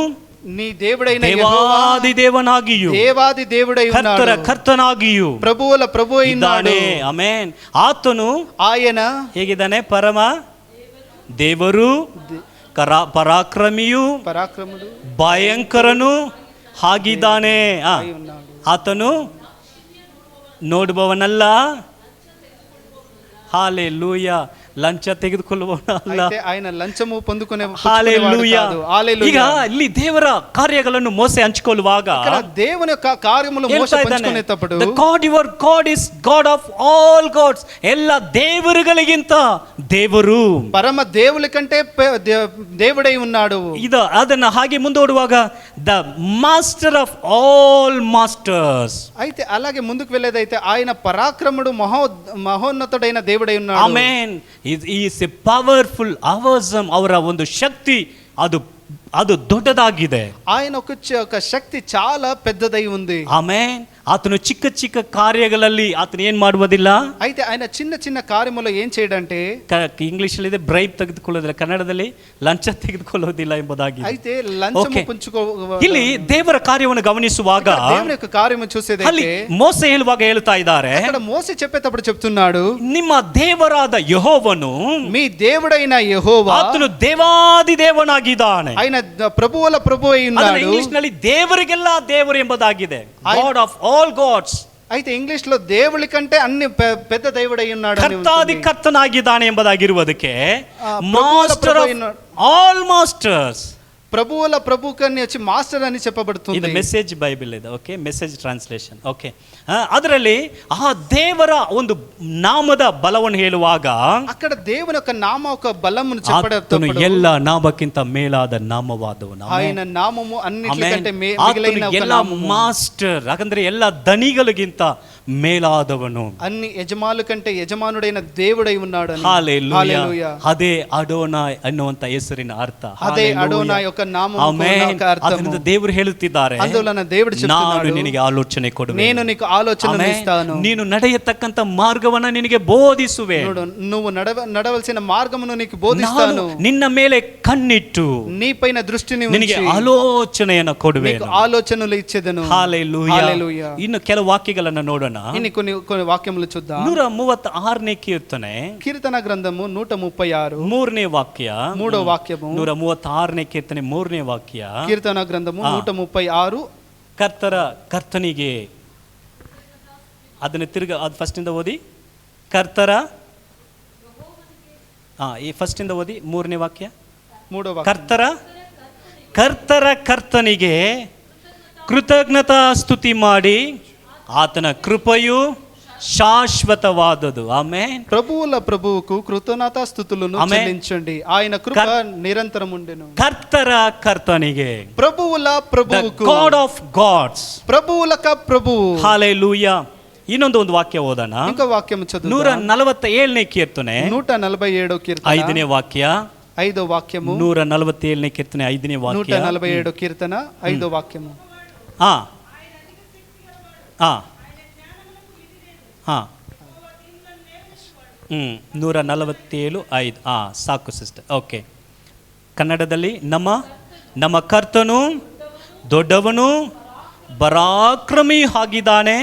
నీ దేవుడైన ದೇವಾದಿ ದೇವನಾಗಿಯೂ ದೇವಾದಿ దేవుడై ఉన్నాడు, ಕರ್ತರ ಕರ್ತನಾಗಿಯೂ ప్రభువుల ప్రభువు అయినాడు. ಆಮೆನ್. ಆತನು ఆయన ಹೇಗಿದ್ದಾನೆ? ಪರಮ ದೇವರು, ಪರಾಕ್ರಮಿಯು, పరాక్రముడు, ಭಯಂಕರನು ಆಗಿದ್ದಾನೆ. ಆತನು ನೋಡುವವನಲ್ಲ, ಹಾಲೆಲೂಯಾ. ಲಂಚ ತೆಗೆದುಕೊಳ್ಳುವವನ ಅಲ್ಲ. అయితే ఆయన లంచము పొందుకునే ಹಾಲೆಲೂಯಾ. హల్లెలూయా. ಈಗ ಇಲ್ಲಿ ದೇವರ ಕಾರ್ಯಗಳನ್ನು ಮೋಸೆ ಹಂಚಿಕೊಳ್ಳುವಾಗ ఇక్కడ దేవుని యొక్క కార్యములు మోసే పంచుకునేటప్పుడు The God, your God is God of all gods. ಎಲ್ಲ ದೇವರುಗಳಿಗಿಂತ ದೇವರು, పరమ దేవుని కంటే దేవుడై ఉన్నాడు. ಇದು ಅದನ್ನ ಹಾಗೆ ಮುಂದೋಡುವಾಗ the master of all masters. అయితే అలాగే ముందుకు వెళ్ళేదైతే ఆయన పరాక్రముడు మహోన్నతుడైన దేవుడై ఉన్నాడు. Amen. Is a powerful awesome. ಅವರ ಒಂದು ಶಕ್ತಿ ಅದು ದೊಡ್ಡದಾಗಿದೆ. ఆయన ఒక శక్తి చాలా పెద్దదై ఉంది. ಆಮೆನ್. ಆತನು ಚಿಕ್ಕ ಚಿಕ್ಕ ಕಾರ್ಯಗಳಲ್ಲಿ ಆತನು ಏನ್ ಮಾಡುವುದಿಲ್ಲ. అయితే ఆయన చిన్న చిన్న కార్యములో ಏನ್ చేయడంటే, ಇಂಗ್ಲಿಷ್ ಅಲ್ಲಿ ಇದೆ ಬ್ರೈಬ್ ತೆಗೆದುಕೊಳ್ಳೋದಿಲ್ಲ, ಕನ್ನಡದಲ್ಲಿ ಲಂಚ ತೆಗೆದುಕೊಳ್ಳೋದಿಲ್ಲ ಎಂಬುದಾಗಿ. అయితే లంచము పుంచుకో. ಇಲ್ಲಿ ದೇವರ ಕಾರ್ಯವನ್ನು ಗಮನಿಸುವಾಗ దేవుని యొక్క కార్యము చూసేదైతే ಮೋಸೆ ಹೇಳುವಾಗ ಹೇಳ್ತಾ ಇದ್ದಾರೆ, అక్కడ మోసే చెప్పేటప్పుడు చెప్తున్నాడు, ನಿಮ್ಮ ದೇವರಾದ ಯೆಹೋವನು, మీ దేవుడైన యెహోవా, ಆತನು ದೇವಾದಿ ದೇವನಾಗಿದ್ದಾನೆ. ఆయన ప్రభువుల ప్రభు అయి ఉన్నాడు. ಇಂಗ್ಲಿಷ್ ನಲ್ಲಿ ದೇವರಿಗೆಲ್ಲ ದೇವರು ಎಂಬುದಾಗಿದೆ. God of all gods. అయితే ఇంగ్లీష్ లో దేవుడి కంటే అన్ని పెద్ద దేవుడై ఉన్నాడు, ಕರ್ತಾದಿ ಕರ್ತನಾಗಿದ್ದಾನೆ ಎಂಬುದಾಗಿರುವುದಕ್ಕೆ ಮಾಸ್ಟರ್ ಆಫ್ ಆಲ್ ಮಾಸ್ಟರ್ಸ್, ప్రభువుల ప్రభు కని వచ్చి మాస్టర్ అని చెప్పబడుతుంది. ಇದು ಮೆಸೇಜ್ ಬೈಬಲ್ ಇದೆ. Okay, message translation. ಓಕೆ, ಅದರಲ್ಲಿ ಆ ದೇವರ ಒಂದು ನಾಮದ ಬಲವನ್ನು ಹೇಳುವಾಗ అక్కడ దేవుని యొక్క నామ ఒక బలమును ಆತನು చెప్పబడుతుంది. ಎಲ್ಲ ನಾಮಕ್ಕಿಂತ ಮೇಲಾದ ನಾಮವಾದವನು. ఆయన నామము అన్నిటికంటే మిగిలిన ఒక ಎಲ್ಲ నామము. ಮಾಸ್ಟರ್, ಹಾಗಂದ್ರೆ ಎಲ್ಲ ಧನಿಗಳಿಗಿಂತ ಮೇಲಾದವನು. అన్ని యజమానుల కంటే యజమానుడైన దేవుడై ఉన్నాడు. హల్లెలూయా. ಅದೇ ಅಡೋನಾಯ್ ಅನ್ನುವಂತ ಹೆಸರಿನ ಅರ್ಥ. అదే అడోనాయ్ యొక్క నామము యొక్క అర్థము. ಅದರಿಂದ ದೇವರು ಹೇಳುತ್ತಿದ್ದಾರೆ, అందువలన దేవుడు చెప్తున్నాడు, ನಾನು ನಿನಗೆ ಆಲೋಚನೆ ಕೊಡುವೆನು, నేను నీకు ఆలోచనను ఇస్తాను, ನೀನು ನಡೆಯತಕ್ಕಂತ ಮಾರ್ಗವನ್ನು ನಿನಗೆ ಬೋಧಿಸುವೆ, నువ్వు నడవలసిన మార్గమును నీకు బోధిస్తాను, ನಿನ್ನ ಮೇಲೆ ಕಣ್ಣಿಟ್ಟು నీపైన దృష్టిని ನಿನಗೆ ఉంచి ಆಲೋಚನೆಯನ್ನು ಕೊಡುವೆನು. నీకు ఆలోచనలు ఇచ్చేదను. హల్లెలూయా. ಇನ್ನು ಕೆಲವು ವಾಕ್ಯಗಳನ್ನು ನೋಡೋಣ. ఇన్ని కొన్ని వాక్యములు చూద్దాం. 136ನೇ ಕೀರ್ತನೆ, కీర్తన గ్రంథము 136 ಮೂರನೇ ವಾಕ್ಯ, మూడో వాక్యము. 136ನೇ ಕೀರ್ತನೆ ಮೂರನೇ ವಾಕ್ಯ. కీర్తన గ్రంథము 136. ಕರ್ತನಿಗೆ, ಅದನ್ನ ಅದು ಫಸ್ಟ್ ಇಂದ ಓದಿ. ಈ ಫಸ್ಟ್ ಇಂದ ಓದಿ ಮೂರನೇ ವಾಕ್ಯ. ಮೂಡೋ ವಾಕ್ಯ. ಕರ್ತನಿಗೆ ಕೃತಜ್ಞತಾ ಸ್ತುತಿ ಮಾಡಿ, ಆತನ ಕೃಪೆಯು ಶಾಶ್ವತವಾದದು. ಆಮೆನ್. ప్రభువుల ప్రభువుకు కృతజ్ఞతాస్తుతులను చెల్లించండి, ఆయన కృప నిరంతరం ఉండెను. ಕರ್ತನಿಗೆ, ప్రభువుల ప్రభువుకు, గాడ్ ఆఫ్ గాడ్స్, ప్రభువులక ప్రభువు. హల్లెలూయా. ಇನ್ನೊಂದು ವಾಕ್ಯ ಓದೋಣ. ఇంకో వాక్యం చదువు. 147ನೇ ಕೀರ್ತನೆ 147 ಕೀರ್ತನ 5ನೇ ವಾಕ್ಯ. 5వ వాక్యము. 147ನೇ ಕೀರ್ತನೆ 5ನೇ ವಾಕ್ಯ. 147 కీర్తన 5వ వాక్యము. 147:5. ಸಾಕು ಸಿಸ್ಟರ್. ಓಕೆ, ಕನ್ನಡದಲ್ಲಿ, ನಮ್ಮ ಕರ್ತನು ದೊಡ್ಡವನು, ಪರಾಕ್ರಮಿ ಆಗಿದ್ದಾನೆ,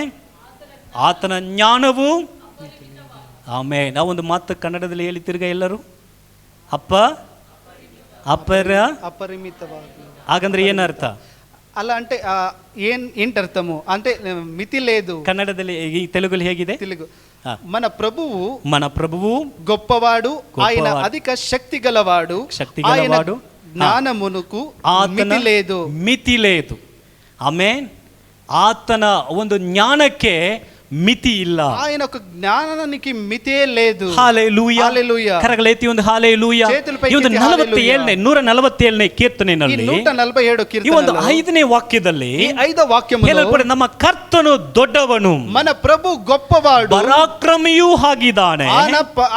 ಆತನ ಜ್ಞಾನವು. ಆಮೇಲೆ ನಾವೊಂದು ಮಾತು ಕನ್ನಡದಲ್ಲಿ ಹೇಳಿ ತಿರ್ಗ ಎಲ್ಲರೂ, అపరిమితವಾಗಿ. ಹಾಗಂದ್ರೆ ಏನರ್ಥ? అలా అంటే ఏంటి అర్థము అంటే మితి లేదు. ಕನ್ನಡದಲ್ಲಿ, ಈ తెలుగులో ಹೇಗಿದೆ? తెలుగు, మన ప్రభువు గొప్పవాడు, ఆయన అధిక శక్తి గలవాడు, జ్ఞానమునకు ಮಿತಿ లేదు. ಆಮೆನ್. ಆತನ ಒಂದು ಜ್ಞಾನಕ್ಕೆ ಮಿತಿ ಇಲ್ಲ. ఆయన ఒక జ్ఞానానికి మితే లేదు. హల్లెలూయా. హల్లెలూయా. కరగలెత్తి ಒಂದು హల్లెలూయా. ఈ ಒಂದು 147ನೇ ಕೀರ್ತನೆಯಲ್ಲಿ, 147 ಈ ಒಂದು 5ನೇ ವಾಕ್ಯದಲ್ಲಿ, ಈ 5వ వాక్యములో ಹೇಳಲ್ಪಡುತ್ತೆ, ನಮ್ಮ ಕರ್ತನು ದೊಡ್ಡವನು, మన ప్రభు గొప్పవాడు, ಪರಾಕ್ರಮಿಯೂ ಆಗಿದ್ದಾನೆ,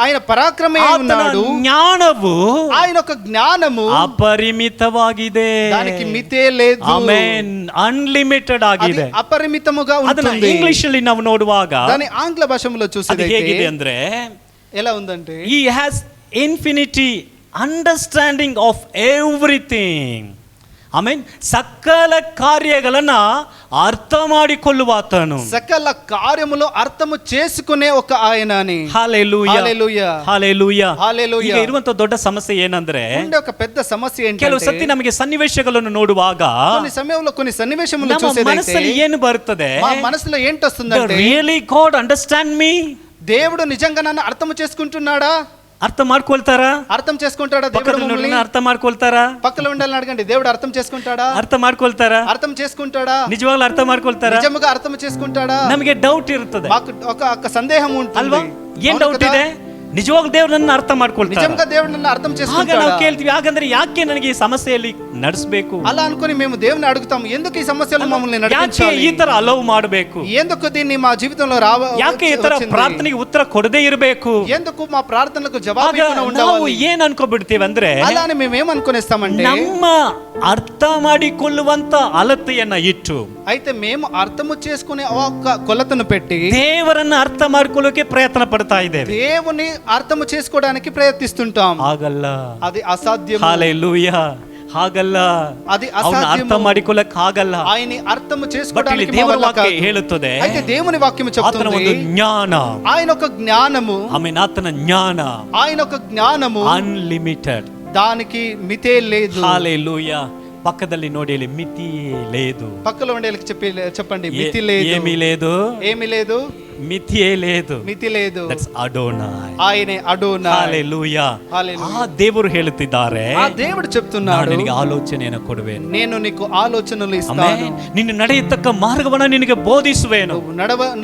ఆయన పరాక్రమే ఉన్నాడు, ಜ್ಞಾನವು, ఆయన ఒక జ్ఞానము ಅಪರಿಮಿತವಾಗಿದೆ, దానికి మితే లేదు. ಆಮೆನ್. ಅನ್ಲಿಮಿಟೆಡ್ ಆಗಿದೆ, ಅಪರಿಮಿತముగా ఉంటుంది. ఉంటుంది. ಇಂಗ್ಲಿಷ್ ಅಲ್ಲಿ ನಾವು ನೋಡುವಾಗ దాని ఆంగ్ల భాషలో చూసేది ಹೇಗಿದೆ ಅಂದ್ರೆ, ఎలా ఉందంటే, he has infinity understanding of everything. Amen. ಸಕಲ ಕಾರ್ಯಗಳನ್ನ ಅರ್ಥ ಮಾಡಿಕೊಳ್ಳುವಾತನು, సకల కార్యములు అర్థము చేసుకునే ఒక ఆయనని. హల్లెలూయా. హల్లెలూయా. హల్లెలూయా. హల్లెలూయా. ಈಗ ಇರುವಂತ ದೊಡ್ಡ ಸಮಸ್ಯೆ ಏನಂದ್ರೆ, ఒక పెద్ద సమస్య ఏంటంటే, ಕೆಲವು ಸತಿ ನಮಗೆ ಸನ್ನಿವೇಶಗಳನ್ನು ನೋಡುವಾಗ కొన్ని సమయంలో కొన్ని సన్నివేశములు ನಮ್ಮ చూసేదైతే ಮನಸ್ಸಲ್ಲಿ ಏನು ಬರುತ್ತದೆ? మా మనసులో ఏంటొస్తుందంటే, రియಲಿ గాడ్ అండర్స్టాండ్ మీ, దేవుడు నిజంగా నన్ను అర్థం చేసుకుంటున్నాడా? ಅರ್ಥ ಮಾಡ್ಕೊಳ್ತಾರಾ? అర్థం చేసుకుంటాడా దేవుడు ಪಕ್ಕದಲ್ಲಿ మమ్మల్ని? ನೋಡ್ರಿ, ಅರ್ಥ ಮಾಡ್ಕೊಳ್ತಾರಾ? పక్కలో ఉండాలని అడగండి, దేవుడు అర్థం చేసుకుంటాడా? ಅರ್ಥ ಮಾಡ್ಕೊಳ್ತಾರಾ? అర్థం చేసుకుంటాడా? ನಿಜವಾಗ್ಲೂ ಅರ್ಥ ಮಾಡ್ಕೊಳ್ತಾರಾ? నిజముగా అర్థం చేసుకుంటాడా? ನಮಗೆ ಡೌಟ್ ಇರ್ತದೆ మాకు ఒక సందేహం ఉంటుంది ಅಲ್ವಾ? ಏನ್ అవును ಡೌಟ್ కదా? ಇದೆ? ನಿಜವಾಗ್ಲೂ ದೇವ್ರು ನನ್ನ ಅರ್ಥ ಮಾಡ್ಕೊಳ್ತಾರಾ? నిజంగా దేవుడు నన్ను అర్థం ಆಗ ನಾವು చేసుకుంటాడా? ಕೇಳ್ತೀವಿ, ಹಾಗಂದ್ರೆ ಯಾಕೆ ನನಗೆ ಈ ಸಮಸ್ಯೆಯಲ್ಲಿ ನಡೆಸಬೇಕು? అలా అనుకుని మేము దేవుని అడుగుతాం, ఎందుకు ఈ సమస్యలు మమ్మల్ని ಯಾಕೆ నడిపించాలి? ಈ ತರ ಅಲೌ ಮಾಡಬೇಕು? ఎందుకు దీన్ని మా జీవితంలో ಯಾಕೆ ಈ ತರ వచ్చింది? ಪ್ರಾರ್ಥನೆಗೆ ಉತ್ತರ ಕೊಡದೇ ಇರಬೇಕು? ఎందుకు మా ప్రార్థనలకు జవాబు ಆಗ ఇవ్వకుండా ನಾವು ఉండాలి? ಏನ್ ಅನ್ಕೋಬಿಡ್ತೀವಿ ಅಂದ್ರೆ, అలానే మేము ఏమనుకునేస్తామంటే, ನಮ್ಮ ಅರ್ಥ ಮಾಡಿಕೊಳ್ಳುವಂತ ಅಳತೆಯನ್ನ ಇಟ್ಟು అయితే మేము అర్థము చేసుకునే ఒక కొలతను పెట్టి ದೇವರನ್ನ ಅರ್ಥ ಮಾಡ್ಕೊಳ್ಳೋಕೆ ಪ್ರಯತ್ನ ಪಡ್ತಾ ಇದ್ದೇವೆ. దేవుని అర్థము చేసుకోవడానికి ప్రయత్నిస్తుంటాం. ಆಗಲ್ಲ. అది అసాధ్యం. ಹಾಲೆಲೂಯಾ. ಹಾಗಲ್ಲ. అది ಅವನ ಅರ್ಥ అసాధ్యము. ಮಾಡಿಕೊಳ್ಳಕ್ ಆಗಲ್ಲ. ఆయన్ని అర్థము ಬಟ್ ಇಲ್ಲಿ చేసుకోవడానికి మా ದೇವರ వల్ల ವಾಕ್ಯ కాదు. ಹೇಳುತ್ತದೆ, అయితే దేవుని వాక్యం ಆತನ ಒಂದು చెప్తుంది, ಜ್ಞಾನ, ఆయన ఒక జ్ఞానము, ಆಮೇಲೆ ಆತನ ಜ್ಞಾನ ఆయన ఒక జ్ఞానము, ಅನ್ಲಿಮಿಟೆಡ್. దానికి మితే లేదు. ಹಾಲೆಲೂಯಾ. ಪಕ್ಕದಲ್ಲಿ ನೋಡಿ, ಇಲ್ಲಿ ಮಿತಿ లేదు. పక్కలో ఉండే చెప్పండి, మితి లేదు. ఏమీ లేదు, ఏమీ లేదు, ಮಿತಿಯೇ లేదు. మితి లేదు. ದಟ್ಸ್ ಅಡೋನಾಯ್. ఆయనే అడోనాయ్. ಹಾಲೆಲೂಯಾ. హల్లెలూయా. ಆ ದೇವರು ಹೇಳುತ್ತಿದ್ದಾರೆ, ఆ దేవుడు ನಾನು చెప్తున్నాడు, ನಿನಗೆ ಆಲೋಚನೆಯನ್ನು ಕೊಡುವೆನು. నేను నీకు ఆలోచనలు ఇస్తాను, ಆಮೆನ್. ನಿನ್ನ ನಡೆಯತಕ್ಕ ಮಾರ್ಗವನ್ನು ನಿನಗೆ ಬೋಧಿಸುವೆನು. నువ్వు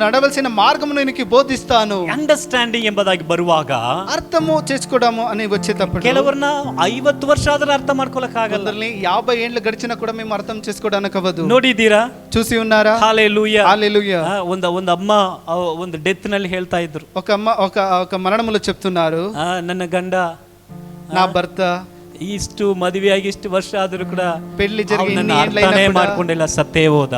నడవలసిన మార్గమును నీకు బోధిస్తాను. ಅಂಡರ್ಸ್ಟ್ಯಾಂಡಿಂಗ್ ಎಂಬುದಾಗಿ ಬರುವಾಗ అర్థము చేసుకోవడము అని వచ్చేటప్పుడు ಕೆಲವರನ್ನ 50 ವರ್ಷ ಆದ್ರೆ ಅರ್ಥ ಮಾಡ್ಕೊಳಕ್ ಆಗಲ್ಲ. 50 ఏండ్లు గడిచినా కూడా మేము అర్థం చేసుకోవడానికి అవ్వదు. ನೋಡಿದ್ದೀರಾ? చూసి ఉన్నారా? ಹಾಲೆಲೂಯಾ. హల్లెలూయా. ಒಂದು ಅಮ್ಮ ಒಂದು ಡೆತ್ ನಲ್ಲಿ ಹೇಳ್ತಾ ಇದ್ರು, ఒక అమ్మ ఒక మరణములో చెప్తున్నారు, ನನ್ನ ಗಂಡ నా భర్త ಇಷ್ಟು ಮದುವೆಯಾಗಿ ಇಷ್ಟು ವರ್ಷ ಆದ್ರೂ ಕೂಡ పెళ్లి జరిగి ನನ್ನ ఇన్ని ఏండ్లైనా ಅರ್ಥನೇ కూడా ಮಾಡ್ಕೊಂಡಿಲ್ಲ, ಸತ್ತೇ ಹೋದ.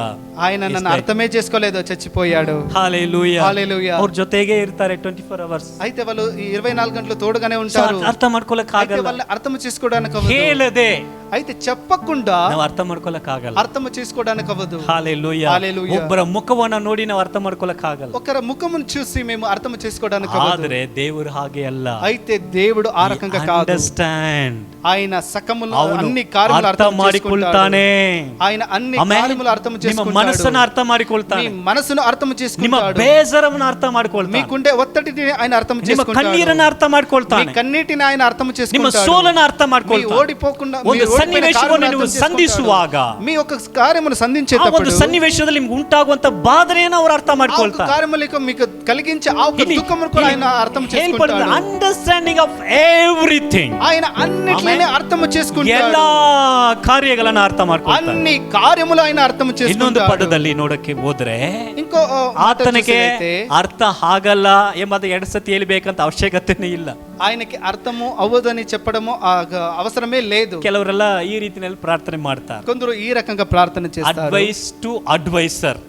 ఆయన నన్ను అర్థమే చేసుకోలేదు, చచ్చిపోయాడు. ಹಾಲೆಲೂಯಾ. హల్లెలూయా. ಅವ್ರ ಜೊತೆಗೆ ಇರ್ತಾರೆ 24 hours. అయితే వాళ్ళు 24 గంటలు తోడుగానే ఉంటారు. ಅರ್ಥ ಮಾಡ್ಕೊಳಕ್ అయితే ಆಗಲ್ಲ. వాళ్ళని అర్థం చేసుకోవడానికి అవ్వదు. ಹೇಳದೆ అయితే చెప్పకుండా ನಾವು ಅರ್ಥ ಮಾಡ್ಕೊಳಕ್ ಆಗಲ್ಲ. అర్థం చేసుకోవడానికి అవ్వదు. ಹಾಲೆಲೂಯಾ. హల్లెలూయా. ಒಬ್ಬರ ಮುಖವನ್ನ ನೋಡಿ ನಾವು ಅರ್ಥ ಮಾಡ್ಕೊಳಕ್ ಆಗಲ್ಲ. ఒకరి ముఖమును చూసి మేము అర్థం చేసుకోవడానికి అవ్వదు. ಆದ್ರೆ ದೇವರು ಹಾಗೆ ಅಲ್ಲ. అయితే దేవుడు ఆ రకంగా కాదు. ಅಂಡರ್ಸ್ಟ್ಯಾಂಡ್. ఆయన సకములు ಅವನು అన్ని కార్యములు ಅರ್ಥ అర్థం ಮಾಡಿಕೊಳ್ತಾನೆ. చేసుకుంటాడు. ఆయన అన్ని కార్యములు అర్థం ನಿಮ್ಮ చేసుకుంటాడు. ಮನಸ್ಸನ್ನ ಅರ್ಥ ಮಾಡಿಕೊಳ್ತಾನೆ. మీ మనసును అర్థం ನಿಮ್ಮ చేసుకుంటాడు. ಬೇಸರವನ್ನು ಅರ್ಥ ಮಾಡ್ಕೊಳ್ತಾನೆ. మీకుండే ఒత్తిడిని ఆయన అర్థం ನಿಮ್ಮ చేసుకుంటాడు. ಕಣ್ಣೀರನ್ನ ಅರ್ಥ మీ ಮಾಡ್ಕೊಳ್ತಾನೆ. కన్నీటిని ఆయన అర్థం ನಿಮ್ಮ చేసుకుంటాడు. ಸೋಲನ್ನ ಅರ್ಥ మీ ಮಾಡ್ಕೊಳ್ತಾನೆ. ఓడిపోకుండా ಒಂದು మీ ఓడిపోయిన ಸನ್ನಿವೇಶವನ್ನು కార్యములు ನೀವು అర్థం ಸಂಧಿಸುವಾಗ, చేసుకుంటాడు. మీ ఒక కార్యమును ಆ ಒಂದು సంధించేటప్పుడు ಸನ್ನಿವೇಶದಲ್ಲಿ ನಿಮ್ಗೆ ಉಂಟಾಗುವಂತ ಬಾಧನೆಯನ್ನು ಅವರು ಅರ್ಥ ఆ ఒక ಮಾಡ್ಕೊಳ್ತಾರೆ. కార్యములకు మీకు కలిగించే ఆ ఒక దుఃఖమును కూడా ఆయన అర్థం చేసుకుంటాడు. Understanding of everything. ఆయన అన్నిటిని అర్థం చేసుకుంటాడు. ಎಲ್ಲಾ ಕಾರ್ಯಗಳನ್ನ ಅರ್ಥ ಮಾಡ್ಕೊಳ್ತಾನೆ. అన్ని కార్యములు ఆయన అర్థం ಇನ್ನೊಂದು చేసుకుంటాడు. ಪದದಲ್ಲಿ ನೋಡಕ್ಕೆ ಹೋದ್ರೆ, ఇంకో ಆತನಿಗೆ చూసినట్లయితే ಅರ್ಥ ಆಗಲ್ಲ ಎಂಬುದು 2 ಸತಿ ಹೇಳ್ಬೇಕಂತ ಅವಶ್ಯಕತೆನೇ ಇಲ್ಲ. ఆయనకి అర్థము అవ్వదని చెప్పడము అవసరమే లేదు. ಕೆಲವರೆಲ್ಲ ಈ ರೀತಿಯಲ್ಲಿ ಪ್ರಾರ್ಥನೆ ಮಾಡ್ತಾರೆ. కొందరు ఈ రకంగా ప్రార్థన చేస్తారు. Advise to adviser.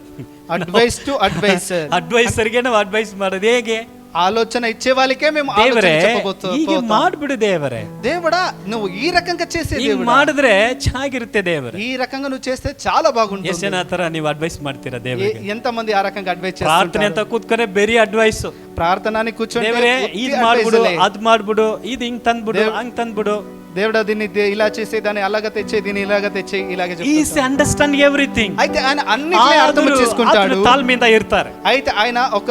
Advise to adviser. ಅಡ್ವೈಸರ್ಗೆ ನಾವು ಅಡ್ವೈಸ್ ಮಾಡೋದು ಹೇಗೆ? ఆలోచన ఇచ్చే వాళ్ళకే మేము ದೇವರೇ ఆలోచన ಹೀಗೆ చెప్పబోతాం. ಮಾಡ್ಬಿಡು ದೇವರೇ. దేవుడా నువ్వు ఈ రకంగా చేసే ಹೀಗೆ దేవుడా, ಮಾಡಿದ್ರೆ ಚೆನ್ನಾಗಿರುತ್ತೆ ದೇವರೇ. ఈ రకంగా నువ్వు చేస్తే చాలా ಎಷ್ಟು ಬಾగుంటుంది. ಜನ ತರ ನೀವು ಅಡ್ವೈಸ್ ಮಾಡ್ತೀರಾ ದೇವರಿಗೆ? ఎంతమంది ఆ రకంగా అడ్వైస్ ಪ್ರಾರ್ಥನೆ చేస్తారు? ಅಂತ ಕೂತ್ಕೊಂಡ್ರೆ ಬೇರೆ ಅಡ್ವೈಸ್. ప్రార్థనని కూర్చొని ದೇವರೇ ಇದ್ ಮಾಡ್ಬಿಡು, ಅದ್ ಮಾಡ್ಬಿಡು, ಇದ್ ಹಿಂಗ್ ತಂದ್ಬಿಡು, ಹಂಗ್ ತಂದ್ಬಿಡು. దేవుడా దీన్ని ఇలా చేసే, దాన్ని అలాగా తెచ్చే, దీన్ని ఇలాగా తెచ్చే, ఇలాగే ಈಸ್ ಅಂಡರ್ಸ್ಟ್ಯಾಂಡ್ ಎವ್ರಿಥಿಂಗ್. అయితే ఆయన అన్నిటినీ అర్థం చేసుకుంటాడు. ತಾಳ್ಮೆಯಿಂದ ಇರ್ತಾರೆ. అయితే ఆయన ఒక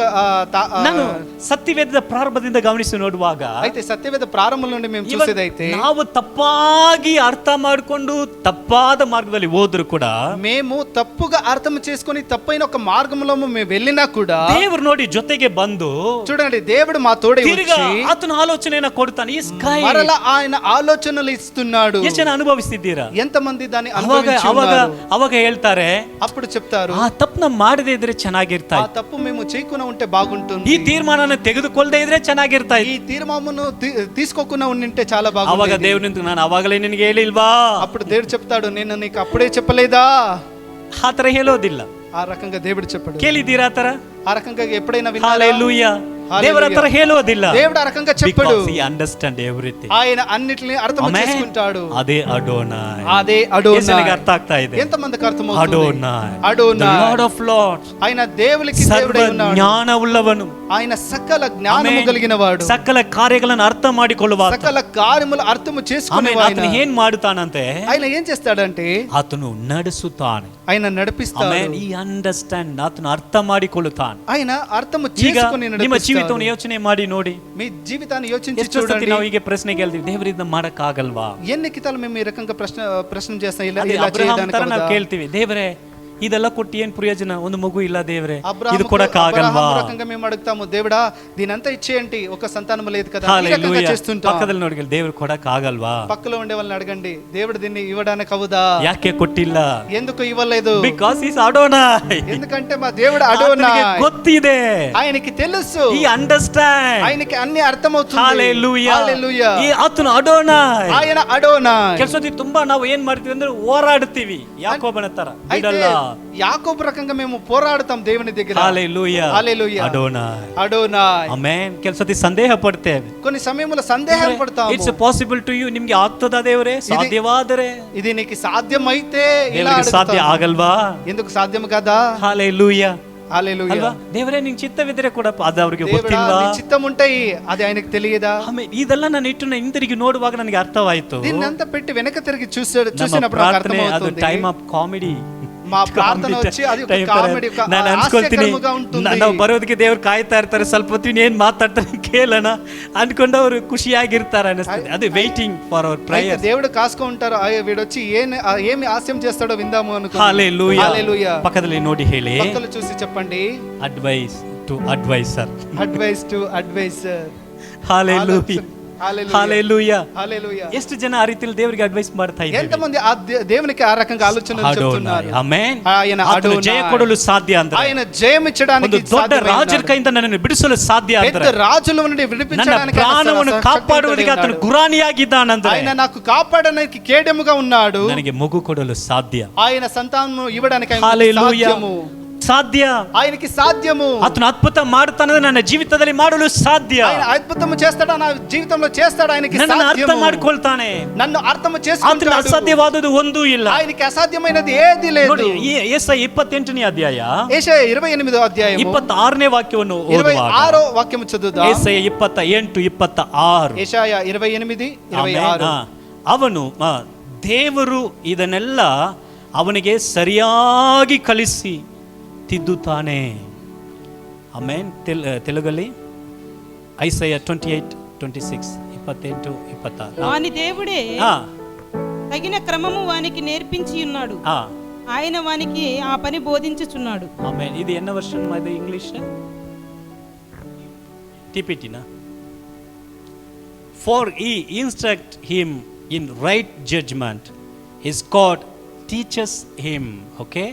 ನಾನು ಸತ್ಯವೇದದ ಪ್ರಾರಂಭದಿಂದ ಗಮನಿಸಿ ನೋಡುವಾಗ, అయితే సత్యవేద ప్రారంభం నుండి మేము ಇವತ್ತು చూసేదైతే ನಾವು ತಪ್ಪಾಗಿ ಅರ್ಥ ಮಾಡಿಕೊಂಡು ತಪ್ಪಾದ ಮಾರ್ಗದಲ್ಲಿ ಹೋದ್ರು ಕೂಡ, మేము తప్పుగా అర్థం చేసుకొని తప్పైన ఒక మార్గంలో మేము వెళ్ళినా కూడా ದೇವರು ನೋಡಿ ಜೊತೆಗೆ ಬಂದು చూడండి, దేవుడు మా తోడే ತಿರ್ಗಾ వచ్చి ಆತನ ಆಲೋಚನೆಯನ್ನ ಕೊಡ್ತಾನೆ. ಈ ಸ್ಕೈ మరలా ఆయన ఆలోచనలు ఇస్తున్నాడు. ಎಷ್ಟು ಜನ ಅನುಭವಿಸಿದ್ದೀರಾ? ఎంతమంది దాన్ని ಅವಾಗ అనుభవించి ಅವಾಗ ఉన్నారు? ಅವಾಗ ಹೇಳ್ತಾರೆ, అప్పుడు చెప్తారు, ಆ ತಪ್ಪನ್ನ ಮಾಡದೇ ಇದ್ರೆ ಚೆನ್ನಾಗಿರ್ತಾ ఆ ಇತ್ತು. తప్పు మేము చేయకుండా ఉంటే బాగుంటుంది. ಈ ತೀರ್ಮಾನನ ತೆಗೆದುಕೊಳ್ಳದೆ ಇದ್ರೆ ಚೆನ್ನಾಗಿರ್ತಾ ఈ ಇತ್ತು. తీర్మానమును తీసుకోకుండా ఉంటే చాలా ಅವಾಗ బాగుంటుంది. ದೇವ್ರು ನಿಂತು, ನಾನು ಅವಾಗಲೇ ನಿನಗೆ ಹೇಳಿಲ್ವಾ? అప్పుడు దేవుడు చెప్తాడు, నేను నీకు అప్పుడే చెప్పలేదా? ಆ ತರ ಹೇಳೋದಿಲ್ಲ. ఆ రకంగా దేవుడు చెప్పడు. ಕೇಳಿದ್ದೀರಾ ಆ ತರ? ఆ రకంగా ఎప్పుడైనా విన్నారా? హల్లెలూయా. ದೇವರ ಹತ್ರ ಹೇಳೋದಿಲ್ಲ. దేవుడు ఆ రకంగా చెప్పడు. Because he understand everything. ఆయన అన్నిటిని అర్థం Amen. చేసుకుంటాడు. ಅದೇ ಅಡೋನಾಯ್. అదే అడోనాయ్. ಎಷ್ಟನಿಗೆ ಅರ್ಥ ಆಗ್ತಾ ಇದೆ? ఎంతమందికి అర్థమవుతుంది? ಅಡೋನಾಯ್. అడోనాయ్. The Lord of Lords. ఆయన దేవునికి ಸರ್ವ దేవుడై ఉన్నాడు. ಜ್ಞಾನವುಳ್ಳವನು. ఆయన సకల జ్ఞానము Amen. కలిగినవాడు. ಸಕಲ ಕಾರ್ಯಗಳನ್ನು ಅರ್ಥ ಮಾಡಿಕೊಳ್ಳುವ ಆತ. సకల కార్యములు అర్థము ಆಮೇಲೆ చేసుకునేవాడు. ಆತನು ಏನ್ ಮಾಡುತ್ತಾನಂತೆ? ఆయన ఏం చేస్తాడంటే ಆತನು ನಡೆಸುತ್ತಾನೆ. ఆయన నడిపిస్తాడు. ಆಮೆನ್. ಈ ಅಂಡರ್ಸ್ಟ್ಯಾಂಡ್ ಆತನು ಅರ್ಥ ಮಾಡಿಕೊಳ್ಳುತ್ತಾನೆ. ఆయన అర్థం ಈಗ చేసుకొని ನಿಮ್ಮ ಜೀವಿತವನ್ನು ಯೋಚನೆ ಮಾಡಿ ನೋಡಿ. మీ జీవితాన్ని యోచించి ಎಷ್ಟು ಸತಿ చూడండి. ನಾವು ಹೀಗೆ ಪ್ರಶ್ನೆ ಕೇಳ್ತೀವಿ, ದೇವರಿಂದ ಮಾಡಕ್ ಆಗಲ್ವಾ? ఎన్ని కితాలు మేము ఈ రకంగా ప్రశ్న చేస్తాం, ఇలా ಅದೇ ఇలా ಅಬ್ರಹಾಂ చేయడానికి ತರ ನಾವು అవుదా? ಕೇಳ್ತೀವಿ, ದೇವರೇ ಇದೆಲ್ಲ ಕೊಟ್ಟು ಏನ್ ಪ್ರಯೋಜನ, ಒಂದು ಮಗು ಇಲ್ಲ ದೇವರೇ, ಇದು అబ్రహాము ಕೊಡಕ್ ಆಗಲ್ವಾ? రకంగా మేము అడుగుతాము, దేవుడా దీనంతా ఇచ్చేయండి, ఒక సంతానం లేదు కదా, ఈ రకంగా హల్లెలూయా. చేస్తుంటాం. ಪಕ್ಕದಲ್ಲಿ ನೋಡಿ, ದೇವ್ರು ಕೊಡಕ್ ಆಗಲ್ವಾ? పక్కలో ఉండే వాళ్ళని అడగండి, దేవుడు దీన్ని ఇవ్వడానికి అవుదా? ಯಾಕೆ ಕೊಟ್ಟಿಲ್ಲ? ఎందుకు ఇవ్వలేదు? Because is Adonai. ఎందుకంటే మా దేవుడు అడోనాయ్, ಆತನಿಗೆ ಗೊತ್ತಿದೆ, ఆయనకి తెలుసు, ಈ ಅಂಡರ್ಸ್ಟ್ಯಾಂಡ್. ఆయనకి అన్ని అర్థమవుతుంది. ಹಲ್ಲೆಲೂಯಾ. హల్లెలూయా. ಈ ಆತನು ಅಡೋನಾಯ್. ఆయన అడోనాయ్. ಕೆಲಸದಿ ತುಂಬಾ ನಾವು ಏನ್ ಮಾಡ್ತೀವಿ ಅಂದ್ರೆ ಹೋರಾಡ್ತೀವಿ, ಯಾಕೋಬನ ತರ అయితే ಬಿಡಲ್ಲ. యాకోబు రకంగా మేము పోరాడతాం దేవుని దగ్గర. హల్లెలూయా. హల్లెలూయా. అడోనాయ్. అడోనాయ్. ಆಮೆನ್. ಕೆಲಸದಿ ಸಂದೇಹ ಪಡ್ತೇವೆ, కొన్ని సమయంలో సందేహం పడతాము. ಇಟ್ಸ್ ಪಾಸಿಬಲ್ ಟು ಯು, ನಿಮ್ಗೆ ಆಗ್ತದ ದೇವರೇ? ಸಾಧ್ಯವಾದರೆ. ఇది నీకు సాధ్యమైతే ఇలా ದೇವರಿಗೆ ಸಾಧ್ಯ అడుగుతాము. ಆಗಲ್ವಾ? ఎందుకు సాధ్యం కదా? హల్లెలూయా. హల్లెలూయా. ಅಲ್ವಾ? ದೇವರೇ ನಿಂಗೆ ಚಿತ್ತವಿದ್ರೆ ಕೊಡಪ್ಪ, ಅದು ಅವ್ರಿಗೆ దేవుడా, ಗೊತ್ತಿಲ್ವಾ? నీ చిత్తం ఉంటాయి, అది ఆయనకు తెలియదా? ಆಮೇಲೆ ಇದೆಲ್ಲ ನಾನು ಇಟ್ಟು ಹಿಂದಿರುಗಿ ನೋಡುವಾಗ ನನಗೆ ಅರ್ಥವಾಯ್ತು. దీన్నంతా పెట్టి వెనక తిరిగి ನಮ್ಮ చూసినప్పుడు నాకు ಪ್ರಾರ್ಥನೆ ಅದು అర్థమవుతుంది. Time of comedy. మా ప్రార్థన వచ్చి అది ఒక కామెడీ, ఒక ನಾನು ಅನ್ಸ್ಕೊಳ್ತೀನಿ, హాస్యకరముగా ఉంటుంది. ನಾವು ಬರೋದಕ್ಕೆ ದೇವ್ರು ಕಾಯ್ತಾ ಇರ್ತಾರೆ, ಸ್ವಲ್ಪ ಹೊತ್ತು ಏನ್ ಮಾತಾಡ್ತಾರೆ ಕೇಳೋಣ ಅನ್ಕೊಂಡು ಅವರು ಖುಷಿಯಾಗಿರ್ತಾರೆ ಅನಿಸ್ತದೆ. ಅದು ವೇಟಿಂಗ್ ಫಾರ್ ಅವರ್ అయితే ಪ್ರೇಯರ್. దేవుడు కాసుకుంటారు, వీడు వచ్చి ఏమి హాస్యం చేస్తాడో విందాము అనుకో. హల్లెలూయా. హల్లెలూయా. పక్కದಲ್ಲಿ ನೋಡಿ ಹೇಳಿ, పక్కలు చూసి చెప్పండి, advise to adviser. Advise to adviser. Hallelujah. Hallelujah. Hallelujah. ಎಷ್ಟು ಜನ ಆ ರೀತಿಯಲ್ಲಿ ದೇವರಿಗೆ ಅಡ್ವೈಸ್ ಮಾಡ್ತಾ ಇದ್ದಾರೆ? ఎంతమంది ఆ దేవునికి ఆ రకంగా ఆలోచనలు చెప్తున్నారు? ಆಮೆನ್. ఆయన ಆತನು అడోనాయ్. ಜಯ ಕೊಡಲು ಸಾಧ್ಯ ಅಂದ್ರೆ, ఆయన జయం ఇచ్చడానికి ಒಂದು ದೊಡ್ಡ ರಾಜರ ಕೈಯಿಂದ ನನ್ನನ್ನು ಬಿಡಿಸಲು ಸಾಧ್ಯ పెద్ద ಅಂದ್ರೆ, రాజుల నుండి ನನ್ನ విడిపించడానికి ಪ್ರಾಣವನ್ನು ಕಾಪಾಡುವುದಕ್ಕೆ ಆತನು ಗುರಾಣಿಯಾಗಿದ್ದಾನಂದ್ರೆ, ఆయన నాకు కాపాడడానికి కేడముగా ఉన్నాడు, ನನಗೆ ಮಗು ಕೊಡಲು ಸಾಧ್ಯ. ఆయన సంతానం ఇవ్వడానికి ఆయనకి హల్లెలూయా. సాధ్యము. ಸಾಧ್ಯ. ఆయనకి సాధ్యము. ಆತನು ಅದ್ಭುತ ಮಾಡುತ್ತಾನೆ, ನನ್ನ ಜೀವಿತದಲ್ಲಿ ಮಾಡಲು ಸಾಧ್ಯ. ఆయన అద్భుతము చేస్తాడు, నా జీవితంలో చేస్తాడు, ఆయనకి ನನ್ನನ್ನು ಅರ್ಥ సాధ్యము. ಮಾಡ್ಕೊಳ್ತಾನೆ. నన్ను అర్థం ಆತನ చేసుకుంటాడు. ಅಸಾಧ್ಯವಾದದ್ದು ಒಂದೂ ಇಲ್ಲ. ఆయనకి అసాధ్యమైనది ఏది లేదు. ನೋಡಿ, ಯೆಶಾಯ 28ನೇ ಅಧ್ಯಾಯ యెషయా 28వ అధ్యాయము 26ನೇ వాక్ಯವನ್ನು ಓದುವಾಗ, 26వ వాక్యము చదువుదాం. ಯೆಶಾಯ 28:26. యెషయా 28:26. ಅವನು ದೇವರು ಇದನ್ನೆಲ್ಲ ಅವನಿಗೆ ಸರಿಯಾಗಿ ಕಲಿಸಿ ತಿದ್ದುತ್ತಾನೆ. ಆಮೆನ್. తెలుగಲ್ಲಿ ಐಸಾಯ 28:26, 28:26. వాని దేవుడే ఆ, తగిన క్రమము వానికి నేర్పించి ఉన్నాడు, ఆ, ఆయన వానికి ఆ పని బోధించుచున్నాడు. ಆಮೆನ್. ಇದು ಎನ್ನ ವರ್ಷನ್ ಇದು ಇಂಗ್ಲಿಷ್ ಟಿಪಿಟಿನಾ? For he instruct him in right judgment, his God teaches him. Okay,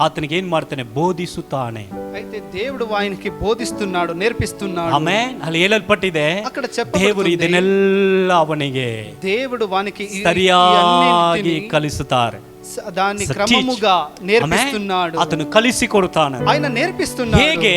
ಆತನಿಗೆ ಏನ್ ಮಾಡ್ತಾನೆ? ಬೋಧಿಸುತ್ತಾನೆ. అయితే దేవుడు ఆయనకి బోధిస్తున్నాడు, నేర్పిస్తున్నాడు. ಆಮೆನ್. ಅಲ್ಲಿ ಹೇಳಲ್ಪಟ್ಟಿದೆ, అక్కడ చెప్పబడుతుంది, ದೇವರು ಇದನ್ನೆಲ್ಲ ಅವನಿಗೆ దేవుడు వానికి ಸರಿಯಾಗಿ ಕಲಿಸುತ್ತಾರೆ. దాన్ని క్రమముగా నేర్పిస్తున్నాడు. ಆತನು ಕಲಿಸಿಕೊಡುತ್ತಾನೆ. ఆయన నేర్పిస్తున్నాడు. ಹೇಗೆ?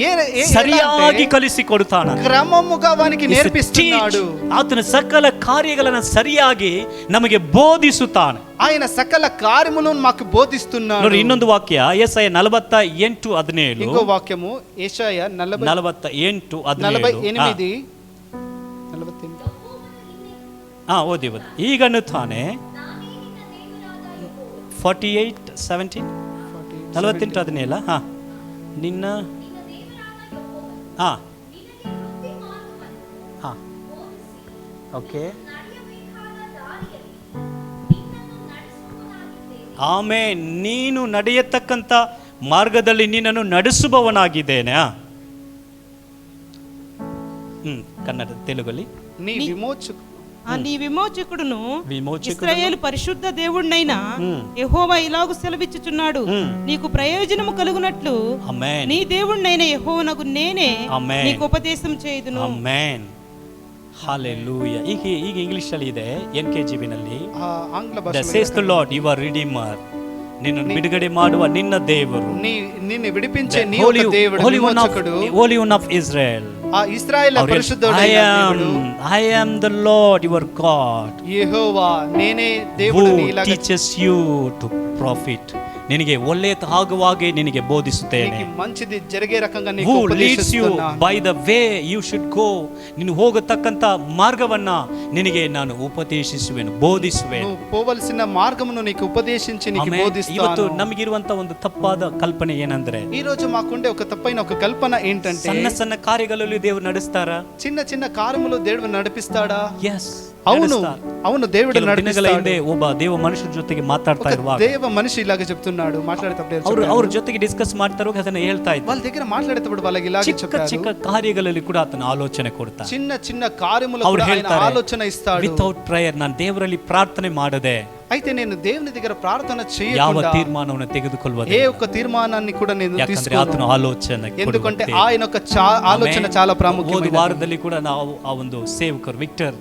ఎలా ಸರಿಯಾಗಿ అంటే ಕಲಿಸಿಕೊಡುತ್ತಾನೆ. క్రమముగా వానికి నేర్పిస్తున్నాడు. ಆತನ ಸಕಲ ಕಾರ್ಯಗಳನ್ನು ಸರಿಯಾಗಿ ನಮಗೆ ಬೋಧಿಸುತ್ತಾನೆ. ఆయన సకల కార్యములను మాకు బోధిస్తున్నాడు. ನೋಡಿ, ಇನ್ನೊಂದು ವಾಕ್ಯ ಯೆಶಾಯ 48:17. ఇంకో వాక్యము యెషయా 48:17. ಓದಿ. ಈಗನ್ನುತ್ತಾನೆ 48:17, 48:17. ನಿನ್ನ ಓಕೆ. ಆಮೆನ್. ನೀನು ನಡೆಯತಕ್ಕಂಥ ಮಾರ್ಗದಲ್ಲಿ ನಿನ್ನನ್ನು ನಡೆಸುವವನಾಗಿದ್ದೇನೆ. ಕನ್ನಡ తెలుగుಲಿ నీ విమోచకు నీ విమోచకుడును విమోచకుడును ఇశ్రాయేలు పరిశుద్ధ దేవుడినైనా యెహోవా ఇలాగు సెలవిచ్చుచున్నాడు, నీకు ప్రయోజనము కలుగునట్లు ఆమేన్. నీ దేవుడినైన యెహోవానగు నేనే ఆమేన్. నీకు ఉపదేశం చేయుదును. ಆಮೆನ್. ಹಲ್ಲೆಲೂಯಾ. ಈಗ ಇಂಗ್ಲಿಷ್ ಅಲ್ಲಿ ಇದೆ, NKJV ನಲ್ಲಿ, ఆంగ్ల The భాషలో says the Lord, your Redeemer. నిన్ను బిడుగಡೆ ಮಾಡುವ నిన్న ದೇವರು, నిన్ను విడిపించే నీ Holy దేవుడు, విమోచకుడు, Holy One of Israel. ఆ ఇశ్రాయేలు పరిశుద్ధుడైన దేవుడు. I am the Lord your God, యెహోవా నేనే who దేవుడిని ఇలాగ teaches you to profit ನಿನಗೆ ಒಳ್ಳೆಯದು ಆಗುವಾಗೆ ನಿನಗೆ ಬೋಧಿಸುತ್ತೇನೆ. నీకు మంచిది జరిగే రకంగా నీకు Who leads you ఉపదేశిస్తున్నాను. by the way you should go. ನೀನು ಹೋಗತಕ್ಕಂತ ಮಾರ್ಗವನ್ನ ನಿನಗೆ ನಾನು ಉಪದೇಶಿಸುವೆನು, ಬೋಧಿಸುವೆನು. నువ్వు పోవలసిన మార్గమును నీకు ఉపదేశించి నీకు ಆಮೆನ್. బోధిస్తాను. ಇವತ್ತು ನಮಗಿರುವಂತ ಒಂದು ತಪ್ಪಾದ ಕಲ್ಪನೆ ಏನಂದ್ರೆ, ఈ రోజు మాకుండే ఒక తప్పైన ఒక కల్పన ఏంటంటే, ಸಣ್ಣ ಸಣ್ಣ ಕಾರ್ಯಗಳಲ್ಲಿ ದೇವರು ನಡೆಸ್ತಾರಾ? చిన్న చిన్న కార్యములు దేవుడు నడిపిస్తాడా? ఎస్, అవును అవును దేవుడు ದಿನಗಳ నడిపిస్తాడు. ಹಿಂದೆ ಒಬ್ಬ ದೇವ ಮನುಷ್ಯರ ಜೊತೆಗೆ ಮಾತಾಡ್ತಾ ఒక ಇರುವಾಗ దేవ మనిషి ఇలాగ చెప్తున్నాడు, మాట్లాడేటప్పుడు ಅವ್ರ ಜೊತೆಗೆ ಡಿಸ್ಕಸ್ ಮಾಡ್ತಾರೋ ಅದನ್ನ ಹೇಳ್ತಾ ಇದ್ದ. వాళ్ళ దగ్గర మాట్లాడేటప్పుడు వాళ్ళకి ఇలాగ ಚಿಕ್ಕ చెప్పారు. ಚಿಕ್ಕ ಕಾರ್ಯಗಳಲ್ಲಿ ಕೂಡ ಆತನ ಆಲೋಚನೆ ಕೊಡ್ತಾನೆ. చిన్న చిన్న కార్యములు ಅವ್ರು కూడా ఆయన ಹೇಳ್ತಾರೆ, ఆలోచన ఇస్తాడు. ವಿತೌಟ್ ಪ್ರೇಯರ್ ನಾನು ದೇವರಲ್ಲಿ ಪ್ರಾರ್ಥನೆ ಮಾಡದೆ అయితే నేను దేవుని దగ్గర ప్రార్థన ಯಾವ చేయకుండా ತೀರ್ಮಾನವನ್ನು ತೆಗೆದುಕೊಳ್ಳುವುದೇ. ఏ ఒక్క తీర్మానాన్ని కూడా నేను ಯಾಕಂದ್ರೆ ಆತನ తీసుకోను. ಆಲೋಚನೆ ఎందుకంటే ఆయన యొక్క ఆలోచన చాలా ప్రాముఖ్యమైనది. ವಾರದಲ್ಲಿ ಕೂಡ ನಾವು ಆ ಒಂದು ಸೇವಕರು ವಿಕ್ಟರ್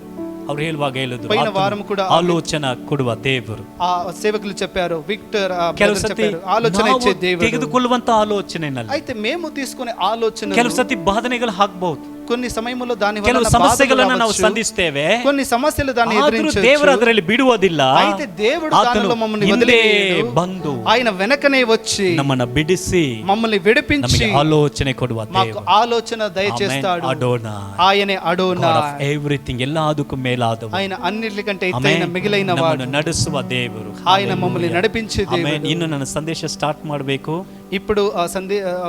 ಅವ್ರು ಹೇಳುವಾಗ ಹೇಳಿದ್ರು, ಪೈನ ವಾರಂ ಕೂಡ ಆಲೋಚನೆ ಕೊಡುವ ದೇವರು. ఆ సేవకులు చెప్పారు, విక్టర్ ಕೆಲವು ಸತಿ ఆలోచన ನಾವು ఇచ్చే దేవుడు. ತೆಗೆದುಕೊಳ್ಳುವಂತ ಆಲೋಚನೆನಲ್ಲಿ అయితే మేము తీసుకునే ఆలోచన ಕೆಲವು ಸತಿ ಬಾಧನೆಗಳು ಹಾಕಬಹುದು. కొన్ని సమయములో దాని ಕೆಲವು ಸಮಸ್ಯೆಗಳನ್ನು ನಾವು ಸಂಧಿಸ್ತೇವೆ, కొన్ని సమస్యలు దాన్ని ಆದರೂ ఎదిరించవచ్చు. ದೇವರು ಅದರಲ್ಲಿ ಬಿಡುವುದಿಲ್ಲ. అయితే దేవుడు ಆತನು దానిలో మమ్మల్ని ಹಿಂದೆ వదిలేయడు. ಬಂದು ఆయన వెనకనే వచ్చి ನಮ್ಮನ್ನ ಬಿಡಿಸಿ మమ్మల్ని విడిపించి ನಮಗೆ ಆಲೋಚನೆ ಕೊಡುವ మాకు ದೇವರು. ఆలోచన దయచేస్తాడు. ಅಡೋನಾಯ್, ఆయనే అడోనాయ్, ಎವ್ರಿಥింగ్ ಎಲ್ಲದಕ್ಕೂ ಮೇಲಾದವ, ఆయన అన్నిటికంటే ఎత్తైన మిగిలిన వాడు, ನಮ್ಮನ್ನು ನಡೆಸುವ ದೇವರು. ఆయన మమ్మల్ని నడిపించే ಆಮೆನ್. దేవుడు. ಇನ್ನು ನನ್ನ ಸಂದೇಶ ಸ್ಟಾರ್ಟ್ ಮಾಡಬೇಕು, ఇప్పుడు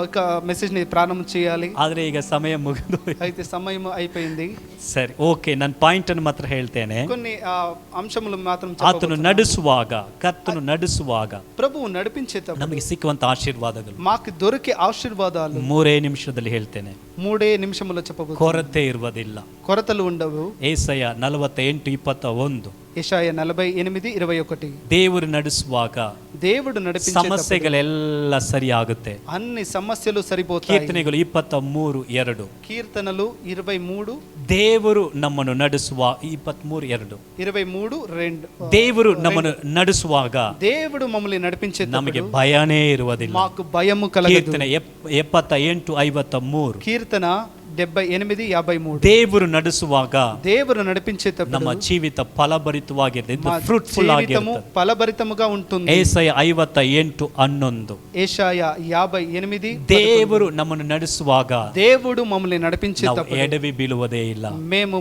ఒక మెసేజ్ ని ప్రారంభం చేయాలి. ಆದ್ರೆ ಈಗ ಸಮಯ ಮುಗಿದು అయితే సమయం అయిపోయింది. ಸರಿ, ಓಕೆ, ನನ್ನ ಪಾಯಿಂಟ್ ಅನ್ನು ಮಾತ್ರ ಹೇಳ್ತೇನೆ. కొన్ని అంశములు మాత్రం ಆತನು చెప్పబోతున్నాను. ನಡೆಸುವಾಗ, ಕರ್ತನು ನಡೆಸುವಾಗ ప్రభువు నడిపించేటప్పుడు ನಮಗೆ ಸಿಕ್ಕುವಂತ ಆಶೀರ್ವಾದಗಳು మాకు దొరికే ఆశీర్వాదాలు 3 ನಿಮಿಷದಲ್ಲಿ ಹೇಳ್ತೇನೆ. 3 నిమిషములో చెప్పబోతున్నాను. ಕೊರತೆ ಇರುವುದಿಲ್ಲ. కొరతలు ఉండవు. ಏಸಾಯ 48:21. ಯೆಶಾಯ 48:21. ದೇವರು ನಡೆಸುವಾಗ దేవుడు నడిపించే ಸಮಸ್ಯೆಗಳೆಲ್ಲ ಸರಿಯಾಗುತ್ತೆ. అన్ని సమస్యలు సరిపోతాయి. ಕೀರ್ತನೆಗಳು 23:2. కీర్తనలు 23:2. ದೇವರು ನಮ್ಮನ್ನು ನಡೆಸುವ 23:2. 23:2. ದೇವರು ನಮ್ಮನ್ನು ನಡೆಸುವಾಗ దేవుడు మమ్మల్ని నడిపించే ನಮಗೆ ಭಯನೇ ಇರುವುದಿಲ್ಲ. మాకు భయము కలగదు. ಕೀರ್ತನೆ 78:53. కీర్తన 78:53. ದೇವರು ನಡೆಸುವಾಗ దేవుడు నడిపించేటప్పుడు ನಮ್ಮ ಜೀವಿತ ಫಲಭರಿತವಾಗಿರುತ್ತೆ, మా ಫ್ರೂಟ್ಫುಲ್ జీవితము ಆಗಿರುತ್ತೆ. ఫలభరితముగా ఉంటుంది. ಏಸಾಯ 58:11. యెషాయ 58:11. ದೇವರು ನಮ್ಮನ್ನು ನಡೆಸುವಾಗ దేవుడు మమ్మల్ని ನಾವು నడిపించేటప్పుడు ಎಡವಿ ಬೀಳುವುದೇ ಇಲ್ಲ. మేము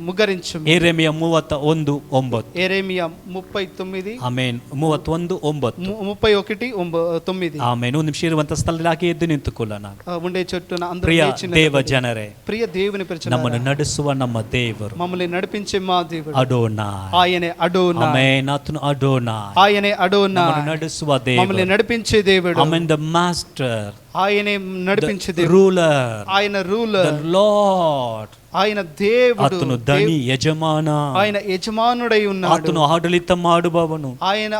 ముగ్గరించు. ಯೆರೆಮೀಯ 31:9. యెరెమీయా 39. ಆಮೆನ್. 31:9. 31:9. ಆಮೆನ್. ಒಂದು ನಿಮಿಷ ಇರುವಂತ ಸ್ಥಳದಲ್ಲಿ ಹಾಗೆ ಎದ್ದು ನಿಂತುಕೊಳ್ಳೋಣ. ఉండే చెట్టున అందరూ ಪ್ರಿಯ లేచి ದೇವ నిలబడి. ಜನರೇ, ప్రియ దేవుని పరిచయం, ನಮ್ಮನ್ನು ನಡೆಸುವ ನಮ್ಮ ದೇವರು మమ్మల్ని నడిపించే మా దేవుడు ಅಡೋನಾಯ್. ఆయనే అడోనాయ్. ಆಮೆನ್. ಆತನು ಅಡೋನಾಯ್, ఆయనే అడోనాయ్, ನಮ್ಮನ್ನು ನಡೆಸುವ మమ్మల్ని ದೇವರು. నడిపించే దేవుడు. ಆಮೆನ್. ದ ಮಾಸ್ಟರ್, ఆయనే నడిపించే దేవుడు. ರೂಲರ್, ఆయన రూలర్, ದ ಲಾರ್డ్. ఆయన దేవుడు. ಆತನು ಧನಿ ಯಜಮಾನ, ఆయన యజమానుడై ఉన్నాడు. ಆತನು ಆಡಳಿತ ಮಾಡುವವನು, ఆయన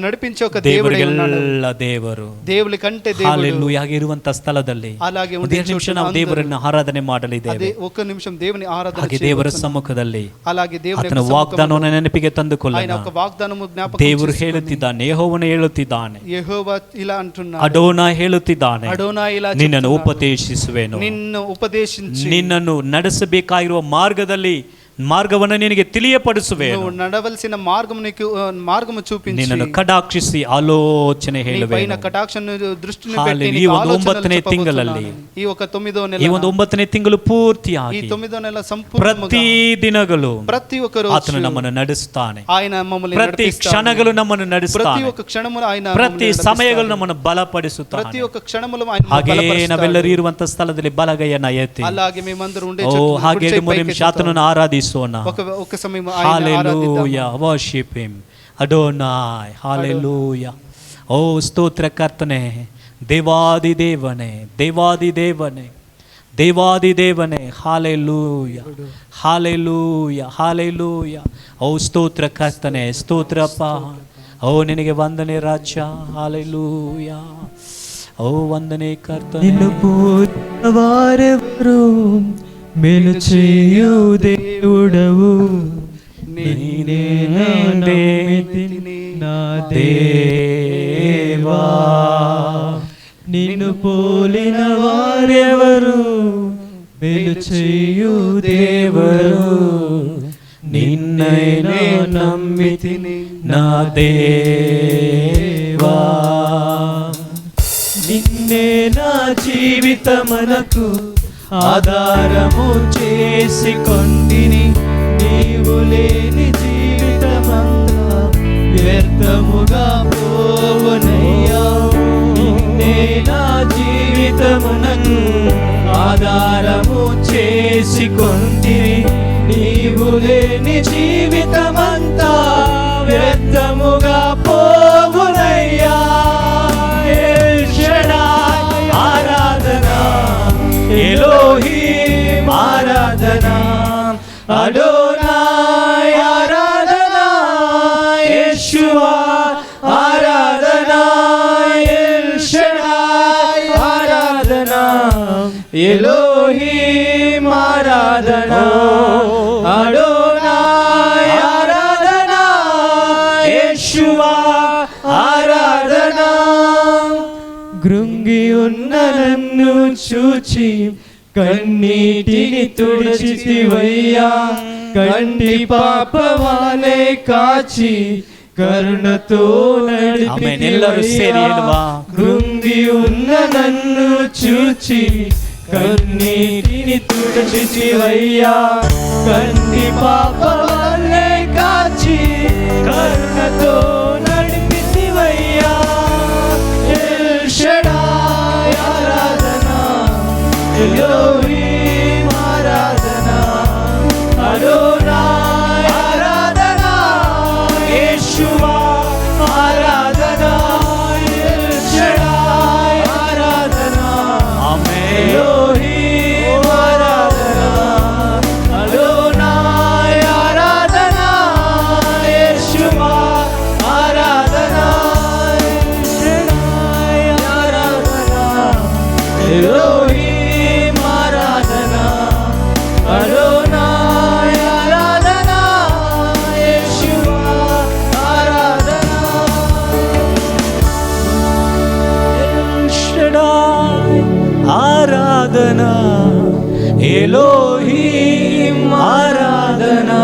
నడిపించే ఒక దేవుడై ఉన్నాడు. ದೇವರಿಗೆಲ್ಲ ದೇವರು. దేవుని కంటే దేవుడు. ಹಲ್ಲೆಲೂಯಾ. ಇರುವಂತ ಸ್ಥಳದಲ್ಲಿ అలాగే ಒಂದು ಎರಡು ನಿಮಿಷ ನಾವು ದೇವರನ್ನು ಆರಾಧನೆ ಮಾಡಲಿದ್ದೇವೆ. అదే ఒక నిమిషం దేవుని ఆరాధన ಹಾಗೆ ದೇವರ ಸಮ್ಮುಖದಲ್ಲಿ అలాగే దేవుని ಆತನ ವಾಗ್ದಾನವನ್ನು ನೆನಪಿಗೆ ఆయన ತಂದುಕೊಳ್ಳೋಣ. ఒక వాగ్దానము జ్ఞాపకం ದೇವರು చేసుకొని, ಹೇಳುತ್ತಿದ್ದಾನೆ, ಯೆಹೋವನು ಹೇಳುತ್ತಿದ್ದಾನೆ, యెహోవా ఇలా అంటున్నాడు, ಅಡೋನಾ ಹೇಳುತ್ತಿದ್ದಾನೆ, అడోనా ఇలా ನಿನ್ನನ್ನು చెప్తున్నాడు, ಉಪದೇಶಿಸುವೆನು, నిన్ను ఉపదేశించి ನಿನ್ನನ್ನು ನಡೆಸಬೇಕಾಗಿರುವ ಮಾರ್ಗದಲ್ಲಿ ಮಾರ್ಗವನ್ನು ನಿನಗೆ ತಿಳಿಯಪಡಿಸುವೆನು, నువ్వు నడవలసిన మార్గము నీకు మార్గము చూపించి, ನಿನ್ನನ್ನು ಕಟಾಕ್ಷಿಸಿ ಆಲೋಚನೆ నీ పైన ಹೇಳುವೆನು. కటాక్షను దృష్టిని ಹಾಲೆಲೂಯಾ. పెట్టి ಈ నీకు ಒಂದು ఆలోచనలు 9ನೇ ತಿಂಗಳಲ್ಲಿ, చెప్పబోతున్నాను. ఈ ఒక 9వ ಈ నెల, ಒಂದು 9ನೇ ತಿಂಗಳು ఈ ಪೂರ್ತಿಯಾಗಿ 9వ నెల సంపూర్ణముగా ಪ್ರತಿ ದಿನಗಳು ప్రతి ఒక్క రోజు ಆತನು ನಮ್ಮನ್ನು ನಡೆಸುತ್ತಾನೆ. ఆయన మమ్మల్ని ಪ್ರತಿ నడిపిస్తాడు. ಕ್ಷಣಗಳು ನಮ್ಮನ್ನು ప్రతి ನಡೆಸುತ್ತಾನೆ. ఒక్క క్షణములో ఆయన ಪ್ರತಿ మమ్మల్ని ಸಮಯಗಳು నడిపిస్తాడు. ನಮ್ಮನ್ನು ಬಲಪಡಿಸುತ್ತಾನೆ. ప్రతి ఒక్క క్షణములో ఆయన ಹಾಗೆ బలపరుస్తాడు. ನಾವೆಲ್ಲರೂ ಇರುವಂತ ಸ್ಥಳದಲ್ಲಿ ಬಲಗೈಯನ್ನ ಎತ್ತಿ, అలాగే మేమందరూ ఉండే ಓ చెట్టు ಹಾಗೆ కుడి 2-3 చేయి ನಿಮಿಷ పైకెత్తుతాం. ಆತನನ್ನು ಆರಾಧಿಸೋಣ. ఒక సమయం ఆయన ఆరాధిద్దాం. ಹಾಲೆಲೂಯಾ. worship him. ಅಡೋನಾಯ್. ಹಾಲೆಲೂಯಾ. ಓ ಸ್ತೋತ್ರ ಕರ್ತನೆ, ದೇವಾದಿ ದೇವನೇ, ದೇವಾದಿ ದೇವನೇ, ದೇವಾದಿ ದೇವನೇ. Hallelujah, hallelujah, hallelujah. ಓ ಸ್ತೋತ್ರ ಕರ್ತನೆ, ಸ್ತೋತ್ರಪ್ಪ. ಓ ನಿನಗೆ ವಂದನೆ ರಾಜ. ಹಾಲೆಲೂಯಾ. ಓ ವಂದನೆ ಕರ್ತನೆ. నిన్ను పూర్ణవారెవరు మేలు చేయు దేవుడవు నీనే నమ్మితిని నా దేవా. నిన్ను పోలిన వారెవరు మేలు చేయు దేవుడు నిన్నైనా నమ్మితిని నా దేవా. దేవా నిన్నే నా జీవితమునకు ఆధారము చేసుకొంటిని. నీవు లేని జీవితమంతా వ్యర్థముగా పోవునయ్యా. నిన్నే నా జీవితమునకు ఆధారము చేసుకొంటిని. నీవు లేని జీవితమంతా వ్యర్థముగా పోవునయ్యా. ఎల్ షడాయ్ ఆరాధనా, ఎలోహీం ఆరాధనా, అడోనాయ్ ఆరాధనా, యేషువా ఆరాధనా, ఎల్ షడాయ్ ఆరాధనా, ఎలోహీం ఆరాధనా, అడోనాయ్ ఆరాధనా, యేషువా ఆరాధనా. కృంగి ఉన్న నన్ను చూచి కన్నీటిని తుడిచితివయ్యా. కంటి పాపవాలే కాచి కరుణతో నడిపితివయ్యా. కృంగి ఉన్న నన్ను చూచి కన్నీటిని తుడిచితివయ్యా. కంటి పాపవాలే కాచి కరుణతో నడిపితివయ్యా. ఎల్ షడాయ్ ఆరాధనా, ఎలోహీం ఆరాధనా, అడోనాయ్ ఆరాధనా, యేషువా ఆరాధనా, ఎల్ షడాయ్ ఆరాధనా, ఎలోహీం ఆరాధనా, అడోనాయ్ ఆరాధనా, యేషువా ఆరాధనా, ఎల్ షడాయ్ ఆరాధనా, ఎలోహీం ఆరాధనా, అడోనాయ్ ఆరాధనా, యేషువా ఆరాధనా. ఎల్ షడాయ్ ఆరాధనా, ఎలోహీం ఆరాధనా,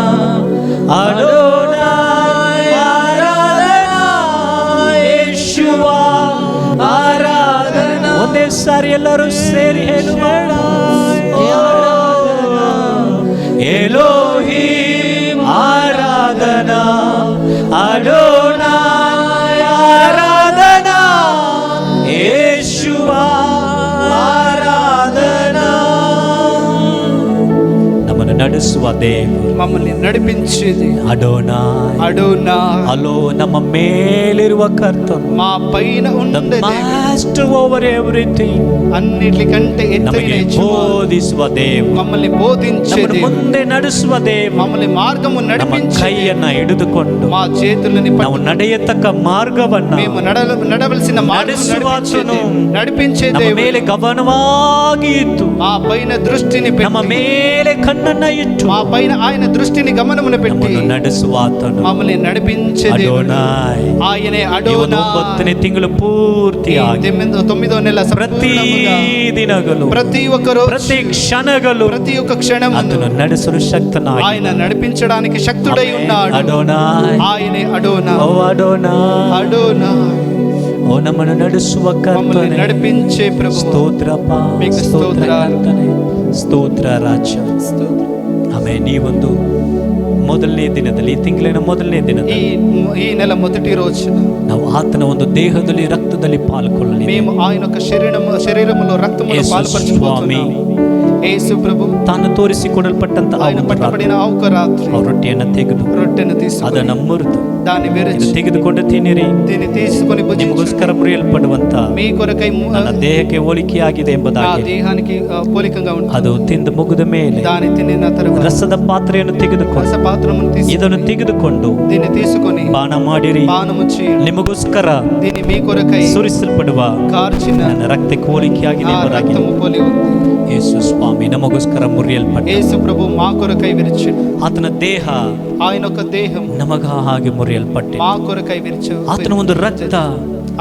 అడోనాయ్ ఆరాధనా, యేషువా ఆరాధనా. ಒಂದೇಸಾರಿ ಎಲ್ಲರೂ ಸೇರಿ ಹೇಳುವ ಎಲೋಹೀಂ ಆರಾಧನಾ, ಅಡೋನಾಯ್ ಆರಾಧನಾ, ಯೇಷುವಾ ಆರಾಧನಾ. ನಮ್ಮನ್ನು ನಡೆಸುವ ದೇವರು, మమ్మల్ని నడిపించేది ಅಡೋನಾಯ್ అడోనాయ్. ಅಲೋ ನಮ್ಮ ಮೇಲಿರುವ ಕರ್ತನು, మా పైన the ఉండే దేవుడు, master over everything, అన్నిటికంటే ఎత్తైన ನಮಗೆ యెహోవా, ಬೋಧಿಸುವ ದೇವರು, మమ్మల్ని బోధించే ನಮ್ಮನ್ನು దేవుడు, ಮುಂದೆ ನಡೆಸುವ ದೇವರು, మమ్మల్ని మార్గము ನಮ್ಮ నడిపించే ಕೈಯನ್ನ ಹಿಡಿದುಕೊಂಡು మా చేతులని ನಾವು ನಡೆಯತಕ್ಕ ಮಾರ್ಗವನ್ನ మేము నడవలసిన మార్గం నడిపించే ನಡೆಸುವಾತನು, దేవుడు, నడిపించే ನಮ್ಮ దేవుడు, ಮೇಲೆ ಗಮನವಾಗಿ ಇತ್ತು, మా పైన దృష్టిని ನಮ್ಮ పెట్టి, ಮೇಲೆ ಕಣ್ಣನ್ನ ಇಟ್ಟು మా పైన ఆయన దృష్టిని గమనమున పెట్టి ನಮ್ಮನ್ನು ನಡೆಸುವಾತನು మమ్మల్ని నడిపించే దేవుడు ಅಡೋನಾಯ್. ఆయనే ಈ ಒಂದು అడోనాయ్. 9ನೇ తింಗಳು ಪೂರ್ತಿಯಾಗಿ 9వ నెల ಪ್ರತಿ సంపూర్ణముగా ದಿನಗಳು, ప్రతి ఒక్క రోజు, ಪ್ರತಿ ಕ್ಷಣಗಳು ప్రతి ఒక్క క్షణం ಅದನ್ನು ನಡೆಸಲು ಶಕ್ತನಾಗಿ ఆయన నడిపించడానికి శక్తుడై ఉన్నాడు. ಅಡೋನಾಯ್. ఆయనే అడోనాయ్. ಓ ಅಡೋನಾಯ್, అడోనాయ్ ಓ ನಮ್ಮನ್ನು ನಡೆಸುವ మమ్మల్ని ಕರ್ತನೇ, నడిపించే ప్రభు, ಸ್ತೋತ್ರಪ್ಪ, మీకు ಸ್ತೋತ್ರ స్తోత్రాలు. ಕರ್ತನೇ, ಸ್ತೋತ್ರ ರಾಜ. ಆಮೇಲೆ ಈ ಒಂದು ಮೊದಲನೇ ದಿನದಲ್ಲಿ, ಈ ತಿಂಗಳಿನ ಮೊದಲನೇ ದಿನದಲ್ಲಿ ఈ నెల మొదటి రోజున ನಾವು ಆತನ ಒಂದು ದೇಹದಲ್ಲಿ, ರಕ್ತದಲ್ಲಿ ಪಾಲ್ಗೊಳ್ಳಲಿ. మేము ఆయన యొక్క శరీరములో రక్తములో యేసు పాల్పంచుకోతున్నాము. యేసు ప్రభు ತಾನು ತೋರಿಸಿಕೊಡಲ್ಪಟ್ಟಂತ ಆ ఆయన ಒಂದು పట్టబడిన ఆ ఒక రాత్రి ಆ ರೊಟ್ಟಿಯನ್ನು ತೆಗೆದು రొట్టెను తీసుకొని ಅದನ್ನು ಮುರಿದು దాన్ని విరచి ತೆಗೆದುಕೊಂಡು ತಿನ್ನಿರಿ, దీన్ని తీసుకొని భుజించు. ನಿಮಗೋಸ್ಕರ ಮುರಿಯಲ್ಪಡುವಂತ మీ కొరకై ನನ್ನ ದೇಹಕ್ಕೆ ಹೋಲಿಕೆಯಾಗಿದೆ నా ಎಂಬುದಾಗಿ దేహానికి పోలికంగా ఉంటుంది. ಅದು ತಿಂದು ಮುಗಿದ ಮೇಲೆ దాన్ని తినిన తరువాత ರಸದ ಪಾತ್ರೆಯನ್ನು ತೆಗೆದುಕೊಂಡು రసపాత్రమును ಇದನ್ನು తీసుకొని ತೆಗೆದುಕೊಂಡು దీన్ని తీసుకొని ಪಾನ ಮಾಡಿರಿ. పానము చేయండి. ನಿಮಗೋಸ್ಕರ దీన్ని మీ కొరకై ಸುರಿಸಲ್ಪಡುವ కార్చిన ನನ್ನ ರಕ್ತಕ್ಕೆ ಹೋಲಿಕೆಯಾಗಿದೆ ఆ ಎಂಬುದಾಗಿ రక్తము పోలి ఉంది. ಯೇಸು ಸ್ವಾಮಿ ನಮಗೋಸ್ಕರ ಮುರಿಯಲ್ಪಟ್ಟ యేసు ప్రభు మా కొరకై విరిచాడు. ಆತನ ದೇಹ ఆయన యొక్క దేహం ನಮಗಾಗಿ ಮುರಿಯಲ್ಪಟ್ಟೆ, మా కొరకై విరిచాడు. ಆತನ ಒಂದು ರಕ್ತ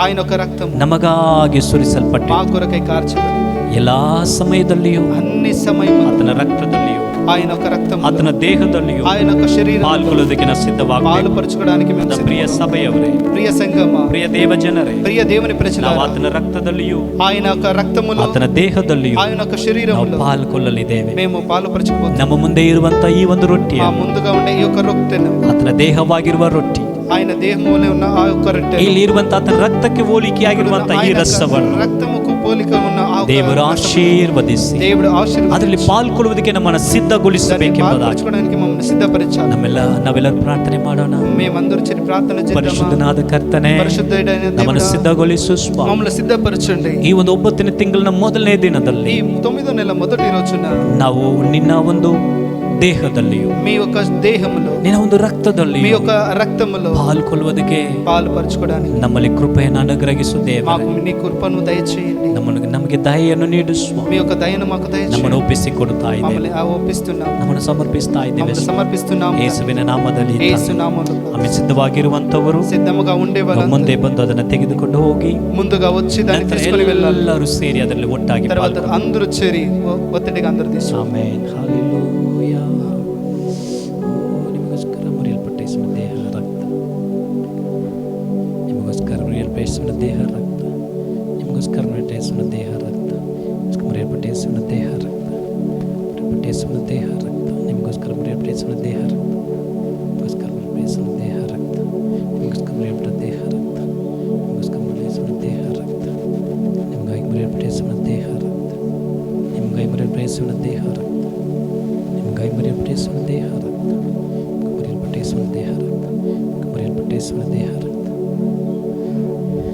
ఆయన యొక్క రక్తం ನಮಗಾಗಿ ಸುರಿಸಲ್ಪಟ್ಟೆ. మా కొరకై కార్చబడి ಎಲ್ಲಾ ಸಮಯದಲ್ಲಿಯೂ అన్ని సమయం ಆತನ ರಕ್ತದಲ್ಲಿಯೂ ఆయన యొక్క రక్తం, ಆತನ ದೇಹದಲ್ಲಿಯೂ ఆయన యొక్క శరీరం ಪಾಲ್ಗೊಳ್ಳೋದಕ್ಕೆ ನಾವು ಸಿದ್ಧವಾಗಬೇಕು. పాలుపరచుకోవడానికి మేము ನನ್ನ ಪ್ರಿಯ సిద్ధం. ಸಭೆಯವರೇ, ప్రియ సంఘమా, ಪ್ರಿಯ ದೇವ ಜನರೇ, ప్రియ దేవుని ನಾವು ప్రజలారా, ಆತನ ರಕ್ತದಲ್ಲಿಯೂ ఆయన యొక్క రక్తములో, ಆತನ ದೇಹದಲ್ಲಿಯೂ ఆయన యొక్క ನಾವು శరీరములో ಪಾಲ್ಗೊಳ್ಳಲಿದ್ದೇವೆ. మేము పాలుపరచుకోబోతున్నాం. ನಮ್ಮ ಮುಂದೆ ಇರುವಂತ ಈ ಒಂದು ರೊಟ್ಟಿ మా ముందుగా ఉండే ఈ యొక్క రొట్టెను, ಆತನ ದೇಹವಾಗಿರುವ ರೊಟ್ಟಿ, ఆయన దేహములో ఉన్న ఆ యొక్క రొట్టెను, ಇಲ್ಲಿ ಇರುವಂತ ಆತನ ರಕ್ತಕ್ಕೆ ಹೋಲಿಕೆಯಾಗಿರುವಂತ ಈ ఆయన ರಸವನ್ನು రక్తముకు పోలిక ఉన్న ఆ యొక్క ದೇವರು రసమును ಆಶೀರ್ವದಿಸಿ దేవుడు ಅದರಲ್ಲಿ ఆశీర్వదించి ಪಾಲ್ಗೊಳ್ಳುವುದಕ್ಕೆ ನಮ್ಮನ್ನು దాన్ని ಸಿದ್ಧಗೊಳಿಸಬೇಕೆಂಬುದಾಗಿ పాలుపరచుకోవడానికి మమ్మల్ని సిద్ధపరిచాలి. ನಾವೆಲ್ಲರೂ ಪ್ರಾರ್ಥನೆ ಮಾಡೋಣ. మేమందరూ చిన్న ప్రార్థన చేద్దామా? ಪರಿಶುದ್ಧನಾದ ಕರ್ತನೆ, పరిశుద్ధుడైన ನಮ್ಮನ್ನು దేవుడా, ಸಿದ್ಧಗೊಳಿಸು ಸ್ವಾಮಿ. మమ్మల్ని సిద్ధపరచండి. ಈ ಒಂದು 9ನೇ ತಿಂಗಳಿನ ಮೊದಲನೇ ದಿನದಲ್ಲಿ ఈ 9వ నెల మొదటి రోజున ನಾವು ನಿನ್ನ ಒಂದು ದೇಹದಲ್ಲಿಯೂ మీ యొక్క దేహములో, ನಿನ್ನ ಒಂದು మీ ರಕ್ತದಲ್ಲಿಯೂ యొక్క రక్తములో ಪಾಲ್ಗೊಳ್ಳುವುದಕ್ಕೆ పాలుపరచుకోవడానికి ನಮ್ಮಲ್ಲಿ ಕೃಪೆಯನ್ನು ಅನುಗ್ರಹಿಸು ದೇವರೇ. మాకు నీ కృపను దయచేయండి. ನಮಗೆ ದಯೆಯನ್ನು ನೀಡು ಸ್ವಾಮಿ. మీ యొక్క దయను మాకు ನಮ್ಮನ್ನು దయచేయండి. ಒಪ್ಪಿಸಿ ಕೊಡ್ತಾ ಇದ್ದೇವೆ, మమ్మల్ని ఒప్పిస్తున్నాం, ನಮ್ಮನ್ನು ಸಮರ್ಪಿಸ್ತಾ ಇದ್ದೇವೆ. మమ్మల్ని సమర్పిస్తున్నాం. ಯೇಸುವಿನ ನಾಮದಲ್ಲಿ యేసు నామములో ಆಮೇಲೆ ಸಿದ್ಧವಾಗಿರುವಂತವರು సిద్ధముగా ఉండే ನಾವು వాళ్ళందరూ ಮುಂದೆ ಬಂದು ಅದನ್ನು ತೆಗೆದುಕೊಂಡು ಹೋಗಿ ముందుగా వచ్చి దాన్ని ನಂತರ తీసుకొని వెళ్ళాలి. ಎಲ್ಲರೂ ಸೇರಿ ಅದರಲ್ಲಿ ಒಟ್ಟಾಗಿ తర్వాత ಪಾಲ್ಗೊಳ್ಳುವ. అందరూ చేరి ఒత్తిడిగా అందరూ తీసుకు ಆಮೆನ್. ಹಲ್ಲೆಲೂಯಾ. ನಿಮಗೋಸ್ಕರ ಮುರಿಯಲ್ಪಟ್ಟ ಯೇಸುವಿನ ದೇಹ ರಕ್ತ, ನಿಮಗೋಸ್ಕರ ಮುರಿಯಲ್ಪಟ್ಟ ಯೇಸುವಿನ ದೇಹ ರಕ್ತ, ನಿಮಗೋಸ್ಕರ ಮುರಿಯಲ್ಪಟ್ಟ ಯೇಸುವಿನ ದೇಹ ರಕ್ತ, ಮುರಿಯಲ್ಪಟ್ಟ ಯೇಸುವಿನ ದೇಹ ರಕ್ತ, ಮುರಿಯಲ್ಪಟ್ಟ ಯೇಸುವಿನ ದೇಹ ರಕ್ತ, ನಿಮಗೋಸ್ಕರ ಮುರಿಯಲ್ಪಟ್ಟ ಯೇಸುವಿನ ದೇಹ ರಕ್ತ, ನಿಮಗೋಸ್ಕರ ಮುರಿಯಲ್ಪಟ್ಟ ಯೇಸುವಿನ ದೇಹ ರಕ್ತ, ನಿಮಗೋಸ್ಕರ ಮುರಿಯಲ್ಪಟ್ಟ ದೇಹ ರಕ್ತ, ನಿಮಗೋಸ್ಕರ ಮುರಿಯಲ್ಪಟ್ಟ ಯೇಸುವಿನ ದೇಹ ರಕ್ತ, ನಿಮಗಾಗಿ ಮುರಿಯಲ್ಪಟ್ಟ ಯೇಸುವಿನ ದೇಹ ರಕ್ತ, ನಿಮಗಾಗಿ ಮುರಿಯಲ್ಪಟ್ಟ ಯೇಸುವಿನ ದೇಹ ರಕ್ತ, ನಿಮಗಾಗಿ ಮುರಿಯಲ್ಪಟ್ಟ ಯೇಸುವಿನ ದೇಹ ರಕ್ತ, ಮುರಿಯಲ್ಪಟ್ಟ ಯೇಸುವಿನ ದೇಹ ರಕ್ತ, ಮುರಿಯಲ್ಪಟ್ಟ ಯೇಸುವಿನ ದೇಹ ರಕ್ತ,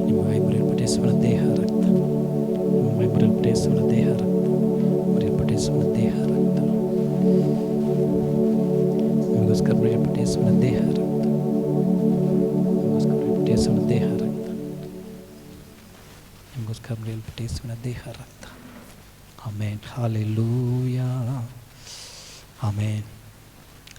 ನಿಮಗಾಗಿ ಮುರಿಯಲ್ಪಟ್ಟ ಯೇಸುವಿನ ದೇಹ ರಕ್ತ, ನಿಮಗಾಗಿ ಮುರಿಯಲ್ಪಟ್ಟ ಯೇಸುವಿನ ದೇಹ ರಕ್ತ, ಮುರಿಯಲ್ಪಟ್ಟ ಯೇಸುವಿನ ದೇಹ ರಕ್ತ, ನಿಮಗೋಸ್ಕರ ಮುರಿಯಲ್ಪಟ್ಟ ಯೇಸುವಿನ ದೇಹ ರಕ್ತ, ನಿಮಗೋಸ್ಕರ ಮುರಿಯಲ್ಪಟ್ಟ ಯೇಸುವಿನ ದೇಹ ರಕ್ತ, ನಿಮಗೋಸ್ಕರ ಮುರಿಯಲ್ಪಟ್ಟ ಯೇಸುವಿನ ದೇಹ ರಕ್ತ. ಆಮೇನ್. ಹಲ್ಲೆಲೂಯಾ. ಆಮೇನ್.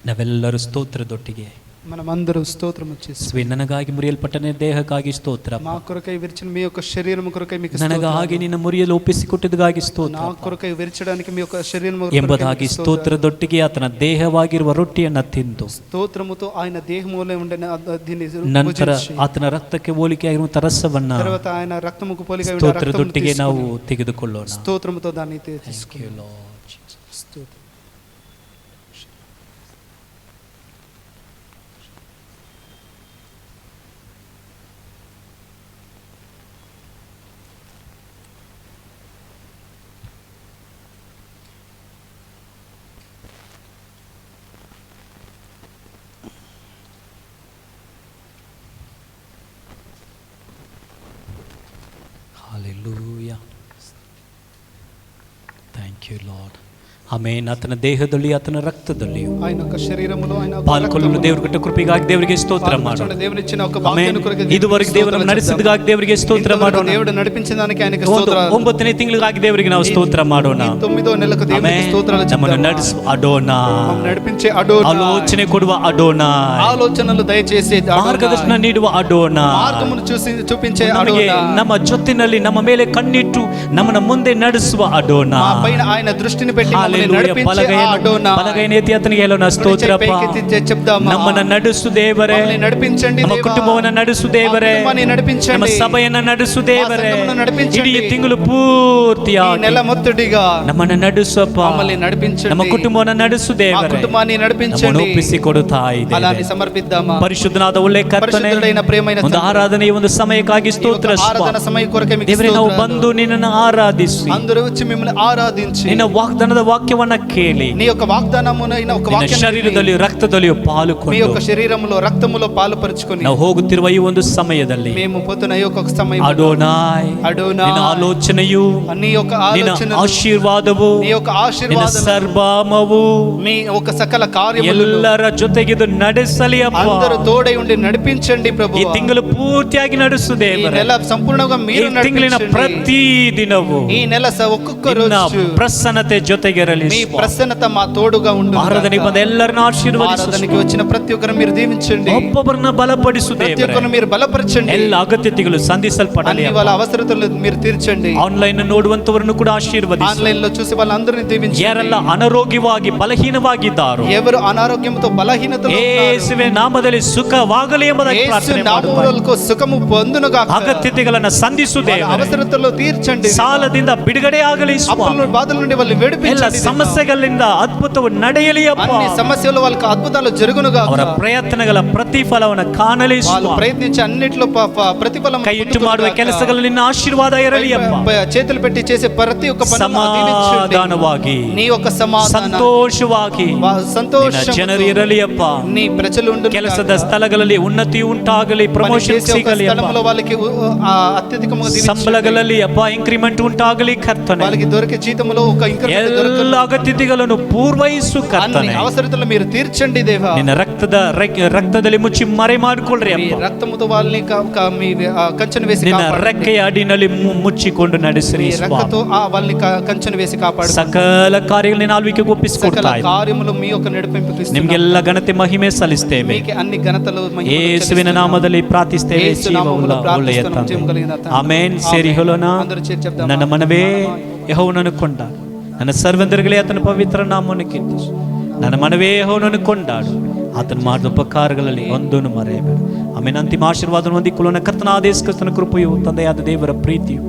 ನಾವೆಲ್ಲರೂ ಸ್ತೋತ್ರದೊಟ್ಟಿಗೆ మనమందరూ స్తోత్రము చేసి, ಸ್ವೆ ನನಗಾಗಿ ಮುರಿಯಲ್ಪಟ್ಟ ನಿನ್ನ ದೇಹಕ್ಕಾಗಿ ಸ್ತೋತ್ರ. మా కొరకై విరిచిన మీ యొక్క శరీరం కొరకై మీకు ನನಗಾಗಿ ನಿನ್ನ ಮುರಿಯಲು ಒಪ್ಪಿಸಿಕೊಟ್ಟಿದ್ದಕ್ಕಾಗಿ ಸ್ತೋತ್ರ నా కొరకై విరిచడానికి మీ యొక్క శరీరం ಎಂಬುದಾಗಿ ಸ್ತೋತ್ರದೊಟ್ಟಿಗೆ ಆತನ ದೇಹವಾಗಿರುವ ರೊಟ್ಟಿಯನ್ನು ತಿಂದು స్తోత్రముతో ఆయన దేహములో ఉండే దీన్ని ನಂತರ ಭುಜಿಸಿ, ಆತನ ರಕ್ತಕ್ಕೆ ಹೋಲಿಕೆಯಾಗಿರುವಂಥ ರಸವನ್ನ తర్వాత ఆయన రక్తముకు పోలిక ఉండే ಸ್ತೋತ್ರದೊಟ್ಟಿಗೆ రక్తమును ನಾವು తీసుకొని ತೆಗೆದುಕೊಳ್ಳೋಣ. స్తోత్రముతో దాన్ని Thank తీసుకొని you, Lord Jesus. స్తోత్రం. Hallelujah. Thank you, Lord. ಆಮೇನ್. ಆತನ ದೇಹದಲ್ಲಿ ಆತನ ರಕ್ತದಲ್ಲಿ ఆయన యొక్క శరీరములో ఆయన ಪಾಲ್ಗೊಳ್ಳಲು ದೇವರ ಕೊಟ್ಟ ಕೃಪೆಗಾಗಿ ದೇವರಿಗೆ ಸ್ತೋತ್ರ ಮಾಡೋಣ. దేవునిచ్చిన ఒక ಆಮೇನ್. భాగ్యాన్ని కొరకు ಇದುವರೆಗೆ ದೇವರನ್ನು ನಡೆಸಿದಗಾಗಿ ದೇವರಿಗೆ ಸ್ತೋತ್ರ ಮಾಡೋಣ. దేవుడు నడిపించిన దానికి ఆయనకి ಒಂದು స్తోత్రాలు. 9ನೇ ತಿಂಗಳಿಗಾಗಿ ದೇವರಿಗೆ ನಾವು ಸ್ತೋತ್ರ ಮಾಡೋಣ. 9వ నెలకు దేవునికి ಆಮೇನ್. స్తోత్రాలు ನಮ್ಮನ್ನು చెప్దామా? ನಡೆಸುವ ಅಡೋನಾ, మమ్మల్ని నడిపించే అడోనా, ಆಲೋಚನೆ ಕೊಡುವ ಅಡೋನಾ, ఆలోచనలు దయచేసి ಮಾರ್ಗದರ್ಶನ ನೀಡುವ ಅಡೋನಾ, మార్గమును చూపించే ನಮಗೆ అడోనా, ನಮ್ಮ ಜೊತೆಯಲ್ಲಿ ನಮ್ಮ ಮೇಲೆ ಕಣ್ಣಿಟ್ಟು ನಮ್ಮನ್ನ ಮುಂದೆ ನಡೆಸುವ ಅಡೋನಾ. మా పైన ఆయన దృష్టిని పెట్టి మమ్మల్ని హల్లెలూయా. నడిపించే ఆ అడోనా. ಬಲಗೈನ ಎತ್ತಿ ಆತನಿಗೆ ಹೇಳೋಣ, ಸ್ತೋತ್ರಪ್ಪ. పైకెత్తి చెప్దామా? ನಮ್ಮನ್ನ ನಡೆಸು ದೇವರೇ, మమ్మల్ని నడిపించండి ನಮ್ಮ దేవా. ಕುಟುಂಬವನ್ನ ನಡೆಸು మా ದೇವರೇ, కుటుంబాన్ని నడిపించండి. ನಮ್ಮ ಸಭೆಯನ್ನ ನಡೆಸು ದೇವರೇ, మా సంఘమును నడిపించండి. ಇಡೀ ತಿಂಗಳು ఈ ಪೂರ್ತಿಯಾಗಿ నెల మొత్తటిగా ನಮ್ಮನ್ನ ನಡೆಸಪ್ಪ, మమ్మల్ని నడిపించండి. ನಮ್ಮ ಕುಟುಂಬವನ್ನ ನಡೆಸು మా ದೇವರೇ, కుటుంబాన్ని ನಮ್ಮನ್ನು నడిపించండి. ಒಪ್ಪಿಸಿ ಕೊಡುತ್ತಾ అలానే ಇದ್ದೇವೆ. సమర్పిద్దామా? ಪರಿಶುದ್ಧನಾದ ಒಳ್ಳೆ ಕರ್ತನೆ, పరిశుద్ధుడైన ప్రియమైన ಒಂದು తండ్రి, ಆರಾಧನೆ, ಒಂದು ಸಮಯಕ್ಕಾಗಿ ఈ ಸ್ತೋತ್ರ యొక్క ఆరాధన సమయం కొరకే మీకు ದೇವರೇ, ನಾವು స్తోత్రాలు. ಬಂದು ನಿನ್ನನ್ನು ಆರಾಧಿಸಿ అందరూ వచ్చి మిమ్మల్ని ఆరాధించి ನಿನ್ನ ವಾಗ್ದಾನದ ವಾಕ್ಯವನ್ನ ಕೇಳಿ నీ యొక్క వాగ్దానమునైన ఒక ನಿನ್ನ వాక్యాన్ని ಶರೀರದಲ್ಲಿ ರಕ್ತದಲ್ಲಿಯೂ మీ ಪಾಲುಕೊಂಡು యొక్క శరీరములో రక్తములో పాలుపరుచుకొని ನಾವು ಹೋಗುತ್ತಿರುವ ಈ ಒಂದು ಸಮಯದಲ್ಲಿ మేము పోతున్న ఈ యొక్క సమయం ಅಡೋನಾಯ್, అడోనా, ನಿನ್ನ ಆಲೋಚನೆಯು, నీ యొక్క ನಿನ್ನ ఆలోచన, ಆಶೀರ್ವಾದವು, నీ యొక్క ನಿನ್ನ ఆశీర్వాదం, ಸರ್ವಾಮವು మీ ఒక సకల కార్యములు ಎಲ್ಲರ ಜೊತೆಗಿದು ನಡೆಸಲಿ ಅಪ್ಪ. అందరూ తోడై ఉండి నడిపించండి ಈ ప్రభువా. ತಿಂಗಳು ಪೂರ್ತಿಯಾಗಿ ನಡೆಸು ఈ ದೇವರೇ. నెల సంపూర్ణంగా ಈ మీరు ತಿಂಗಳಿನ నడిపించండి. ಪ್ರತಿ ದಿನವೂ ఈ నెల ఒక్కొక్క ನಿನ್ನ రోజు ಪ್ರಸನ್ನತೆ ಜೊತೆಗೆ ಇರಲಿ మీ ಸ್ವಾಮಿ. ప్రసన్నత మా తోడుగా ఉండు. ಆರಾಧನೆಗೆ ಬಂದ ಎಲ್ಲರನ್ನ ಆಶೀರ್ವದಿಸು ఆరాధనకి ಸ್ವಾಮಿ. వచ్చిన ప్రతి ఒక్కరు మీరు దీవించండి. ಒಬ್ಬೊಬ್ಬರನ್ನ ಬಲಪಡಿಸು ప్రతి ದೇವರೇ. ఒక్కరు మీరు బలపరచండి. ಎಲ್ಲ ಅಗತ್ಯತೆಗಳು ಸಂಧಿಸಲ್ಪಡಲಿ. అన్ని వాళ్ళ అవసరతలు మీరు తీర్చండి. ಆನ್ಲೈನ್ ನೋಡುವಂತವರನ್ನು ಕೂಡ ಆಶೀರ್ವದಿಸು. ఆన్లైన్ లో చూసి వాళ్ళందరినీ దీవించండి. ಯಾರೆಲ್ಲ ಅನಾರೋಗ್ಯವಾಗಿ ಬಲಹೀನವಾಗಿದ್ದಾರೋ ఎవరు అనారోగ్యంతో బలహీనతలో ఉన్నారు, ಯೇಸುವಿನ ನಾಮದಲ್ಲಿ ಸುಖವಾಗಲಿ ಎಂಬುದಾಗಿ యేసు ಪ್ರಾರ್ಥನೆ ಮಾಡುತ್ತಾರೆ. నామములకు సుఖము పొందునుగాక. ಅಗತ್ಯತೆಗಳನ್ನ ಸಂಧಿಸು వాళ్ళ ದೇವರೇ. అవసరతలో తీర్చండి. ಸಾಲದಿಂದ ಬಿಡುಗಡೆ ಆಗಲಿ అప్పుల ಸ್ವಾಮಿ. బాధల నుండి వాళ్ళు ಎಲ್ಲ విడిపించండి. ಸಮಸ್ಯೆಗಳಿಂದ ಅದ್ಭುತವು ನಡೆಯಲಿ ಅಪ್ಪ. అన్ని సమస్యలు వాళ్ళకి అద్భుతాలు జరుగునుగాక. ಅವರ ಪ್ರಯತ್ನಗಳ ಪ್ರತಿಫಲವನ್ನು ಕಾಣಲಿ వాళ్ళు ಸ್ವಾಮಿ. ప్రయత్నించే అన్నిట్లో ప్రతిఫలం ಕೈ ಇಟ್ಟು ಮಾಡುವ ಕೆಲಸಗಳಲ್ಲಿ ನಿನ್ನ ಆಶೀರ್ವಾದ ಇರಲಿ ಅಪ್ಪ. చేతులు పెట్టి చేసే ప్రతి ఒక్క పనిని దీవించండి. ಸಮಾಧಾನವಾಗಿ నీ యొక్క సమాధానం ಸಂತೋಷವಾಗಿ సంతోషం ಜನರು ಇರಲಿ ಅಪ್ಪ. నీ ప్రజలు ఉండును. ಕೆಲಸದ ಸ್ಥಳಗಳಲ್ಲಿ ಉನ್ನತಿ ಉಂಟಾಗಲಿ, ಪ್ರಮೋಷನ್ ಸಿಗಲಿ ಅಪ್ಪ. స్థలంలో వాళ్ళకి అత్యధికంగా దీవించండి. ಸಂಬಳಗಳಲ್ಲಿ ಅಪ್ಪ ಇಂಕ್ರಿಮೆಂಟ್ ಉಂಟಾಗಲಿ ಕರ್ತನೆ. వాళ్ళకి దొరికే జీతంలో ఒక ఇంక్రిమెంట్ దొరకను. ಎಲ್ಲ ಅಗತ್ಯತೆಗಳನ್ನು ಪೂರ್ವೈಸು అన్ని ಕರ್ತನೆ. అవసరతలు మీరు తీర్చండి దేవా. ನಿನ್ನ ರಕ್ತದಲ್ಲಿ ಮುಚ್ಚಿ ಮರೆ ಮಾಡಿಕೊಳ್ಳ್ರಿ మీ ಅಪ್ಪ. రక్తముతో వాళ్ళని మీ కంచెను వేసి ನಿನ್ನ కాపాడండి. ರೆಕ್ಕೆಯ ಅಡಿನಲ್ಲಿ ಮುಚ್ಚಿಕೊಂಡು ನಡೆಸಿರಿ మీ రెక్కతో వాళ్ళని కంచెను వేసి కాపాడు. ಸಕಲ ಕಾರ್ಯಗಳು ನಿನ್ನ ಆಳ್ವಿಕೆಗೆ సకల ಒಪ್ಪಿಸಿಕೊಡ್ತಾ ಇದ್ದೀನಿ. కార్యములు మీ యొక్క నడిపింపుకి ఇస్తున్నాము. ನಿಮ್ಗೆಲ್ಲ ಘನತೆ ಮಹಿಮೆ ಸಲ್ಲಿಸ್ತೇವೆ. మీకే అన్ని ఘనతలు మహిమలు ಯೇಸುವಿನ చెల్లిస్తున్నాము. ನಾಮದಲ್ಲಿ ಪ್ರಾರ್ಥಿಸ್ತೇವೆ. ಯೇಸು ನಾಮములో ಒಳ್ಳೆಯ ప్రార్థిస్తున్నాము. జీవం కలిగిన తండ్రి. ಆಮೇನ್. ಸೇರಿ ಹೇಳೋಣ. అందరూ చేరి చెప్దామా? ನನ್ನ ಮನವೇ ಯೆಹೋವನನ್ನು ಕೊಂಡಾಡು, ನನ್ನ ಸರ್ವಂತರುಗಳೇ ಆತನ ಪವಿತ್ರ ನಾಮವನ್ನು ಕೀರ್ತಿಸು. ನನ್ನ ಮನವೇ ಯೆಹೋವನನ್ನು ಕೊಂಡಾಡು, ಆತನು ಮಾಡಿದ ಉಪಕಾರಗಳಲ್ಲಿ ಒಂದನ್ನು ಮರೆಯಬೇಡ. ಆಮೇಲೆ ಅಂತಿಮ ಆಶೀರ್ವಾದವನ್ನು ಹೊಂದಿಕೊಳ್ಳೋಣ. ಕರ್ತನಾದ ಯೇಸು ಕ್ರಿಸ್ತನ ಕೃಪೆಯು, ತಂದೆಯಾದ ದೇವರ ಪ್ರೀತಿಯು,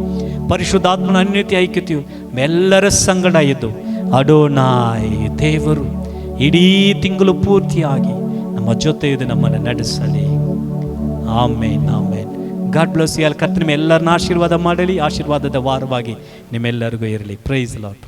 ಪರಿಶುದ್ಧಾತ್ಮನ ಅನ್ಯೋನ್ಯ ಐಕ್ಯತೆಯು ಎಲ್ಲರ ಸಂಗಡ ಇದ್ದು ಅಡೋನಾಯ್ ದೇವರು ಇಡೀ ತಿಂಗಳು ಪೂರ್ತಿಯಾಗಿ ನಮ್ಮ ಜೊತೆ ಇದು ನಮ್ಮನ್ನು ನಡೆಸಲಿ. Amen amen. God bless you. ಅಲ್ಲಿ ಕರ್ತನ ಎಲ್ಲರನ್ನ ಆಶೀರ್ವಾದ ಮಾಡಲಿ. ಆಶೀರ್ವಾದದ ವಾರವಾಗಿ ನಿಮ್ಮೆಲ್ಲರಿಗೂ ಇರಲಿ. Praise lord.